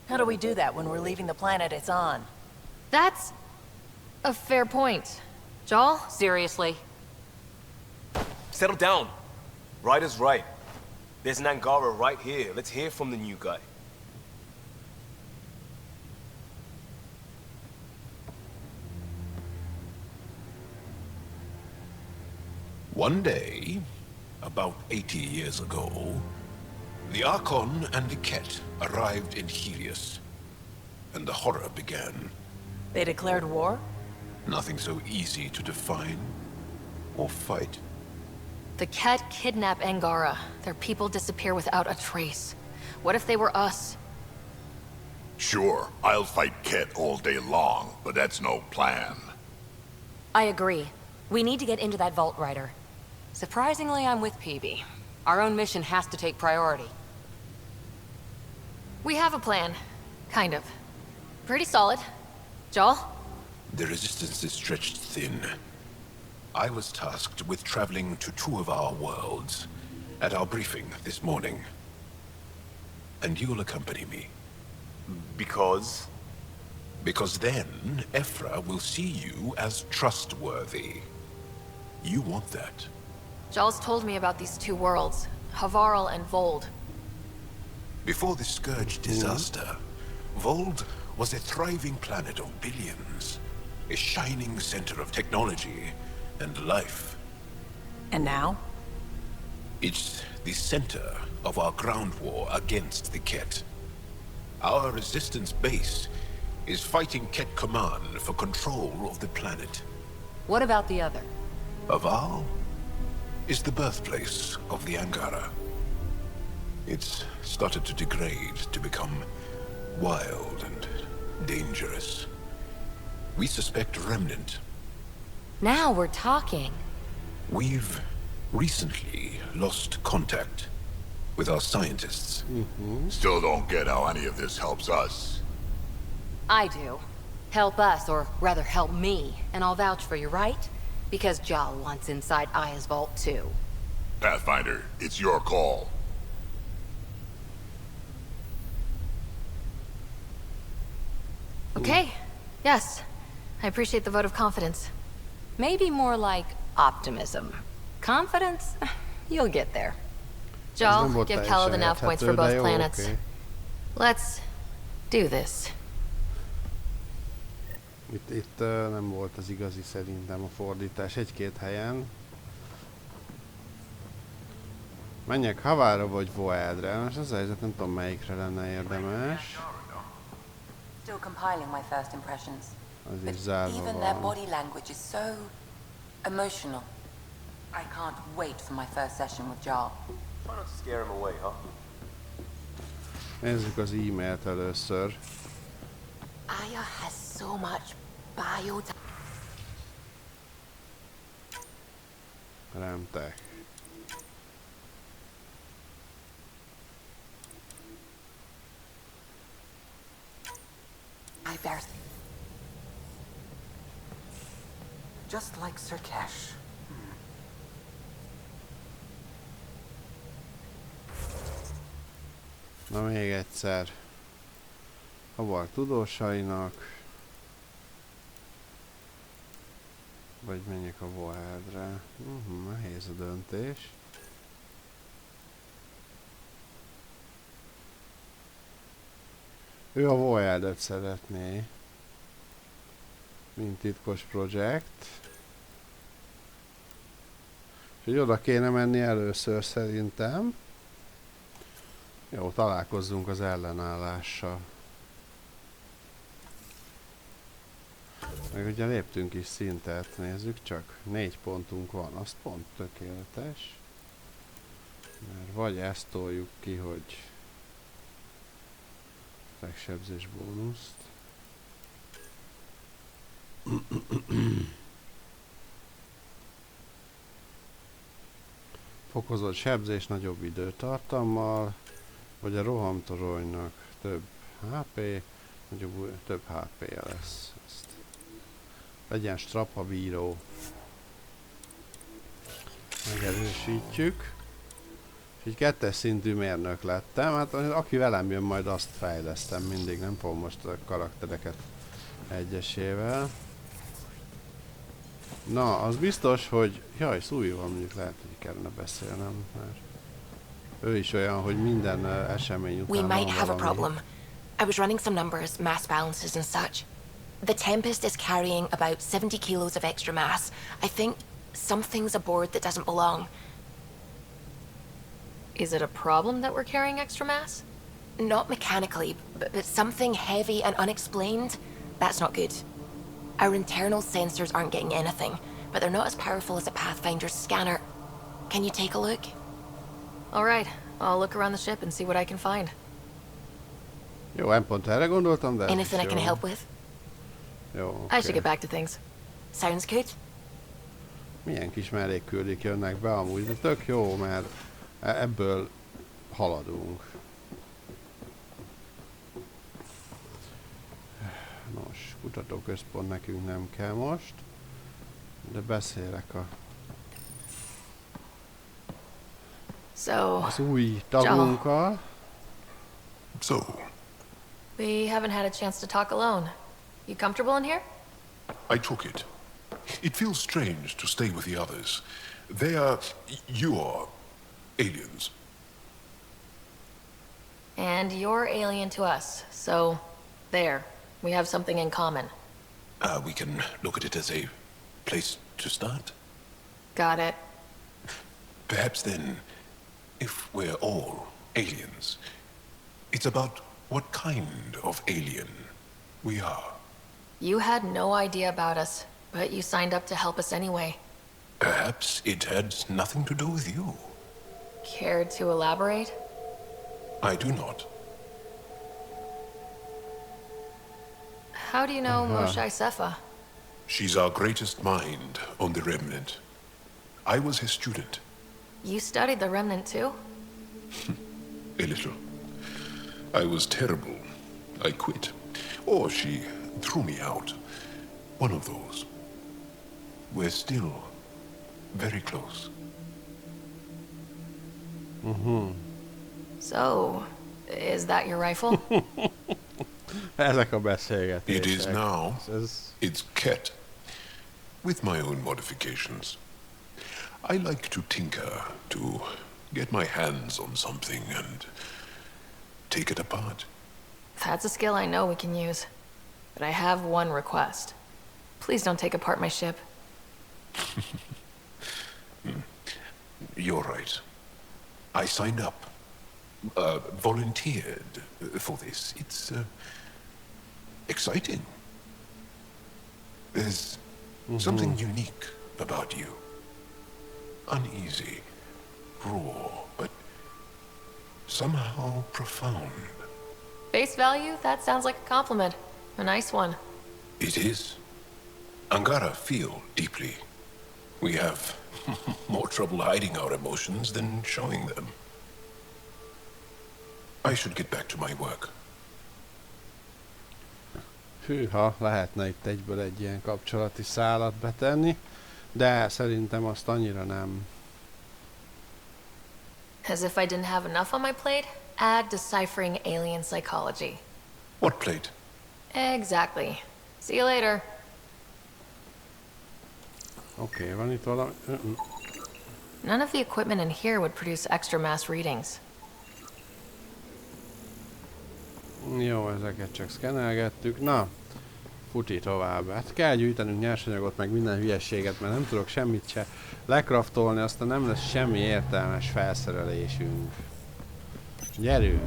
How do we do that when we're leaving the planet it's on? That's a fair point. Jal? Seriously? Settle down. Ryder's right. There's an Angara right here. Let's hear from the new guy. One day, about 80 years ago, the Archon and the Ket arrived in Helios, and the horror began. They declared war? Nothing so easy to define or fight. The Ket kidnap Angara. Their people disappear without a trace. What if they were us? Sure, I'll fight Ket all day long, but that's no plan. I agree. We need to get into that vault, Ryder. Surprisingly, I'm with PB. Our own mission has to take priority. We have a plan. Kind of. Pretty solid. Jal? The resistance is stretched thin. I was tasked with traveling to two of our worlds at our briefing this morning. And you'll accompany me. Because? Because then, Ephra will see you as trustworthy. You want that. Jal's told me about these two worlds, Havarl and Vold. Before the Scourge disaster, Vold was a thriving planet of billions. A shining center of technology and life. And now? It's the center of our ground war against the Ket. Our resistance base is fighting Ket Command for control of the planet. What about the other? Havarl is the birthplace of the Angara. It's started to degrade, to become wild and dangerous. We suspect a remnant. Now we're talking. We've recently lost contact with our scientists. Still don't get how any of this helps us. I do. Help us, or rather help me, and I'll vouch for you, right? Because Jal wants inside Aya's vault too. Pathfinder, it's your call. Okay. Yes. I appreciate the vote of confidence. Maybe more like optimism. Confidence? You'll get there. Jal, give Calo the nav points for both planets. Okay. Let's do this. Itt nem volt az igazi szerintem a fordítás egy-két helyen. Menjek Havarra vagy Voeldre, most az a helyzet, nem tudom melyikre lenne érdemes. Still compiling my first impressions. Az is zárva Even their van. body language is so emotional. I can't wait for my first session with Jal. Try not to scare him away, huh? Nézzük az e-mailt először. Aya has so much biodata. Remtek. I bear. Just like Sirkesh. Na még egyszer. Havar tudósainak. Vagy menjek a Voeldre. Nehéz a döntés. Ő a Voeldet szeretné. Mint titkos projekt. Úgyhogy oda kéne menni először szerintem. Jó, találkozzunk az ellenállással. Meg ugye léptünk is szintet, nézzük csak. 4 pontunk van, az pont tökéletes. Mert vagy ezt toljuk ki, hogy megsebzés bónuszt. Fokozott sebzés nagyobb időtartammal, vagy a rohamtoronynak több HP, több HP-je lesz. Ezt. Legyen strapabíró. Megerősítjük. És így 2-es szintű mérnök lettem, hát aki velem jön, majd azt fejlesztem mindig, nem fogom most a karaktereket egyesével. Na, az biztos, hogy... Jaj, Szújjúval mondjuk lehet, hogy kellene beszélnem, mert ő is olyan, hogy minden esemény után We might van have a valami. problem. I was running some numbers, mass balances and such. The Tempest is carrying about 70 kilos of extra mass. I think something's aboard that doesn't belong. Is it a problem that we're carrying extra mass? Not mechanically, but something heavy and unexplained. That's not good. Our internal sensors aren't getting anything, but they're not as powerful as a Pathfinder's scanner. Can you take a look? All right, I'll look around the ship and see what I can find. Jó, nem pont erre gondoltam, de... Anything I can help with? Jó, I should get back to things. Sounds good. Milyen kis mellékküldik jönnek be amúgy, de tök jó, mert ebből haladunk. Nos, kutatóközpont nekünk nem kell most, de beszélek az új tagunkkal. So, we haven't had a chance to talk alone. You comfortable in here? I took it. It feels strange to stay with the others. They are... you are... aliens. And you're alien to us, so there. We have something in common. We can look at it as a place to start. Got it. Perhaps then, if we're all aliens, it's about what kind of alien we are. You had no idea about us, but you signed up to help us anyway. Perhaps it had nothing to do with you. Care to elaborate? I do not. How do you know Moshae Sefa? She's our greatest mind on the Remnant. I was his student. You studied the Remnant too? A little. I was terrible. I quit. Or she threw me out. One of those. We're still very close. So, is that your rifle? Ezek a beszélgetések. It is now. It's Ket. With my own modifications. I like to tinker, to get my hands on something and take it apart. That's a skill I know we can use. But I have one request. Please don't take apart my ship. You're right. I signed up. Volunteered for this. It's exciting. There's something unique about you. Uneasy, raw, but somehow profound. Face value? That sounds like a compliment. A nice one. It is. Angara feel deeply. We have more trouble hiding our emotions than showing them. I should get back to my work. Hűha, lehetne itt egyből egy ilyen kapcsolati szálat betenni, de szerintem azt annyira nem. As if I didn't have enough on my plate, add deciphering alien psychology. What plate? Exactly. See you later. Oké, van itt valami... None of the equipment in here would produce extra mass readings. Jó, ezeket csak szkenelgettük. Na, futi tovább. Hát kell gyűjtenünk nyersanyagot, meg minden hülyeséget, mert nem tudok semmit se lekraftolni, aztán nem lesz semmi értelmes felszerelésünk. Gyerünk!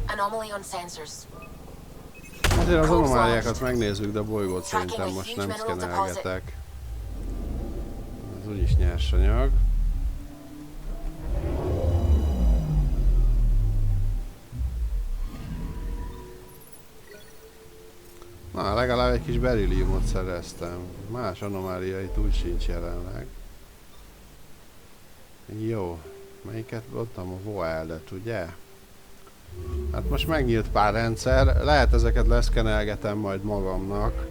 Anomaly on sensors. Azért az anomáliákat megnézzük, de a bolygót szerintem most nem szkenelgetek. Ez úgyis nyersanyag. Na, legalább egy kis berilliumot szereztem. Más anomáliait úgy sincs jelenleg. Jó. Melyiket voltam? A voeldet, ugye? Hát most megnyílt pár rendszer. Lehet ezeket leszkenelgetem majd magamnak.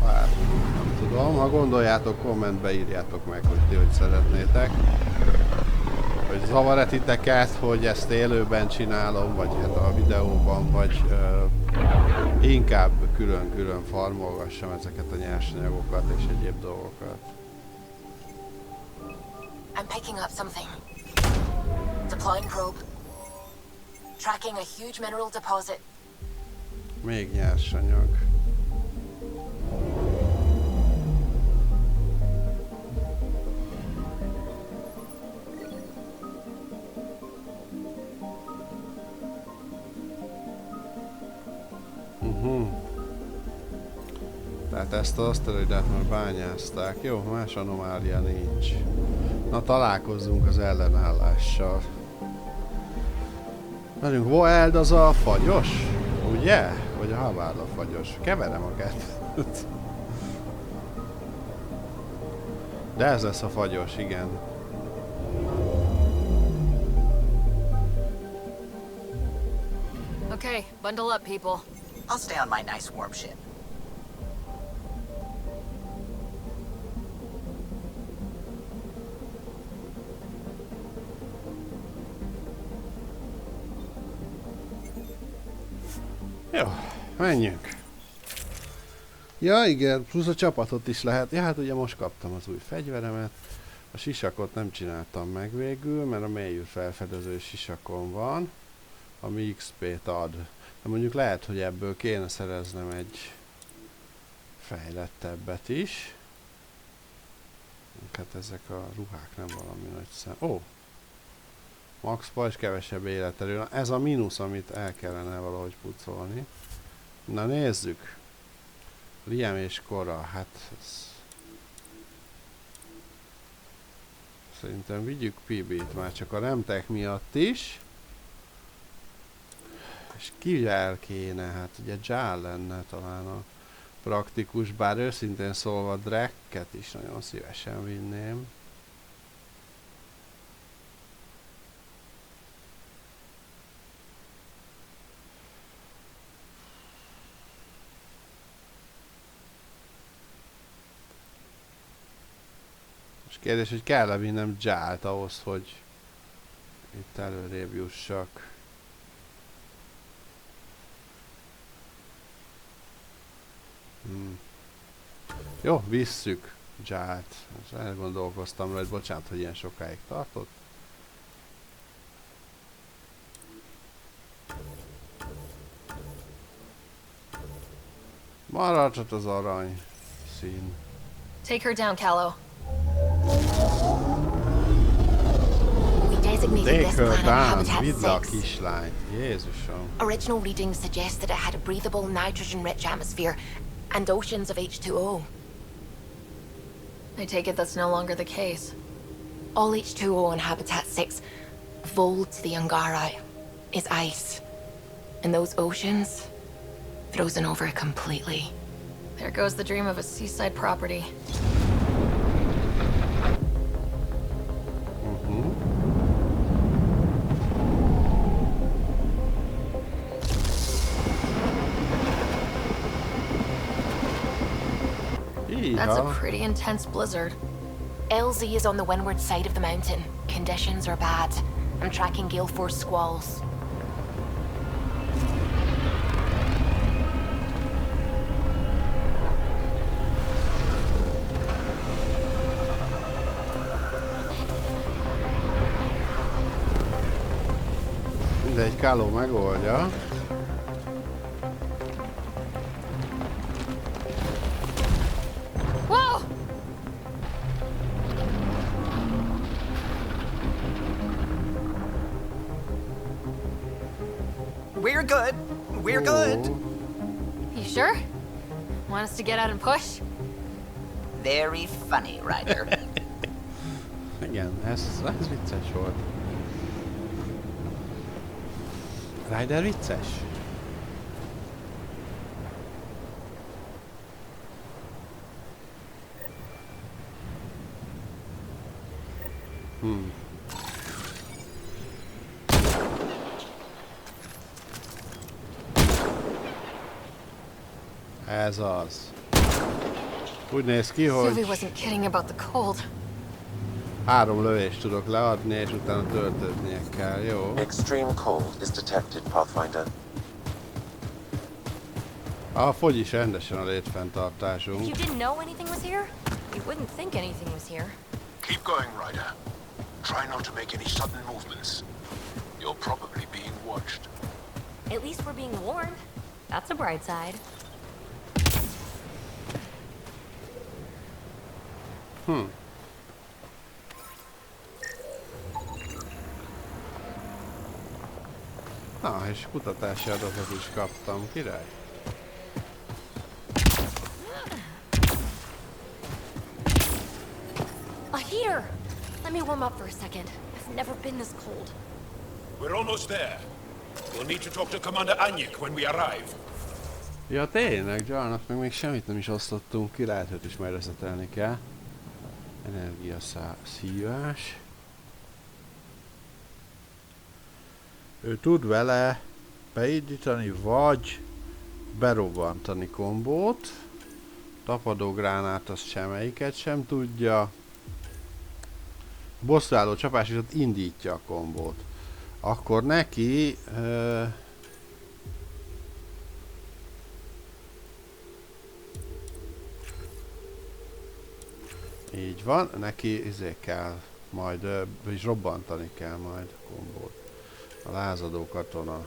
Hát, nem tudom. Ha gondoljátok, kommentbe írjátok meg, hogy ti hogy szeretnétek. Hogy zavar-e titeket, hogy ezt élőben csinálom, vagy hát a videóban, vagy inkább külön-külön farmolgassam ezeket a nyersanyagokat és egyéb dolgokat. I'm picking up something. Deploying probe. Tracking a huge mineral deposit. Még nyersanyag. Tehát ezt az aszteroidát már bányázták. Jó, más anomália nincs. Na, találkozzunk az ellenállással. Velünk Voeld az a fagyos, ugye? Vagy a Havard a fagyos. Keverem a kettőt. De ez lesz a fagyos, igen. Okay, bundle up, people. I'll stay on my nice warp ship. Jó, menjünk. Ja, igen, plusz a csapatot is lehet. Ja, hát ugye most kaptam az új fegyveremet. A sisakot nem csináltam meg végül, mert a mélyű felfedező sisakon van, ami XP-t ad. De mondjuk lehet, hogy ebből kéne szereznem egy fejlettebbet is. Hát ezek a ruhák nem valami nagy szem. Ó! Max pajzs, kevesebb életerő. Na, ez a mínusz, amit el kellene valahogy pucolni. Na nézzük. Liam és Cora, hát ez... Szerintem vigyük PB-t már csak a remtek miatt is. És kivel kéne? Hát ugye Jal lenne talán a praktikus, bár őszintén szólva Drekket is nagyon szívesen vinném. Kérdés, hogy kell-e vinnem Jalt ahhoz, hogy itt előrébb jussak. Jó, visszük Jalt. Most elgondolkoztam rajta, bocsánat, hogy ilyen sokáig tartott. Maradhat az arany szín. Take her down, Callow. Take her down, vidd a kislányt, Jézusom. Original readings suggest that it had a breathable, nitrogen-rich atmosphere and oceans of H2O. I take it that's no longer the case. All H2O in Habitat 6, vold to the Angara, is ice. And those oceans, frozen over completely. There goes the dream of a seaside property. That's a pretty intense blizzard. LZ is on the windward side of the mountain. Conditions are bad. I'm tracking gale force squalls. Mindegy, Káló megoldja. We're good. We're good. You sure? Want us to get out and push? Very funny, Ryder. Igen, ez vicces volt. Ryder vicces? Ez az. Úgy néz ki, hogy Sylvie wasn't kidding about the cold. 3 lövést tudok leadni, és utána töltődnie kell, jó? Extreme cold is detected, Pathfinder. Fogy is rendesen a létfenntartásunk. If you didn't know anything was here, you wouldn't think anything was here. Keep going, Ryder. Try not to make any sudden movements. You're probably being watched. At least we're being warned. That's a bright side. Na, és kutatási adatot is kaptam, király. A heater! Let me warm up for a second. I've never been this cold. We're almost there. We'll need to talk to Commander Anyik when we arrive. Ja tényleg, Jarnak meg még semmit nem is osztottunk ki, lehet, hogy is majd reszetelni kell. Energia szívás. Ő tud vele beindítani vagy berobbantani kombót. Tapadógránát az semmelyiket sem tudja. Bosszúálló csapás és ott indítja a kombót. Akkor neki így van, neki izé kell majd, és robbantani kell majd a kombót. A lázadó katona.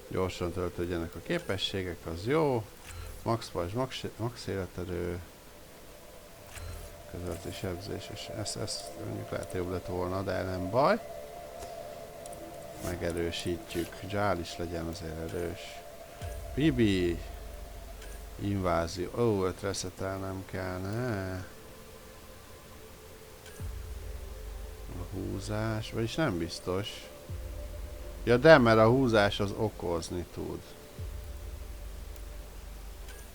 Gyorsan töltődjenek a képességek, az jó. Max pajzs, max életerő. Közvetés sebzés, és ezt mondjuk lehet jobb lett volna, de nem baj. Megerősítjük. Jál is legyen azért erős. Bibi! Invázió. Ó, 5 reszetelnem kell, ne? A húzás, vagyis nem biztos. Ja de, mert a húzás az okozni tud.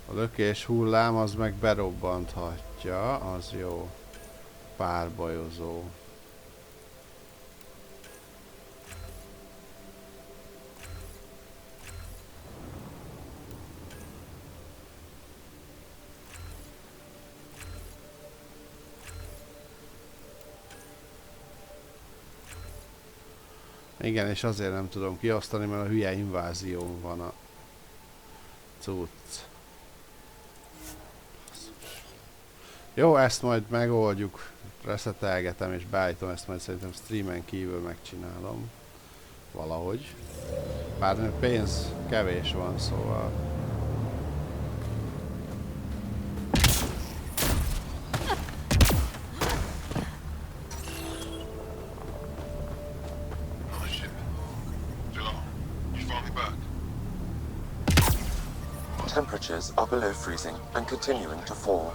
A lökés hullám az meg berobbanthatja, az jó. Párbajozó. Igen, és azért nem tudom kiosztani, mert a hülye invázión van a cucc. Jó, ezt majd megoldjuk. Reszetelgetem és beállítom, ezt majd szerintem streamen kívül megcsinálom. Valahogy. Bár pénz kevés van, szóval... Temperatures are below freezing and continuing to fall.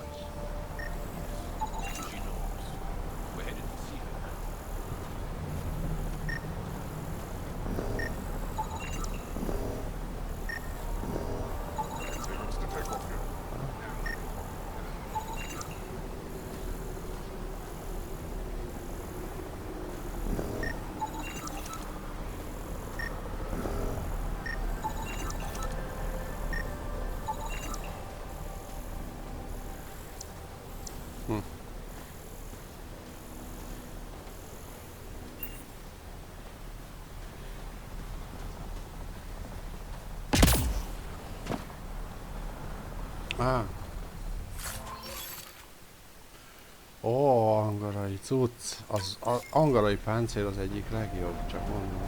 Ó, angarai cucc. Az angarai páncél az egyik legjobb, csak mondom.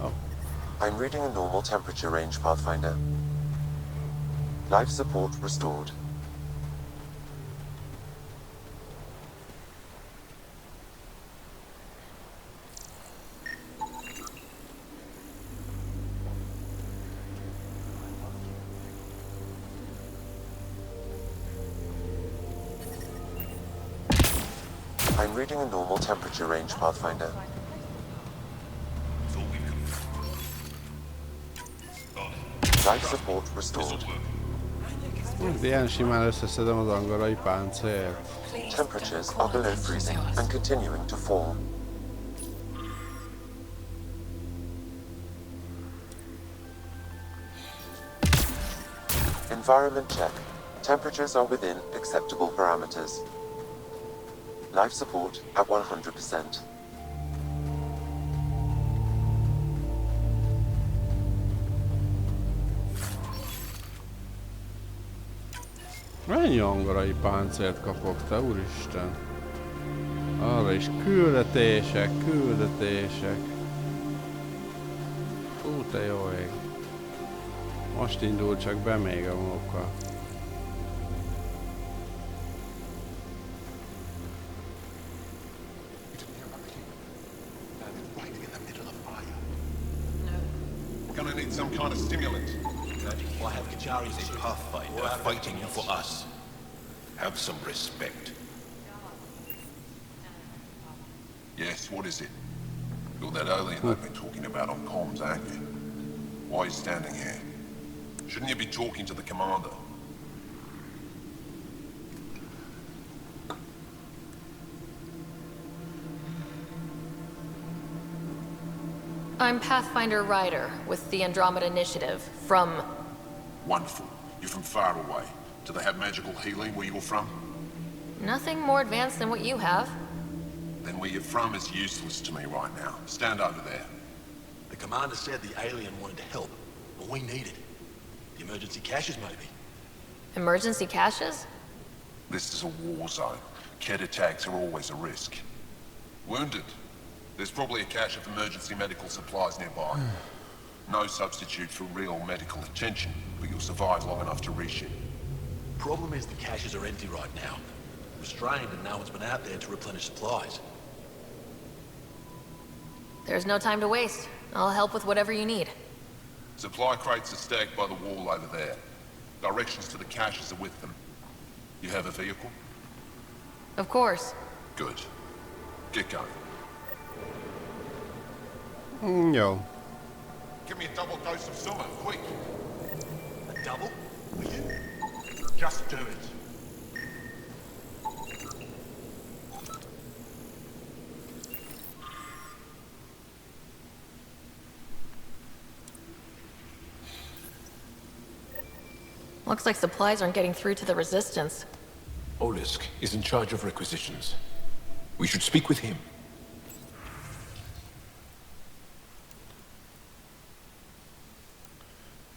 Oh. I'm reading a normal temperature range, Pathfinder. Life support restored. I'm reading a normal temperature range, Pathfinder. Life support restored. Ilyen simán összeszedem az angarai páncélt. Temperatures are below freezing and continuing to fall. Environment check. Temperatures are within acceptable parameters. Life support at 100%. Mennyi angarai páncélt kapok, te úristen? Arra is küldetések, küldetések. Hú, te jó ég. Most indul csak be még a munka. Gonna need some kind of stimulant. I have Kajaris in Pathfinder fighting for us. Have some respect. Yes, what is it? You're that alien I've been talking about on comms, aren't you? Why are you standing here? Shouldn't you be talking to the commander? I'm Pathfinder Ryder with the Andromeda Initiative from... Wonderful. You're from far away. Do they have magical healing where you're from? Nothing more advanced than what you have. Then where you're from is useless to me right now. Stand over there. The commander said the alien wanted to help, but we need it. The emergency caches, maybe. Emergency caches? This is a war zone. Ket attacks are always a risk. Wounded. There's probably a cache of emergency medical supplies nearby. No substitute for real medical attention, but you'll survive long enough to reshoot. Problem is the caches are empty right now. Restrained and no one's been out there to replenish supplies. There's no time to waste. I'll help with whatever you need. Supply crates are stacked by the wall over there. Directions to the caches are with them. You have a vehicle? Of course. Good. Get going. Jó. Give me a double dose of summer, quick. A double? Will you? Just do it. Looks like supplies aren't getting through to the Resistance. Olisk is in charge of requisitions. We should speak with him.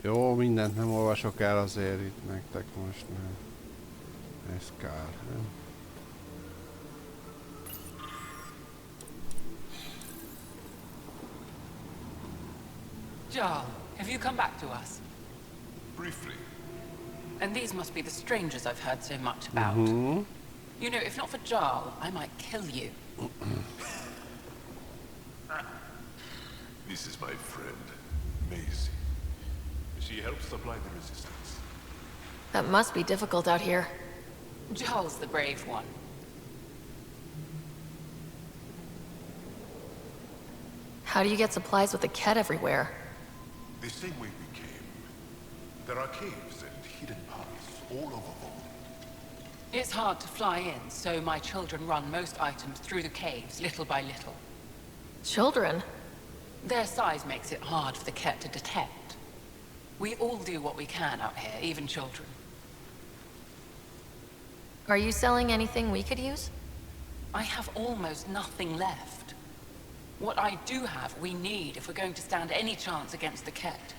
Jó, mindent nem olvasok el azért itt nektek most, nem. Ez kár, nem? Jarl, have you come back to us? Briefly. And these must be the strangers I've heard so much about. You know, if not for Jarl, I might kill you. This is my friend, Maisie. She helps supply the resistance. That must be difficult out here. Jarl's the brave one. How do you get supplies with the Ket everywhere? The same way we came. There are caves and hidden paths all over Vault. It's hard to fly in, so my children run most items through the caves, little by little. Children? Their size makes it hard for the Ket to detect. We all do what we can out here, even children. Are you selling anything we could use? I have almost nothing left. What I do have, we need if we're going to stand any chance against the Ket.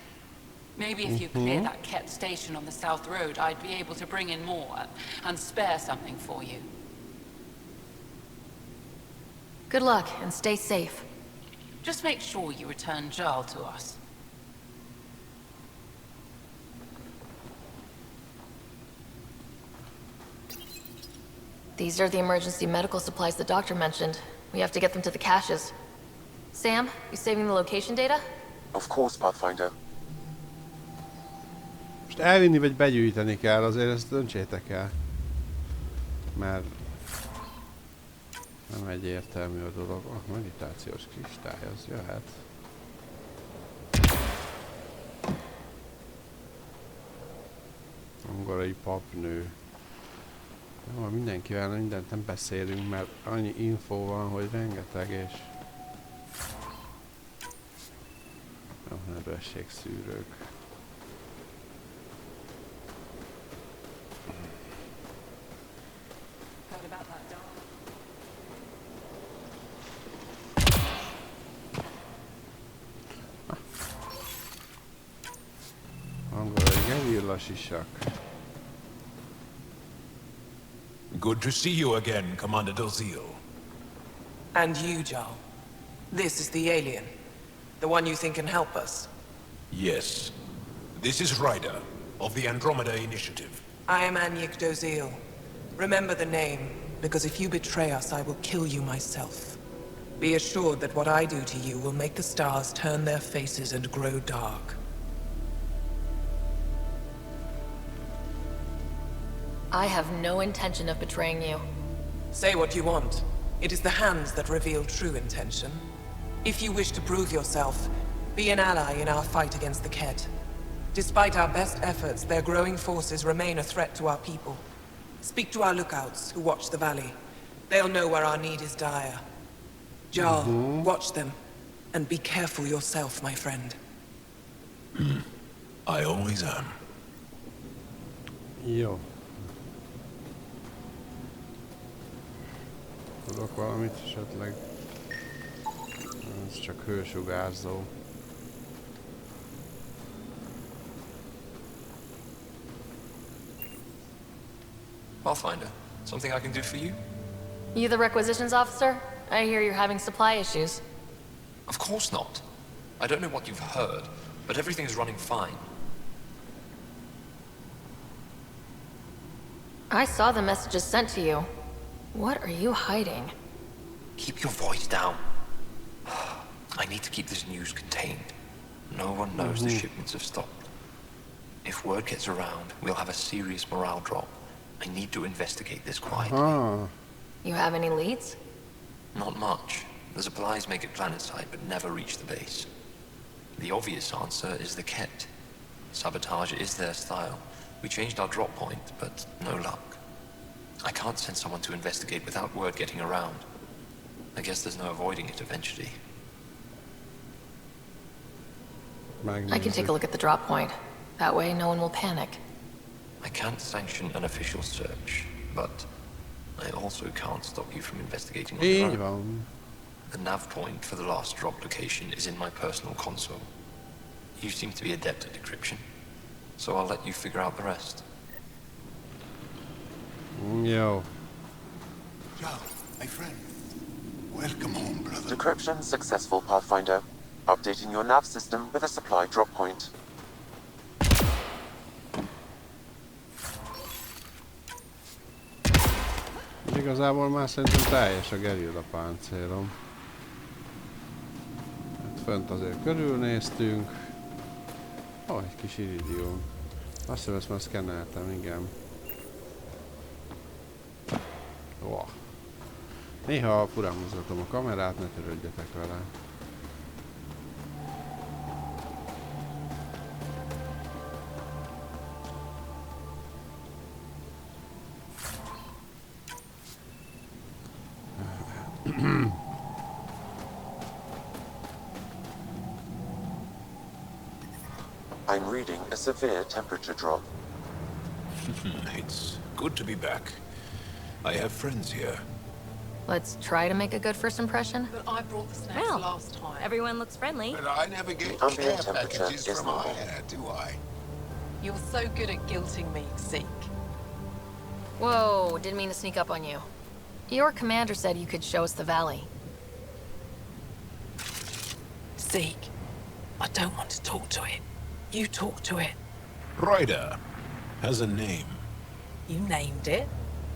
Maybe if you clear that Ket station on the South Road, I'd be able to bring in more and spare something for you. Good luck, and stay safe. Just make sure you return Jarl to us. These are the emergency medical supplies the doctor mentioned. We have to get them to the caches. Sam, you saving the location data? Of course, Pathfinder. Most elvinni vagy begyűjteni kell, azért ezt döntsétek el. Mert... Nem egyértelmű a dolog. A meditációs kristály, az jöhet. Angorai papnő. Jó, mindenkivel mindent nem beszélünk, mert annyi infó van, hogy rengeteg, és... Jó, nedvességszűrők. Angorai gerillasisak. Good to see you again, Commander Dalziel. And you, Jarl. This is the alien. The one you think can help us. Yes. This is Ryder, of the Andromeda Initiative. I am Anyik Dozil. Remember the name, because if you betray us, I will kill you myself. Be assured that what I do to you will make the stars turn their faces and grow dark. I have no intention of betraying you. Say what you want. It is the hands that reveal true intention. If you wish to prove yourself, be an ally in our fight against the Kett. Despite our best efforts, their growing forces remain a threat to our people. Speak to our lookouts, who watch the valley. They'll know where our need is dire. Jarl, watch them. And be careful yourself, my friend. I always am. Jó. Tudok valamit esetleg? Ez csak hősugárzó. Pathfinder, something I can do for you? You the requisitions officer? I hear you're having supply issues. Of course not. I don't know what you've heard, but everything's running fine. I saw the messages sent to you. What are you hiding? Keep your voice down. I need to keep this news contained. No one knows the shipments have stopped. If word gets around, we'll have a serious morale drop. I need to investigate this quietly. You have any leads? Not much. The supplies make it planetside, but never reach the base. The obvious answer is the Kett. Sabotage is their style. We changed our drop point, but no luck. I can't send someone to investigate without word getting around. I guess there's no avoiding it eventually. I can take a look at the drop point. That way, no one will panic. I can't sanction an official search, but I also can't stop you from investigating on your own. The nav point for the last drop location is in my personal console. You seem to be adept at decryption, so I'll let you figure out the rest. Yo. Joe, my friend. Welcome home, brother. Decryption successful, Pathfinder. Updating your nav system with a supply drop point. Igazából már szerintem teljes a gerilla páncélom. Hát fönt azért körülnéztünk. Ó, egy kis iridium. Azt hiszem, ezt már szkenneltem, igen. Ó. Néha furán mozgatom a kamerát, ne törődjetek vele. I'm reading a severe temperature drop. It's good to be back. I have friends here. Let's try to make a good first impression. But I brought the snacks last time. Everyone looks friendly. But I never get Ambient care temperature packages is from normal. Aya, do I? You're so good at guilting me, Zeke. Whoa, didn't mean to sneak up on you. Your commander said you could show us the valley. Zeke, I don't want to talk to it. You talk to it. Ryder has a name. You named it?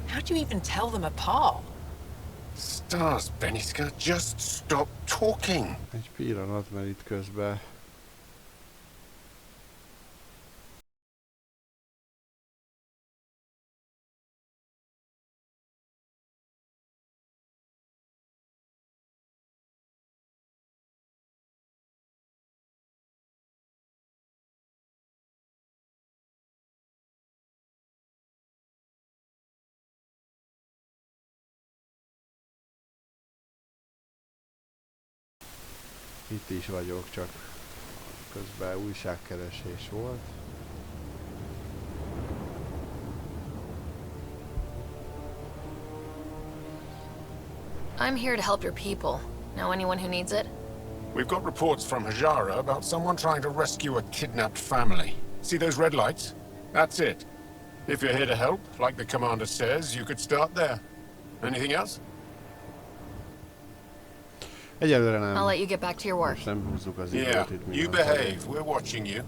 How do you even tell them apart? Stars, Beniska, just stop talking. Egy pillanat, mert itt közben Itt is vagyok, csak közben újságkeresés volt. I'm here to help your people. Know anyone who needs it? We've got reports from Hajara about someone trying to rescue a kidnapped family. See those red lights? That's it. If you're here to help, like the commander says, you could start there. Anything else? Egyelőre nem. I'll let you get back to your work. Most nem húzzuk az Yeah, időt itt you mindent. behave. We're watching you.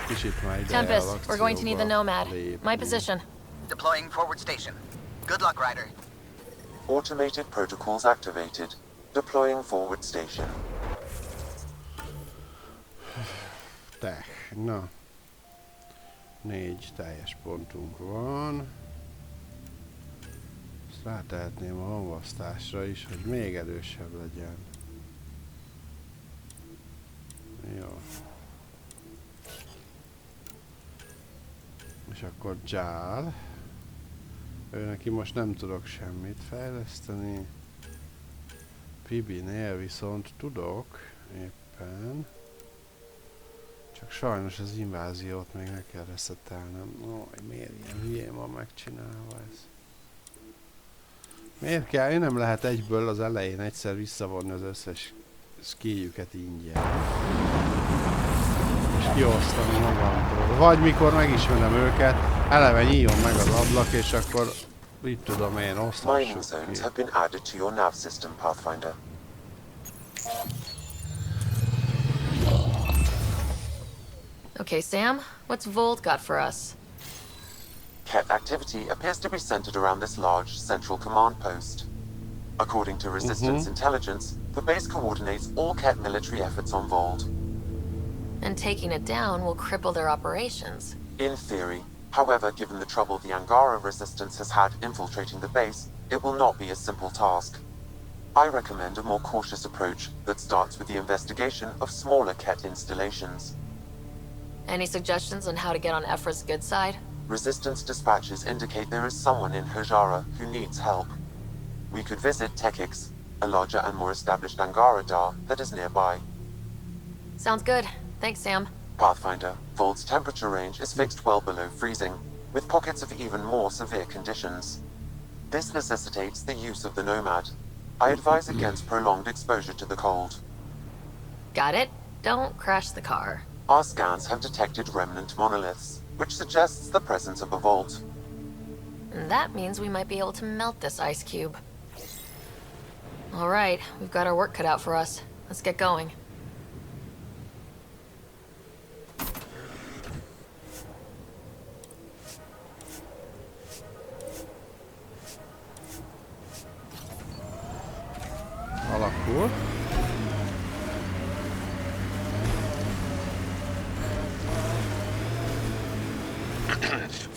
Kicsit már ideje Tempest, az we're going to need the Nomad. akcióba lépni. My position. Deploying forward station. Good luck, Ryder. Automated protocols activated. Deploying forward station. Na. 4 teljes pontunk van. Ezt rátehetném a hamvasztásra is, hogy még erősebb legyen. Jó. És akkor Jál. Ő neki most nem tudok semmit fejleszteni. Pibinél viszont tudok éppen. Csak sajnos az inváziót még meg kell reszetelnem. Miért ilyen hülyén van megcsinálva ez? Miért kell? Én nem lehet egyből az elején egyszer visszavonni az összes skilljüket ingyen. És kiosztani magamtól. Vagy mikor megismerem őket, eleve nyíljon meg az ablak, és akkor itt tudom én osztassuk Mining zones have been added to your nav system, Pathfinder. Okay, Sam, what's Volt got for us? Ket activity appears to be centered around this large central command post. According to Resistance intelligence, the base coordinates all Ket military efforts on Vold. And taking it down will cripple their operations. In theory. However, given the trouble the Angara resistance has had infiltrating the base, it will not be a simple task. I recommend a more cautious approach that starts with the investigation of smaller Ket installations. Any suggestions on how to get on Ephra's good side? Resistance dispatches indicate there is someone in Hajara who needs help. We could visit Tekix, a larger and more established Angara Dar that is nearby. Sounds good. Thanks, Sam. Pathfinder, Vold's temperature range is fixed well below freezing, with pockets of even more severe conditions. This necessitates the use of the Nomad. I advise against prolonged exposure to the cold. Got it. Don't crash the car. Our scans have detected remnant monoliths, which suggests the presence of a vault. And that means we might be able to melt this ice cube. All right, we've got our work cut out for us. Let's get going. Alakul.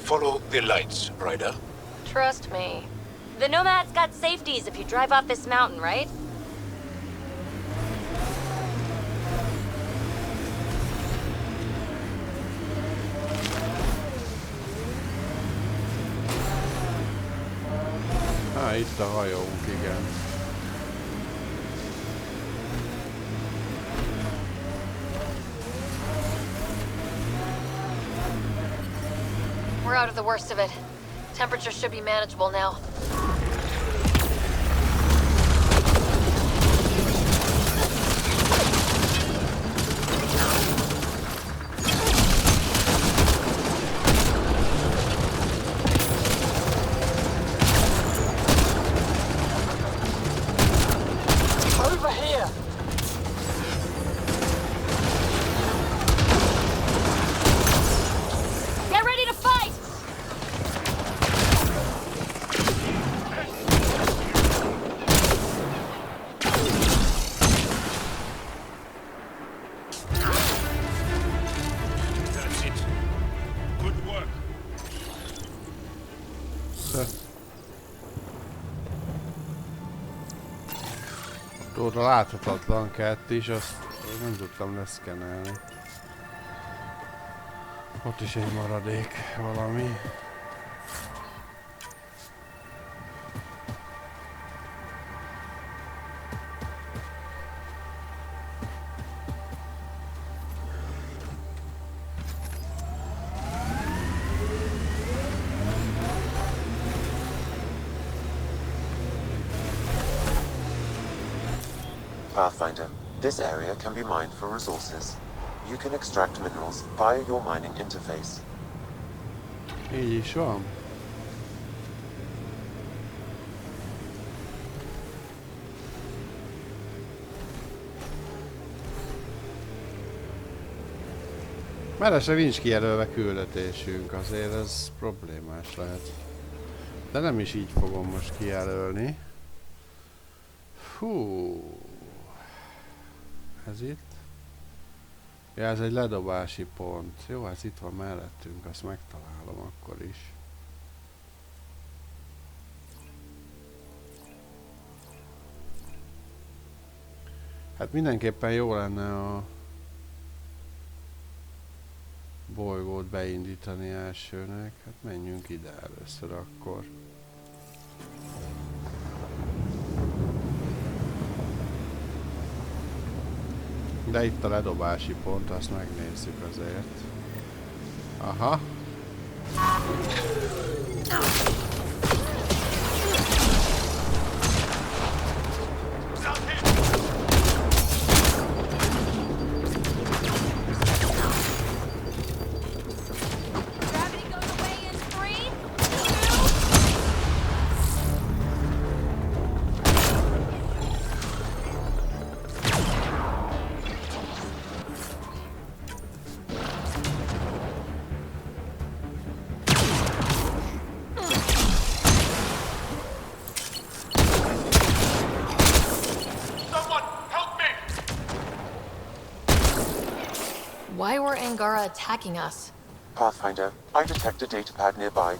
Follow the lights, Ryder. Trust me. The Nomad's got safeties if you drive off this mountain, right? Itt a hajónk, igen. We're out of the worst of it. Temperature should be manageable now. Over here! Get ready to fight! That's it. Good work. Oda láthatatlan kett is, azt nem tudtam leszkenelni. Ott is egy maradék valami. Pathfinder, this area can be mined for resources. You can extract minerals via your mining interface. Így is van. Mellesleg nincs kijelölve küldetésünk, azért ez problémás lehet. De nem is így fogom most kijelölni. Hú. Ez itt? Ja, ez egy ledobási pont. Jó, ez itt van mellettünk, azt megtalálom akkor is. Hát mindenképpen jó lenne a bolygót beindítani elsőnek. Hát menjünk ide először akkor. De itt a ledobási pont, azt megnézzük azért. Aha. Why were Angara attacking us? Pathfinder, I detect a datapad nearby.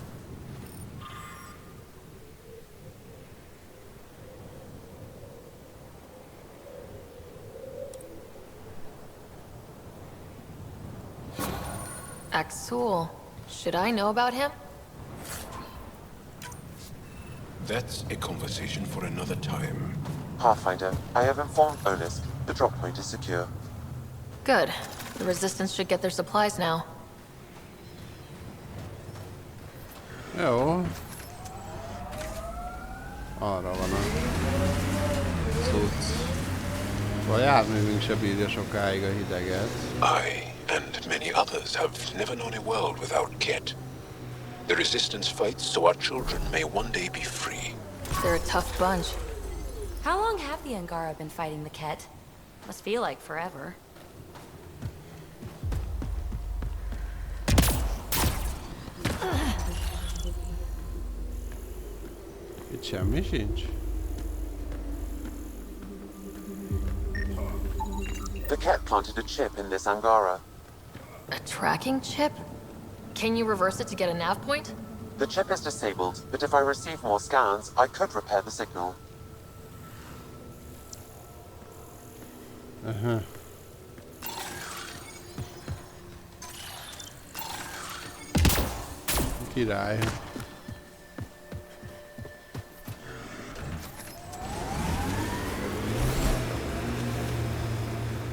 Axul. Should I know about him? That's a conversation for another time. Pathfinder, I have informed Olisk. The drop point is secure. Good. The Resistance should get their supplies now. Jó. Arra van a cucc. A járművünk se bírja sokáig a hideget. I and many others have never known a world without Ket. The Resistance fights so our children may one day be free. They're a tough bunch. How long have the Angara been fighting the Ket? Must feel like forever. Itt semmi sincs. The Ket planted a chip in this Angara. A tracking chip? Can you reverse it to get a nav point? The chip is disabled, but if I receive more scans, I could repair the signal. Aha. Király.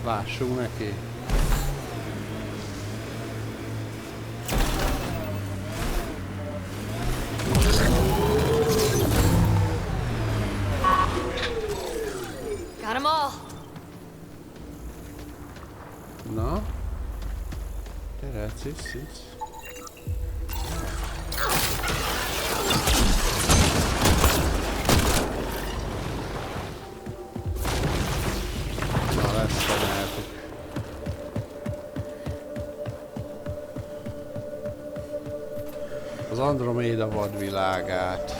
Lássunk neki. Got 'em all. Na? Gyere, cisz. Na, leszkeneltük. Az Andromeda vadvilágát.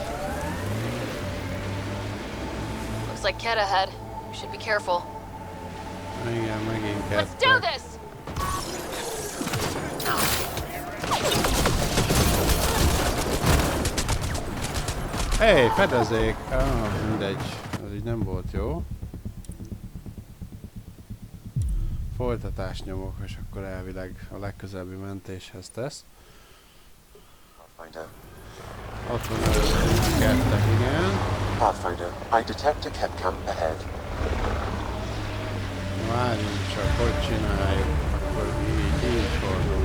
Looks like Ket ahead. We should be careful. Igen, megint Let's do this! Hey, fedezék! Mindegy. Ez így nem volt jó. Folytatást nyomok, és akkor elvileg a legközelebbi mentéshez tesz. Ott van a kettek, igen. Pathfinder, I detect a Ket camp ahead. Várjunk csak, hogy csináljuk. Akkor így fordulunk.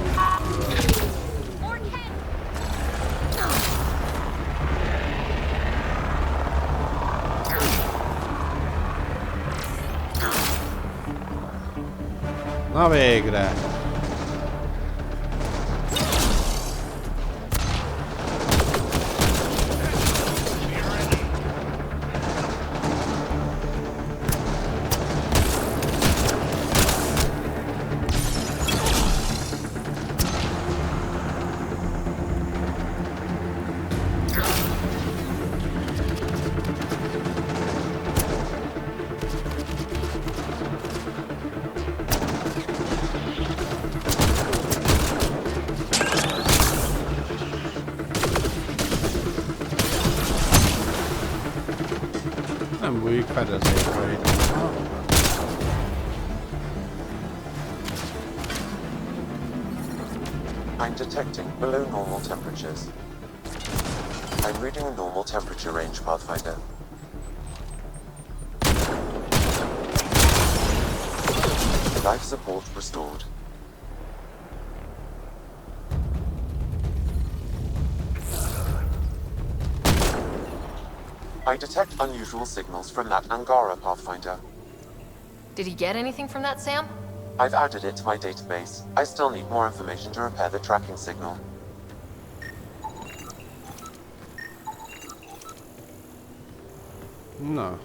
Na végre! Nem bújik fedezékre itt. I'm detecting below normal temperatures. I'm reading a normal temperature range, Pathfinder. Life support restored. I detect unusual signals from that Angara, Pathfinder. Did he get anything from that, Sam? I've added it to my database. I still need more information to repair the tracking signal. Na.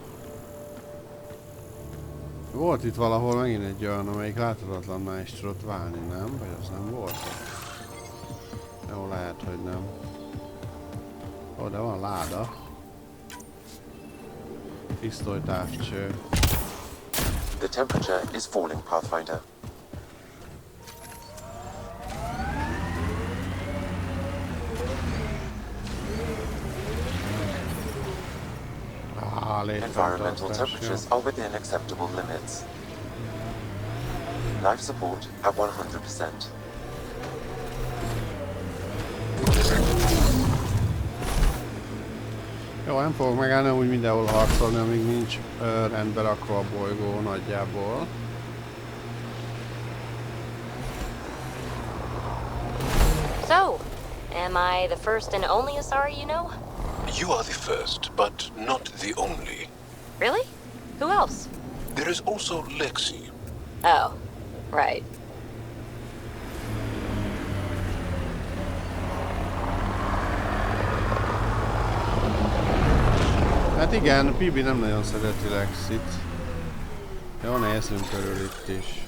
Volt itt valahol megint egy olyan, amelyik láthatatlanná is tudott válni, nem? Vagy az nem volt? Jó, lehet, hogy nem. Ó, de van láda. Pisztolytávcső. The temperature is falling, Pathfinder. Environmental temperatures are within acceptable limits. Life support at 100%. Jó, nem fogok megállni úgy mindenhol harcolni, amíg nincs rendbe rakva a bolygó nagyjából. So, am I the first and only Asari you know? You are the first, but not the only. Really? Who else? There is also Lexi. Oh, right. Hát igen, Pibi nem nagyon szereti Lexit. Jó, nézzünk körül itt is.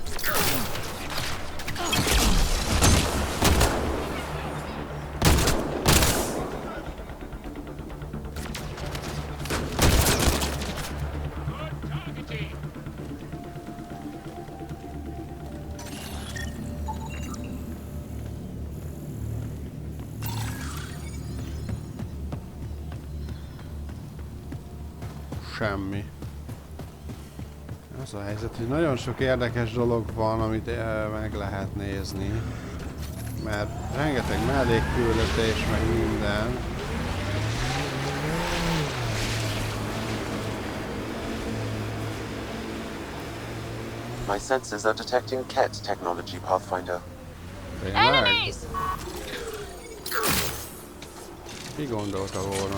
Semmi. Az a helyzet, hogy nagyon sok érdekes dolog van, amit meg lehet nézni. Mert rengeteg mellékküldetés, meg minden. My sensors are detecting Ket technology, Pathfinder. Enemies! Ki gondolta volna?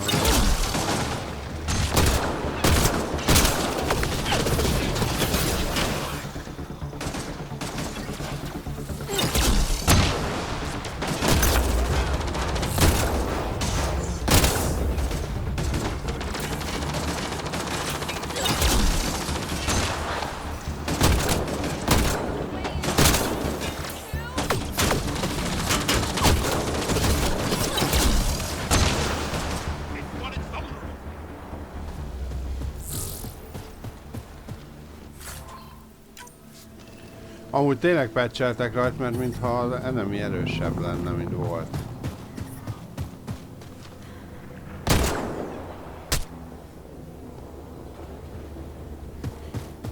Amúgy tényleg patcheltek rajta, mert mintha az enemy erősebb lenne, mint volt.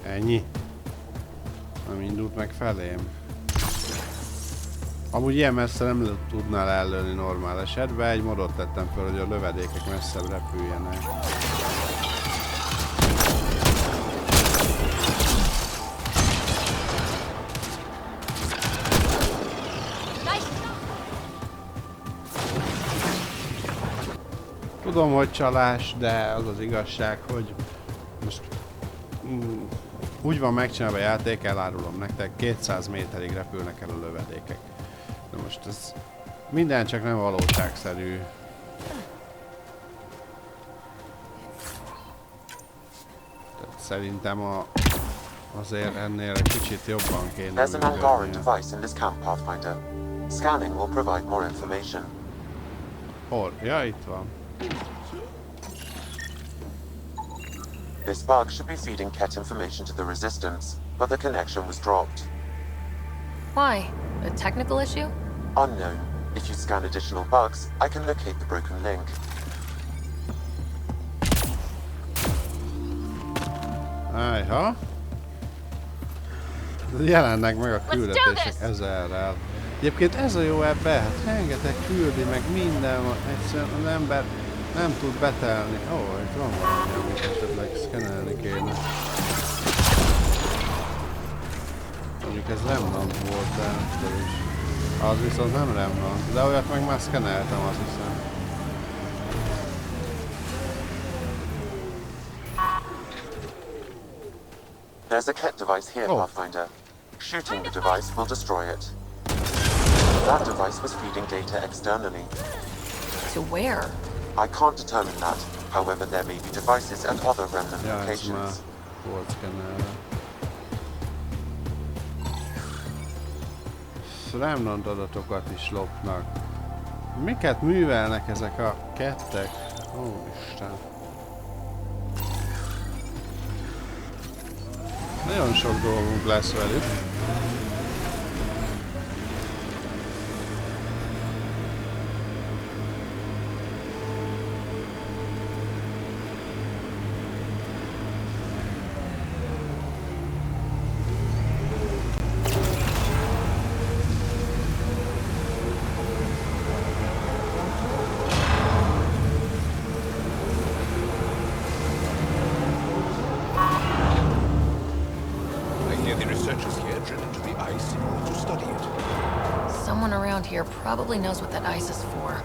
Ennyi. Nem indult meg felém. Amúgy ilyen messze nem tudnál ellőni normál esetben, egy modot tettem fel, hogy a lövedékek messzebb repüljenek. Tudom, hogy csalás, de az az igazság, hogy most Úgy van megcsinálva a játék, elárulom nektek, 200 méterig repülnek el a lövedékek. De most ez minden csak nem valóságszerű. Tehát szerintem azért ennél egy kicsit jobban kéne There's an Algoran működnie. device in this camp, Pathfinder. Scanning will provide more information. Hol? Ja, itt van. This bug should be feeding Ket information to the Resistance, but the connection was dropped. Why? A technical issue? Unknown. If you scan additional bugs, I can locate the broken link. Ájha. Jelennek meg a küldetések ezerrel. Egyébként ez a jó ebbe, hát rengeteg küldi, meg minden van. Egyszerűen az ember nem tud betelni. Ó, itt van valami, amit esetleg szkenelni kéne. Mondjuk ez remnant volt, de az viszont nem remnant. De olyat meg már szkeneltem, azt hiszem. There's a Ket device here, Pathfinder. Shooting the device will destroy it. That device was feeding data externally. To where? I can't determine that. However, there may be devices at other remnant Ja, ez már locations. volt szkenelve. Remnant adatokat is lopnak. Miket művelnek ezek a kettek? Ó, Isten. Nagyon sok dolgunk lesz velük. Someone around here probably knows what that ice is for.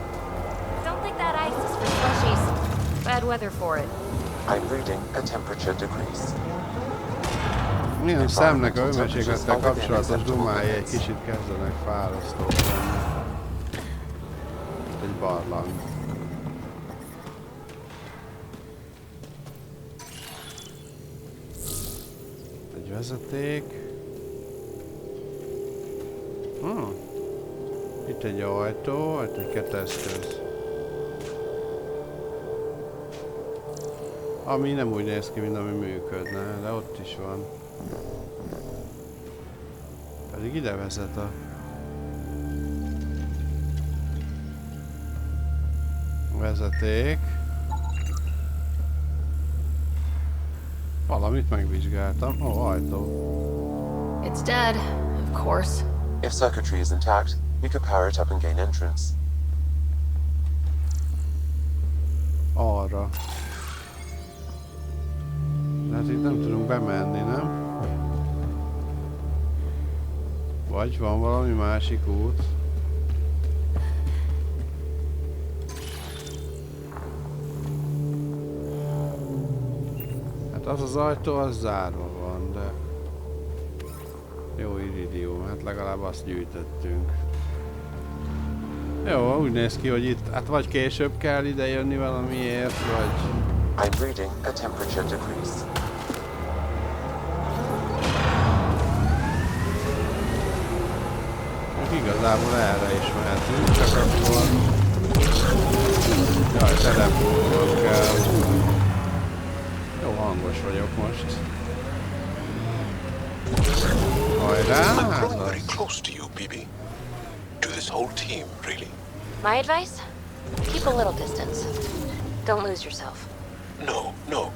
Don't think that ice is for slushies. Bad weather for it. I'm reading a temperature decrease. Milyen szemnek a hőmérséklettel kapcsolatos dumái egy kicsit kezdenek fárasztók lenni. Egy barlang. Egy vezeték. Itt egy ajtó, itt egy keteszköz. Ami nem úgy néz ki, mint ami működne, de ott is van. Pedig ide vezet a vezeték. Valamit megvizsgáltam. Ó, ajtó. It's dead, of course. If circuitry is intact, we could power it up and gain entrance. Arra. De hát itt nem tudunk bemenni, nem? Vagy van valami másik út? Hát az az ajtó, az zárva van, de... Jó iridium, hát legalább azt gyűjtöttünk. Jó, úgy néz ki, hogy itt, hát vagy később kell ide jönni valamiért, vagy... I'm reading a temperature decrease. Igazából erre is mehetünk, csak akkor... Jaj, telepulnom kell. Jó hangos vagyok most. Hajrá! I'm growing very close to you, Bibi. To this whole team, really. My advice? Keep a little distance. Don't lose yourself. No.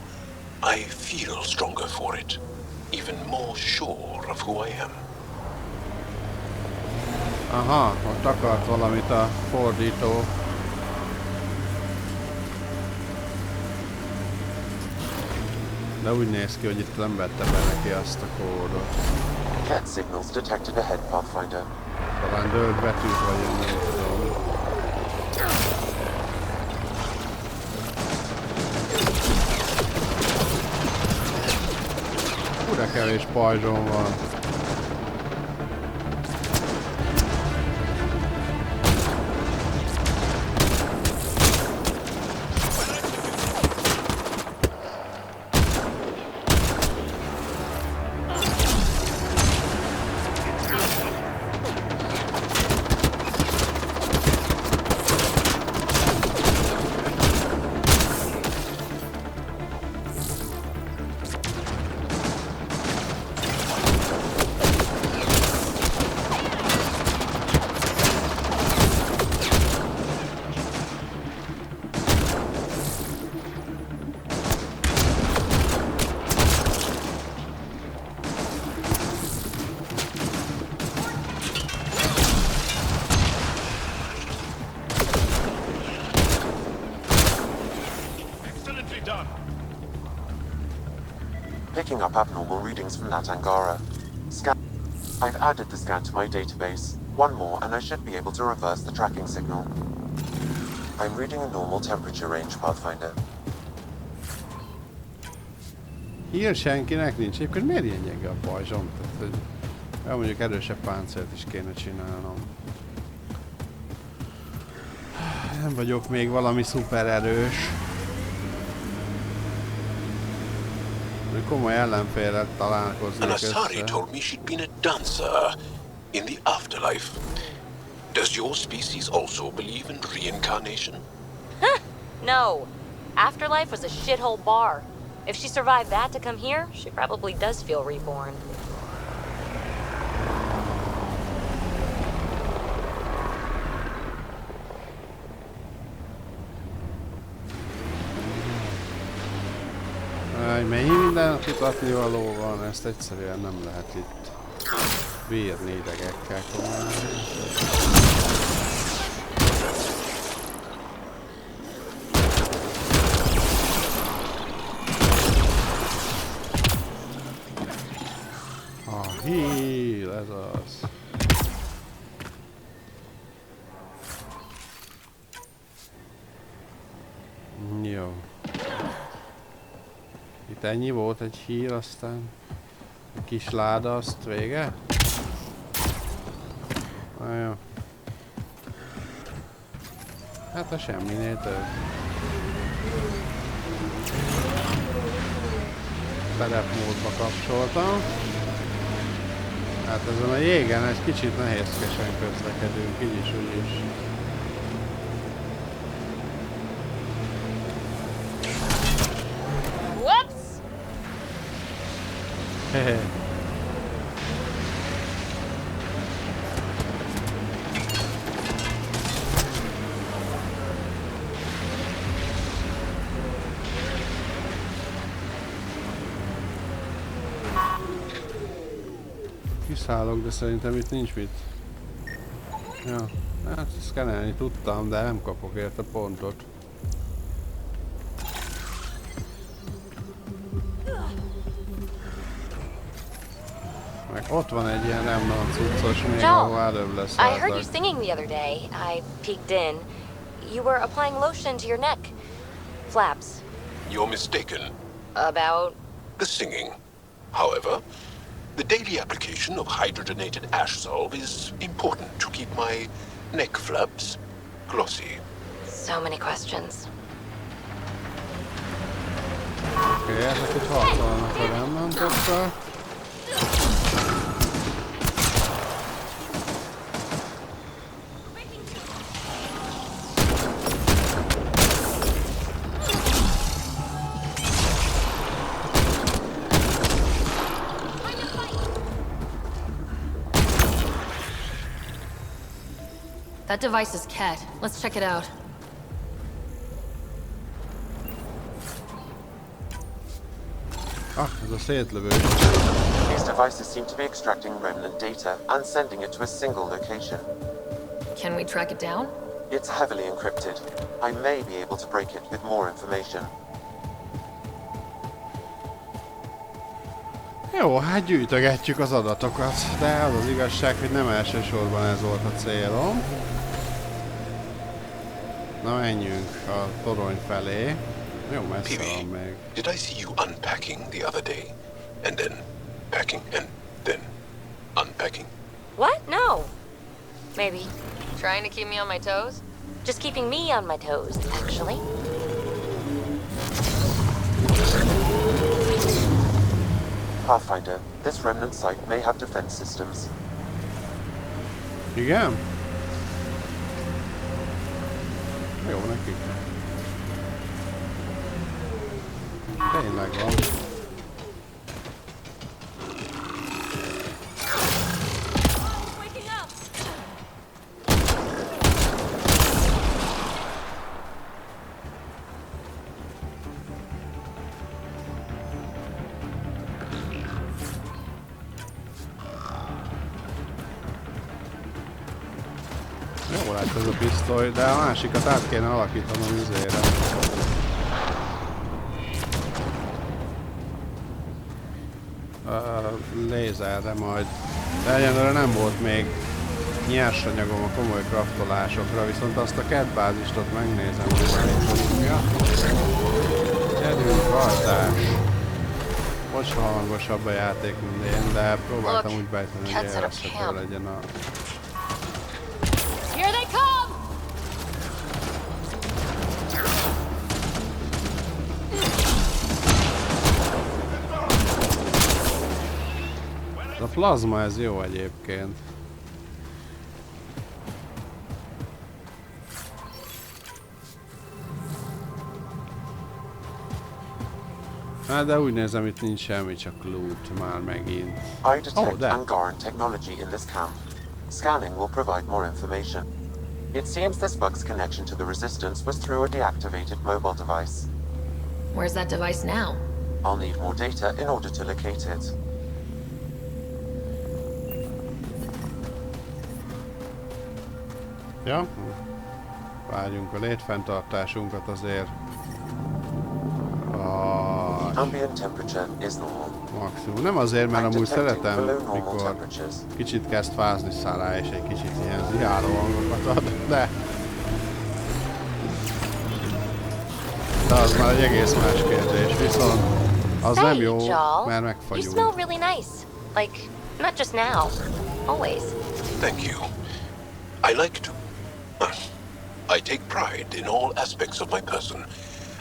I feel stronger for it. Even more sure of who I am. Aha, ott akart valamit a fordító. De úgy néz ki, hogy itt nem vette be neki azt a kódot. Cat signals detected ahead, Pathfinder. Talán dölt betűt vagy, én nem tudom. Ura, kevés pajzsom van. Picking up abnormal readings from that Angara. I've added the scan to my database. One more and I should be able to reverse the tracking signal. I'm reading a normal temperature range, Pathfinder. Hír senkinek nincs. Egyébként miért ilyen gyenge a pajzsom? Tehát, hogy mondjuk erősebb páncélt is kéne csinálnom. Nem vagyok még valami szuper erős. Komoly ellenféllel találkozni össze. Asari told me she'd been a dancer in the afterlife. Does your species also believe in reincarnation? Huh? No. Afterlife was a shithole bar. If she survived that to come here, she probably does feel reborn. Mennyi minden kutatni való van, ezt egyszerűen nem lehet itt bírni idegekkel komolyan. A híl, ez az. Jó. Itt ennyi volt, egy hír, aztán a kis láda, azt vége? Na jó. Hát a semminél több. Terepmódba kapcsoltam. Hát ezen a jégen egy kicsit nehézkesen közlekedünk, így is, úgy is. Hehe. Kiszállok, de szerintem itt nincs mit. Ja, hát szkennelni tudtam, de nem kapok érte pontot. Ott van egy ilyen remnant cuccos még, ahol előbb lesz. I heard you singing the other day. I peeked in. You were applying lotion to your neck. Flaps. You're mistaken. About? The singing. However, the daily application of hydrogenated ash salve is important to keep my neck flaps glossy. So many questions. Oké, ezek itt harcolnak a remnantokkal. That device is Cat. Let's check it out. Ah, ez a szétlövő. These devices seem to be extracting remnant data and sending it to a single location. Can we track it down? It's heavily encrypted. I may be able to break it with more information. Jó, hát gyűjtögetjük az adatokat, de az az igazság, hogy nem elsősorban ez volt a célom. Na menjünk a torony felé. Jó messze van még. Did I see you unpacking the other day? And then packing and then unpacking? What? No. Maybe. Trying to keep me on my toes? Just keeping me on my toes, actually. Pathfinder, this remnant site may have defense systems. Igen? Jó neki. Tényleg van. Jó lett ez a pisztoly, de a másikat át kéne alakítanom üzére. Lézerre majd. De egyenlőre nem volt még nyersanyagom a komoly kraftolásokra, viszont azt a kettbázist ott megnézem, hogy elég. Gyerünk, váltás. Most hangosabb a játék, mint én, de próbáltam úgy bejteni, hogy élvezhető legyen a... Here they come! A plazma ez jó egyébként. Hát de úgy nézem, itt nincs semmi, csak loot már megint. I detect Angaran technology in this camp. Scanning will provide more information. It seems this bug's connection to the Resistance was through a deactivated mobile device. Where's that device now? I'll need more data in order to locate it. Ja? Várjunk a létfenntartásunkat azért. Ambient temperature is normal. Maximum. Nem azért, mert amúgy szeretem, mikor kicsit kezd fázni szalá, és egy kicsit ilyen ziháló hangokat ad, de az már egy egész más kérdés, viszont az nem jó, mert megfagyunk. You smell really nice. Like, not just now. Always. Thank you. I like to... I take pride in all aspects of my person.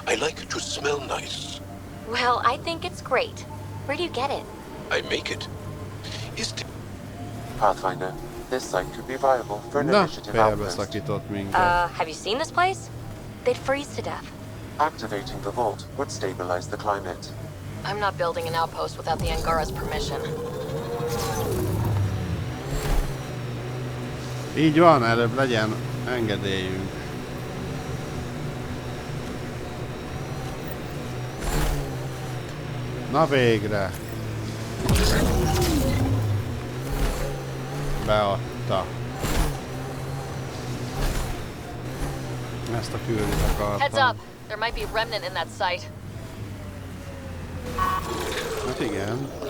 I like to smell nice. Well, I think it's great. Where do you get it? I make it. Pathfinder, this site could be viable for an initiative outpost. Have you seen this place? They'd freeze to death. Activating the vault would stabilize the climate. I'm not building an outpost without the Angara's permission. Így van, előbb legyen engedélyünk. Na végre! Beadta. Ezt a küldit akartam. Heads up! There might be remnant in that site. Hát igen.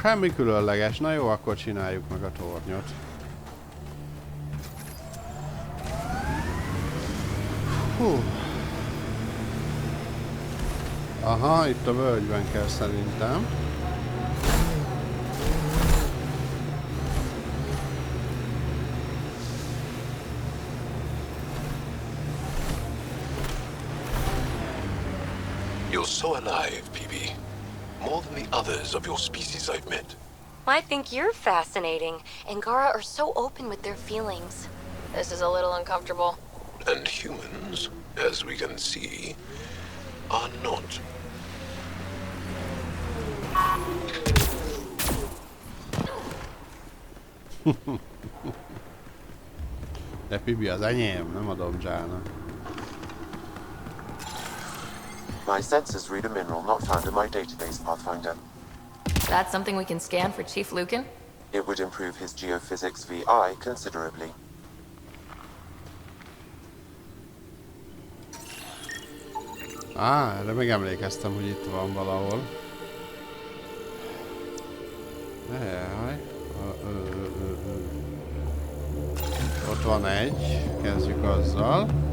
Semmi különleges. Na jó, akkor csináljuk meg a tornyot. Hú. Aha, itt a völgyben kell szerintem. You're so alive, PB. More than the others of your species I've met. I think you're fascinating. Angara are so open with their feelings. This is a little uncomfortable. And humans, as we can see, are not. De Pibi az enyém, nem adom Jának. My sensors read a mineral not found in my database, Pathfinder. That's something we can scan for Chief Lucan? It would improve his geophysics VI considerably. Erre még emlékeztem, hogy itt van valahol. Jaj. Ott van egy. Kezdjük azzal.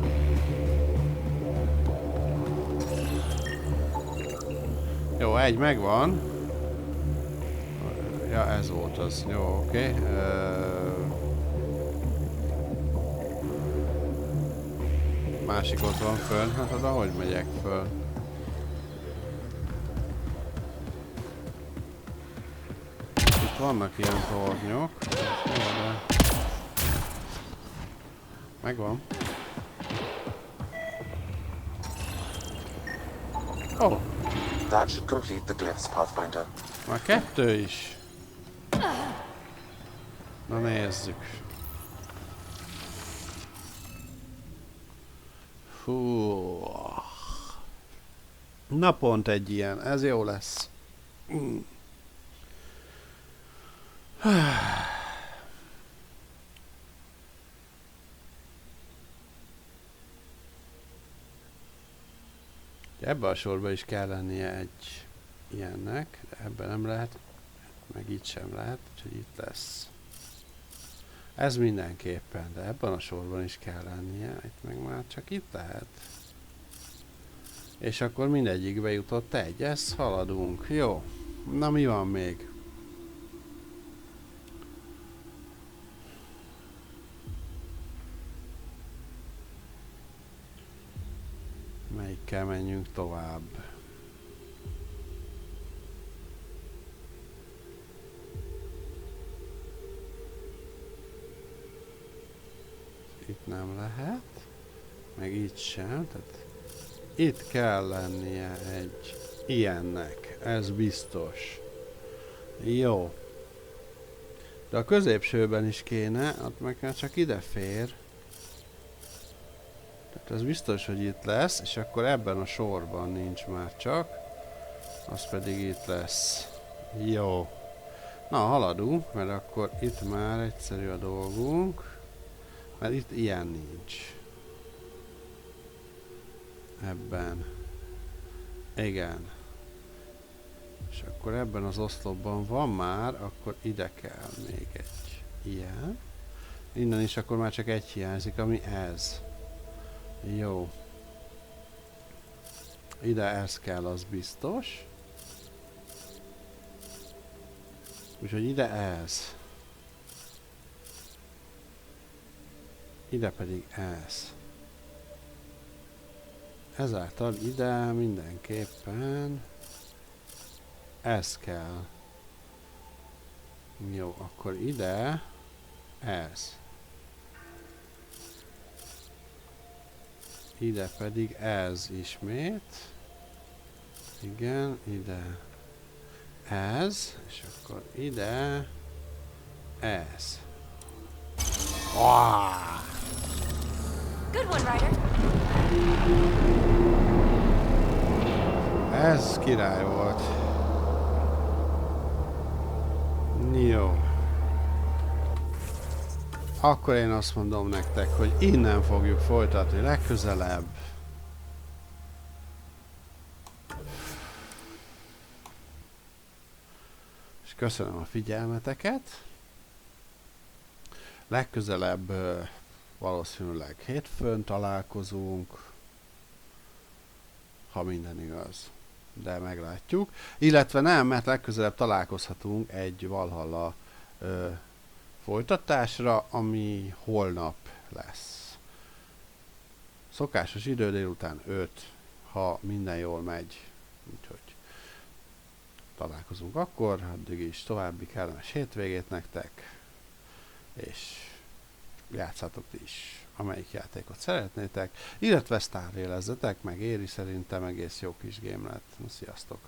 Jó, egy megvan. Ja, ez volt az. Jó, oké. Másik ott van fönn. Hát oda hogy megyek föl? Itt vannak ilyen tornyok. Megvan. Oh. That should complete the glyphs, Pathfinder. Már kettő is. Na nézzük. Fú. Na pont egy ilyen, ez jó lesz. Ebben a sorban is kell lennie egy ilyennek, de ebben nem lehet, meg itt sem lehet, úgyhogy itt lesz. Ez mindenképpen, de ebben a sorban is kell lennie, itt meg már csak itt lehet. És akkor mindegyikbe jutott egy, ezt haladunk. Jó, na mi van még? Melyikkel menjünk tovább? Itt nem lehet, meg itt sem, tehát itt kell lennie egy ilyennek, ez biztos. Jó. De a középsőben is kéne, ott meg csak ide fér. Tehát ez biztos, hogy itt lesz, és akkor ebben a sorban nincs már csak. Az pedig itt lesz. Jó. Na, haladunk, mert akkor itt már egyszerű a dolgunk. Mert itt ilyen nincs. Ebben. Igen. És akkor ebben az oszlopban van már, akkor ide kell még egy ilyen. Innen is akkor már csak egy hiányzik, ami ez. Jó. Ide ez kell, az biztos. Úgyhogy ide ez. Ide pedig ez. Ezáltal ide mindenképpen ez kell. Jó, akkor ide ez. Ide pedig ez ismét. Igen, ide ez, és akkor ide ez. Wow. Good one, Ryder. Ez király volt. Jó. Akkor én azt mondom nektek, hogy innen fogjuk folytatni legközelebb. És köszönöm a figyelmeteket. Legközelebb valószínűleg hétfőn találkozunk, ha minden igaz. De meglátjuk. Illetve nem, mert legközelebb találkozhatunk egy Valhalla folytatásra, ami holnap lesz. Szokásos idő délután 5, ha minden jól megy. Úgyhogy találkozunk akkor, addig is további kellemes hétvégét nektek, és játszátok ti is, amelyik játékot szeretnétek, illetve sztárélezzetek, meg éri szerintem egész jó kis game lett. Sziasztok!